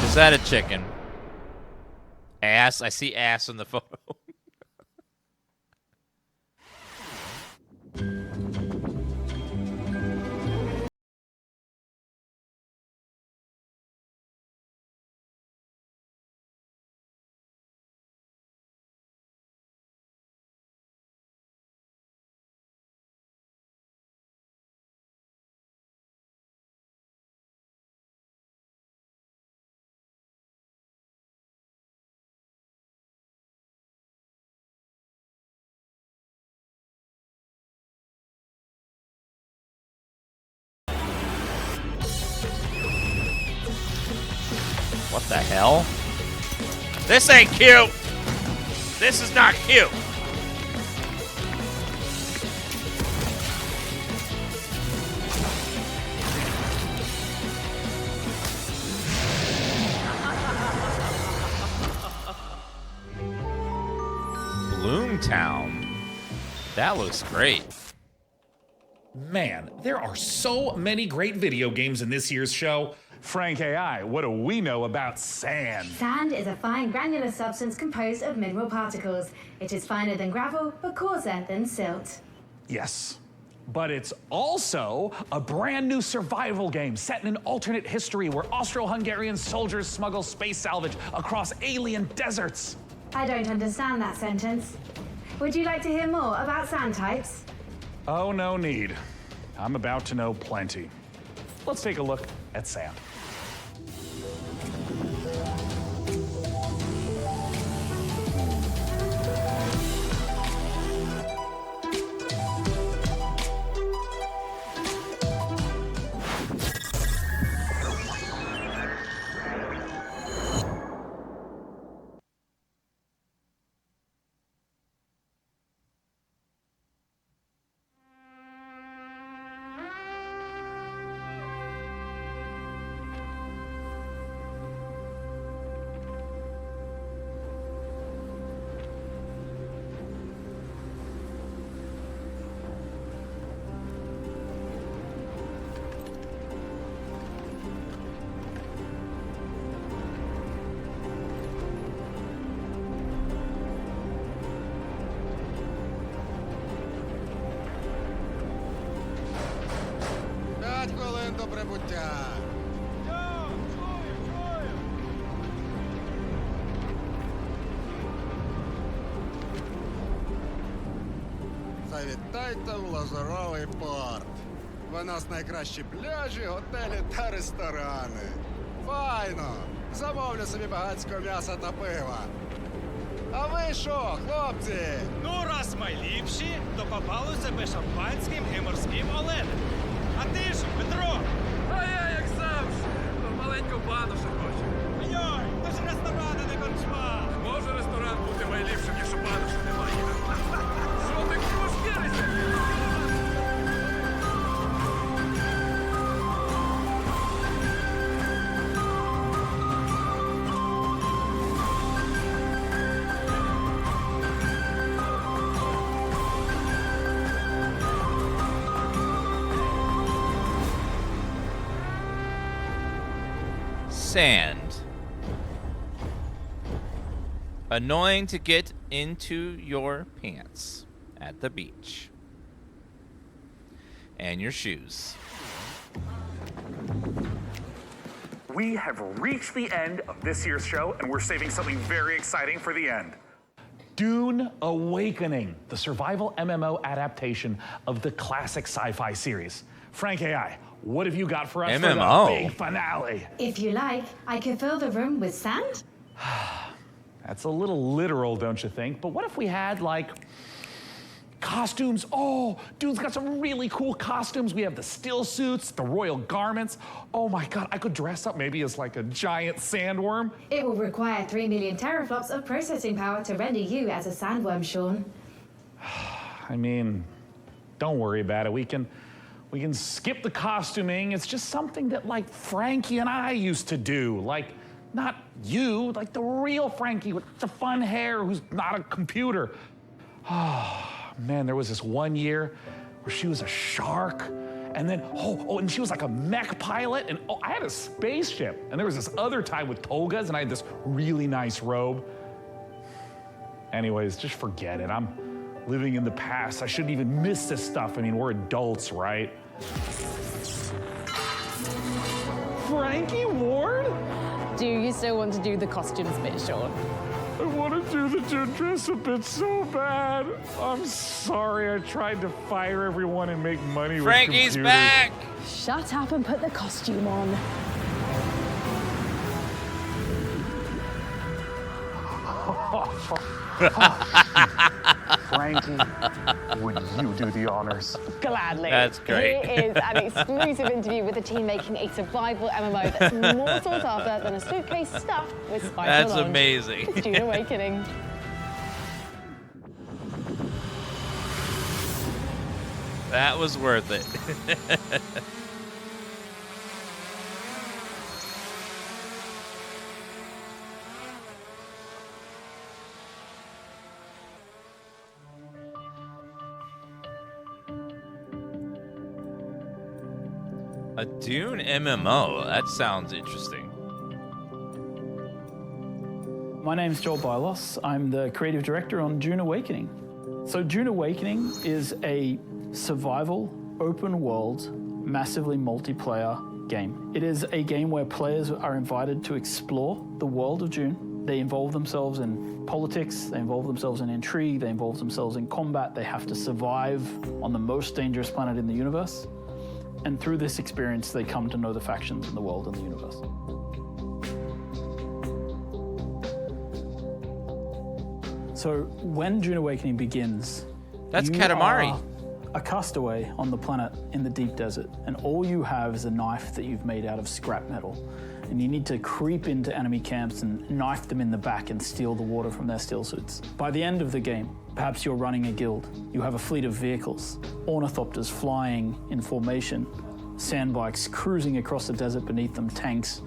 [SPEAKER 1] Is that a chicken? Ass? I see ass in the photo. The hell? This ain't cute! This is not cute! Bloomtown. That looks great.
[SPEAKER 2] Man, there are so many great video games in this year's show. Frank AI, what do we know about sand?
[SPEAKER 6] Sand is a fine granular substance composed of mineral particles. It is finer than gravel, but coarser than silt.
[SPEAKER 2] Yes. But it's also a brand new survival game set in an alternate history where Austro-Hungarian soldiers smuggle space salvage across alien deserts.
[SPEAKER 6] I don't understand that sentence. Would you like to hear more about sand types?
[SPEAKER 2] Oh, no need. I'm about to know plenty. Let's take a look at sand.
[SPEAKER 4] Завітайте в Лазуровий порт. У нас найкращі пляжі, готелі та ресторани. Файно! Замовлю собі багатського м'яса та пива. А ви що, хлопці?
[SPEAKER 16] Ну, раз ми ліпші, то попали себе шампанським і морським оленем. А ти ж, Петро?
[SPEAKER 3] А я, як завжди, маленьку банушу хочу.
[SPEAKER 16] Йой, то ж ресторан, а не корчма.
[SPEAKER 3] Може ресторан бути найліпшим, якщо банушу немає. Що ти кушкерися?
[SPEAKER 1] Sand. Annoying to get into your pants at the beach. And your shoes.
[SPEAKER 2] We have reached the end of this year's show, and we're saving something very exciting for the end. Dune Awakening, the survival MMO adaptation of the classic sci-fi series. Frank AI, what have you got for us for the big finale?
[SPEAKER 6] If you like, I could fill the room with sand.
[SPEAKER 2] That's a little literal, don't you think? But what if we had, like, costumes? Oh, Dune's got some really cool costumes. We have the still suits, the royal garments. Oh my God, I could dress up maybe as like a giant sandworm.
[SPEAKER 6] It will require 3 million teraflops of processing power to render you as a sandworm, Sean.
[SPEAKER 2] I mean, don't worry about it. We can skip the costuming. It's just something that like Frankie and I used to do. Like, not you, like the real Frankie with the fun hair who's not a computer. Oh, man, there was this one year where she was a shark, and then, and she was like a mech pilot, and I had a spaceship. And there was this other time with togas, and I had this really nice robe. Anyways, just forget it. I'm living in the past. I shouldn't even miss this stuff. I mean, we're adults, right? Frankie Ward?
[SPEAKER 18] Do you still want to do the costumes bit, Sean?
[SPEAKER 2] I want to do the Dune dress up bit so bad. I'm sorry. I tried to fire everyone and make money
[SPEAKER 1] Frankie's
[SPEAKER 2] with computers.
[SPEAKER 1] back!
[SPEAKER 18] Shut up and put the costume on.
[SPEAKER 17] Frankie, would you do the honors?
[SPEAKER 18] Gladly.
[SPEAKER 1] That's great.
[SPEAKER 18] Here is an exclusive interview with the team making a survival MMO that's more sought after than a suitcase stuffed with spice.
[SPEAKER 1] That's
[SPEAKER 18] melange.
[SPEAKER 1] amazing.
[SPEAKER 18] It's Dune Awakening.
[SPEAKER 1] That was worth it. A Dune MMO. That sounds interesting.
[SPEAKER 21] My name's Joel Bylos. I'm the creative director on Dune Awakening. So Dune Awakening is a survival, open world, massively multiplayer game. It is a game where players are invited to explore the world of Dune. They involve themselves in politics, they involve themselves in intrigue, they involve themselves in combat. They have to survive on the most dangerous planet in the universe. And through this experience, they come to know the factions in the world and the universe. So when Dune Awakening begins,
[SPEAKER 1] that's
[SPEAKER 21] you
[SPEAKER 1] Katamari.
[SPEAKER 21] are a castaway on the planet in the deep desert, and all you have is a knife that you've made out of scrap metal. And you need to creep into enemy camps and knife them in the back and steal the water from their steel suits. By the end of the game, perhaps you're running a guild. You have a fleet of vehicles, ornithopters flying in formation, sandbikes cruising across the desert beneath them, tanks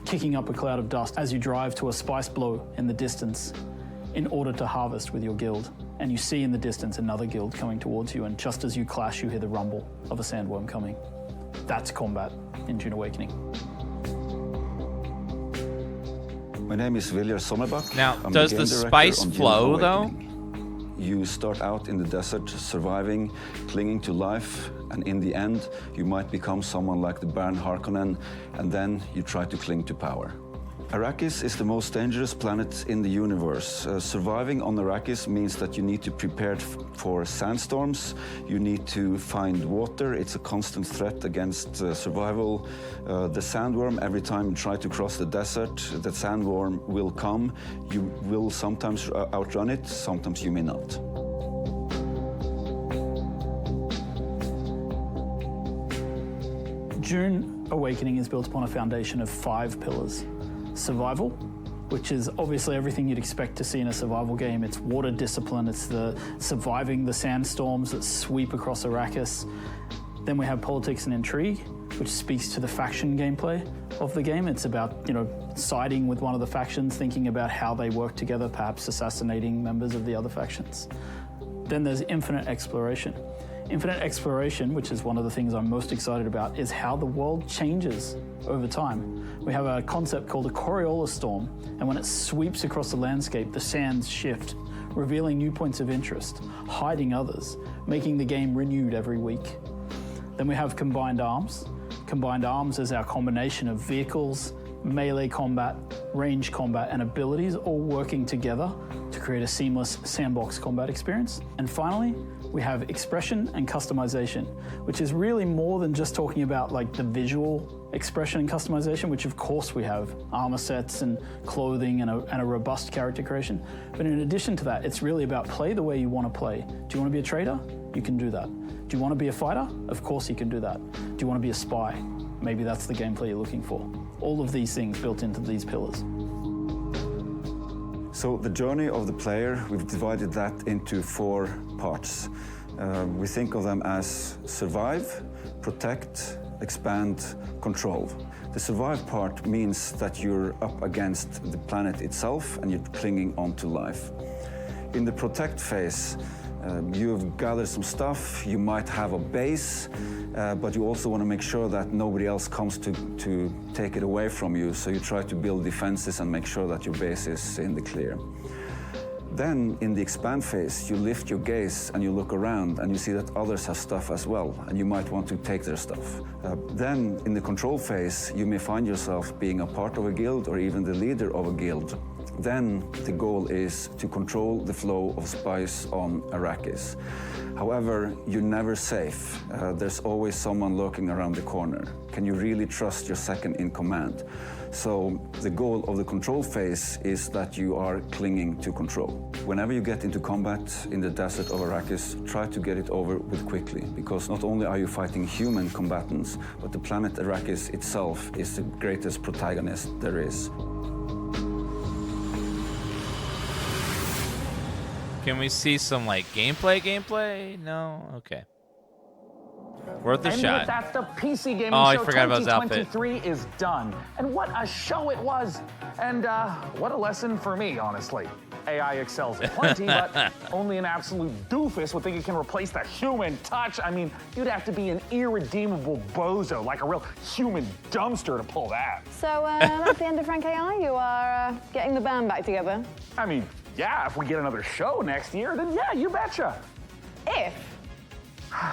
[SPEAKER 21] kicking up a cloud of dust as you drive to a spice blow in the distance in order to harvest with your guild. And you see in the distance another guild coming towards you, and just as you clash, you hear the rumble of a sandworm coming. That's combat in Dune Awakening.
[SPEAKER 22] My name is Viljar Sommerbach.
[SPEAKER 1] Now,
[SPEAKER 22] I'm
[SPEAKER 1] does
[SPEAKER 22] the
[SPEAKER 1] the
[SPEAKER 22] game director
[SPEAKER 1] spice
[SPEAKER 22] on Dune
[SPEAKER 1] flow, though?
[SPEAKER 22] Awakening. You start out in the desert, surviving, clinging to life, and in the end, you might become someone like the Baron Harkonnen, and then you try to cling to power. Arrakis is the most dangerous planet in the universe. Surviving on Arrakis means that you need to prepare for sandstorms, you need to find water, it's a constant threat against survival. The sandworm, every time you try to cross the desert, the sandworm will come. You will sometimes outrun it, sometimes you may not.
[SPEAKER 21] Dune Awakening is built upon a foundation of 5 pillars. Survival, which is obviously everything you'd expect to see in a survival game. It's water discipline, it's the surviving the sandstorms that sweep across Arrakis. Then we have politics and intrigue, which speaks to the faction gameplay of the game. It's about, siding with one of the factions, thinking about how they work together, perhaps assassinating members of the other factions. Then there's infinite exploration. Infinite exploration, which is one of the things I'm most excited about, is how the world changes over time. We have a concept called a Coriolis storm, and when it sweeps across the landscape, the sands shift, revealing new points of interest, hiding others, making the game renewed every week. Then we have combined arms. Combined arms is our combination of vehicles, melee combat, range combat, and abilities all working together to create a seamless sandbox combat experience. And finally, we have expression and customization, which is really more than just talking about like the visual expression and customization, which of course we have armor sets and clothing and a robust character creation. But in addition to that, it's really about play the way you want to play. Do you want to be a trader? You can do that. Do you want to be a fighter? Of course you can do that. Do you want to be a spy? Maybe that's the gameplay you're looking for. All of these things built into these pillars.
[SPEAKER 22] So the journey of the player, we've divided that into 4 parts. We think of them as survive, protect, expand, control. The survive part means that you're up against the planet itself and you're clinging onto life. In the protect phase, you've gathered some stuff, you might have a base, but you also want to make sure that nobody else comes to take it away from you, so you try to build defenses and make sure that your base is in the clear. Then, in the expand phase, you lift your gaze and you look around and you see that others have stuff as well, and you might want to take their stuff. Then, in the control phase, you may find yourself being a part of a guild or even the leader of a guild. Then the goal is to control the flow of spice on Arrakis. However, you're never safe. There's always someone lurking around the corner. Can you really trust your second in command? So the goal of the control phase is that you are clinging to control. Whenever you get into combat in the desert of Arrakis, try to get it over with quickly, because not only are you fighting human combatants, but the planet Arrakis itself is the greatest protagonist there is.
[SPEAKER 1] Can we see some like gameplay? No? Okay. Worth a
[SPEAKER 2] And
[SPEAKER 1] shot.
[SPEAKER 2] with that, the PC Gaming
[SPEAKER 1] I
[SPEAKER 2] Show
[SPEAKER 1] forgot about his outfit.
[SPEAKER 2] 2023 is done. And what a show it was. And what a lesson for me, honestly. AI excels at plenty, but only an absolute doofus would think it can replace the human touch. I mean, you'd have to be an irredeemable bozo, like a real human dumpster to pull that.
[SPEAKER 18] So that's the end of Frank AI. You are getting the band back together.
[SPEAKER 2] I mean, yeah, if we get another show next year, then yeah, you betcha.
[SPEAKER 18] If?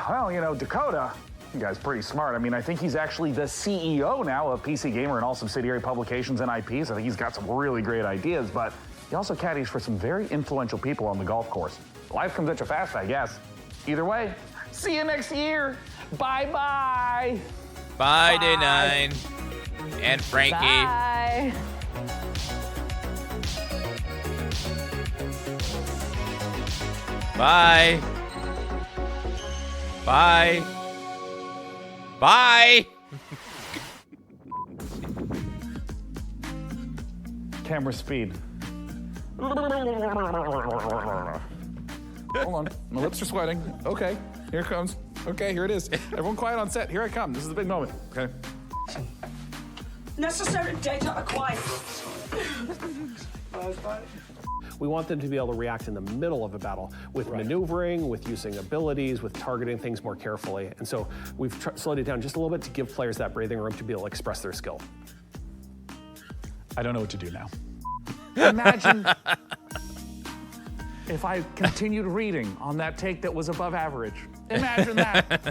[SPEAKER 2] Well, you know, Dakota, you guy's pretty smart. I mean, I think he's actually the CEO now of PC Gamer and all subsidiary publications and IPs. I think he's got some really great ideas, but he also caddies for some very influential people on the golf course. Life comes at you fast, I guess. Either way, see you next year. Bye-bye.
[SPEAKER 1] Bye, Day 9. And Frankie.
[SPEAKER 18] Bye.
[SPEAKER 1] Bye. Bye. Bye.
[SPEAKER 2] Camera speed. Hold on, my lips are sweating. Okay, here it comes. Okay, here it is. Everyone quiet on set. Here I come. This is the big moment. Okay.
[SPEAKER 13] Necessary data acquired.
[SPEAKER 12] We want them to be able to react in the middle of a battle with maneuvering, with using abilities, with targeting things more carefully. And so we've slowed it down just a little bit to give players that breathing room to be able to express their skill.
[SPEAKER 2] I don't know what to do now. Imagine if I continued reading on that take that was above average. Imagine that.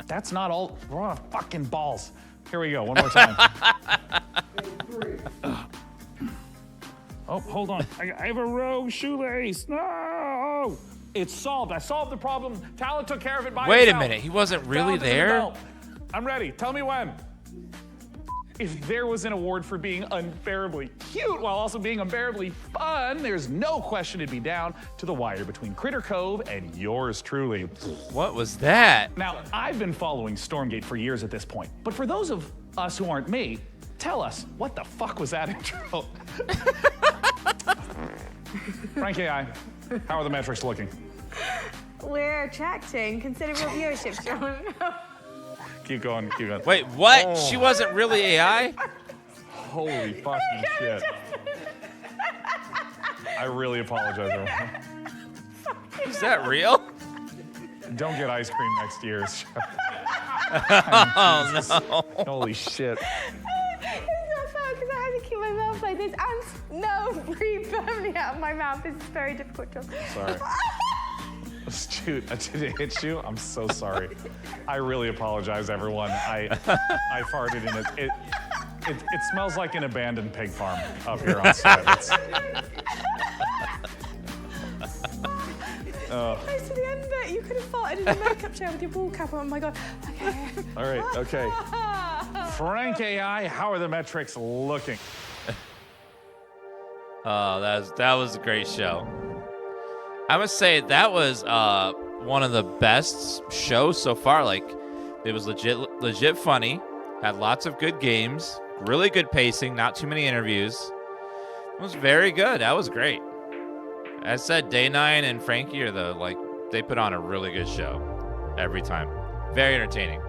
[SPEAKER 2] That's not all. Oh, fucking balls. Here we go, one more time. Oh, hold on. I have a rogue shoelace. No! It's solved. I solved the problem. Tala took care of it by
[SPEAKER 1] Wait
[SPEAKER 2] herself.
[SPEAKER 1] a minute. He wasn't really
[SPEAKER 2] Tala doesn't
[SPEAKER 1] there?
[SPEAKER 2] know. I'm ready. Tell me when. If there was an award for being unbearably cute while also being unbearably fun, there's no question it'd be down to the wire between Critter Cove and yours truly.
[SPEAKER 1] What was that?
[SPEAKER 2] Now, I've been following Stormgate for years at this point, but for those of us who aren't me, tell us, what the fuck was that intro? Frank AI, how are the metrics looking?
[SPEAKER 7] We're attracting considerable viewership, Sean.
[SPEAKER 2] Keep going, keep going.
[SPEAKER 1] Wait, what?
[SPEAKER 2] Oh.
[SPEAKER 1] She wasn't really AI?
[SPEAKER 2] Holy fucking shit. I really apologize, everyone.
[SPEAKER 1] Is that real?
[SPEAKER 2] Don't get ice cream next year.
[SPEAKER 1] Oh, no.
[SPEAKER 2] Holy shit.
[SPEAKER 7] It's not fun because I have to keep my mouth like this and no breathe firmly out of my mouth. This is a very difficult job.
[SPEAKER 2] Sorry. Dude, did it hit you? I'm so sorry. I really apologize, everyone. I farted in it. It smells like an abandoned pig farm up here on set.
[SPEAKER 7] Close to the end bit, you could have farted in a makeup chair with your ball cap on. Oh my god. Okay.
[SPEAKER 2] All right, okay. Frank AI, how are the metrics looking?
[SPEAKER 1] Oh, that was a great show. I must say that was one of the best shows so far. Like, it was legit funny, had lots of good games, really good pacing, not too many interviews. It was very good. That was great. As said, Day 9 and Frankie are they put on a really good show every time. Very entertaining.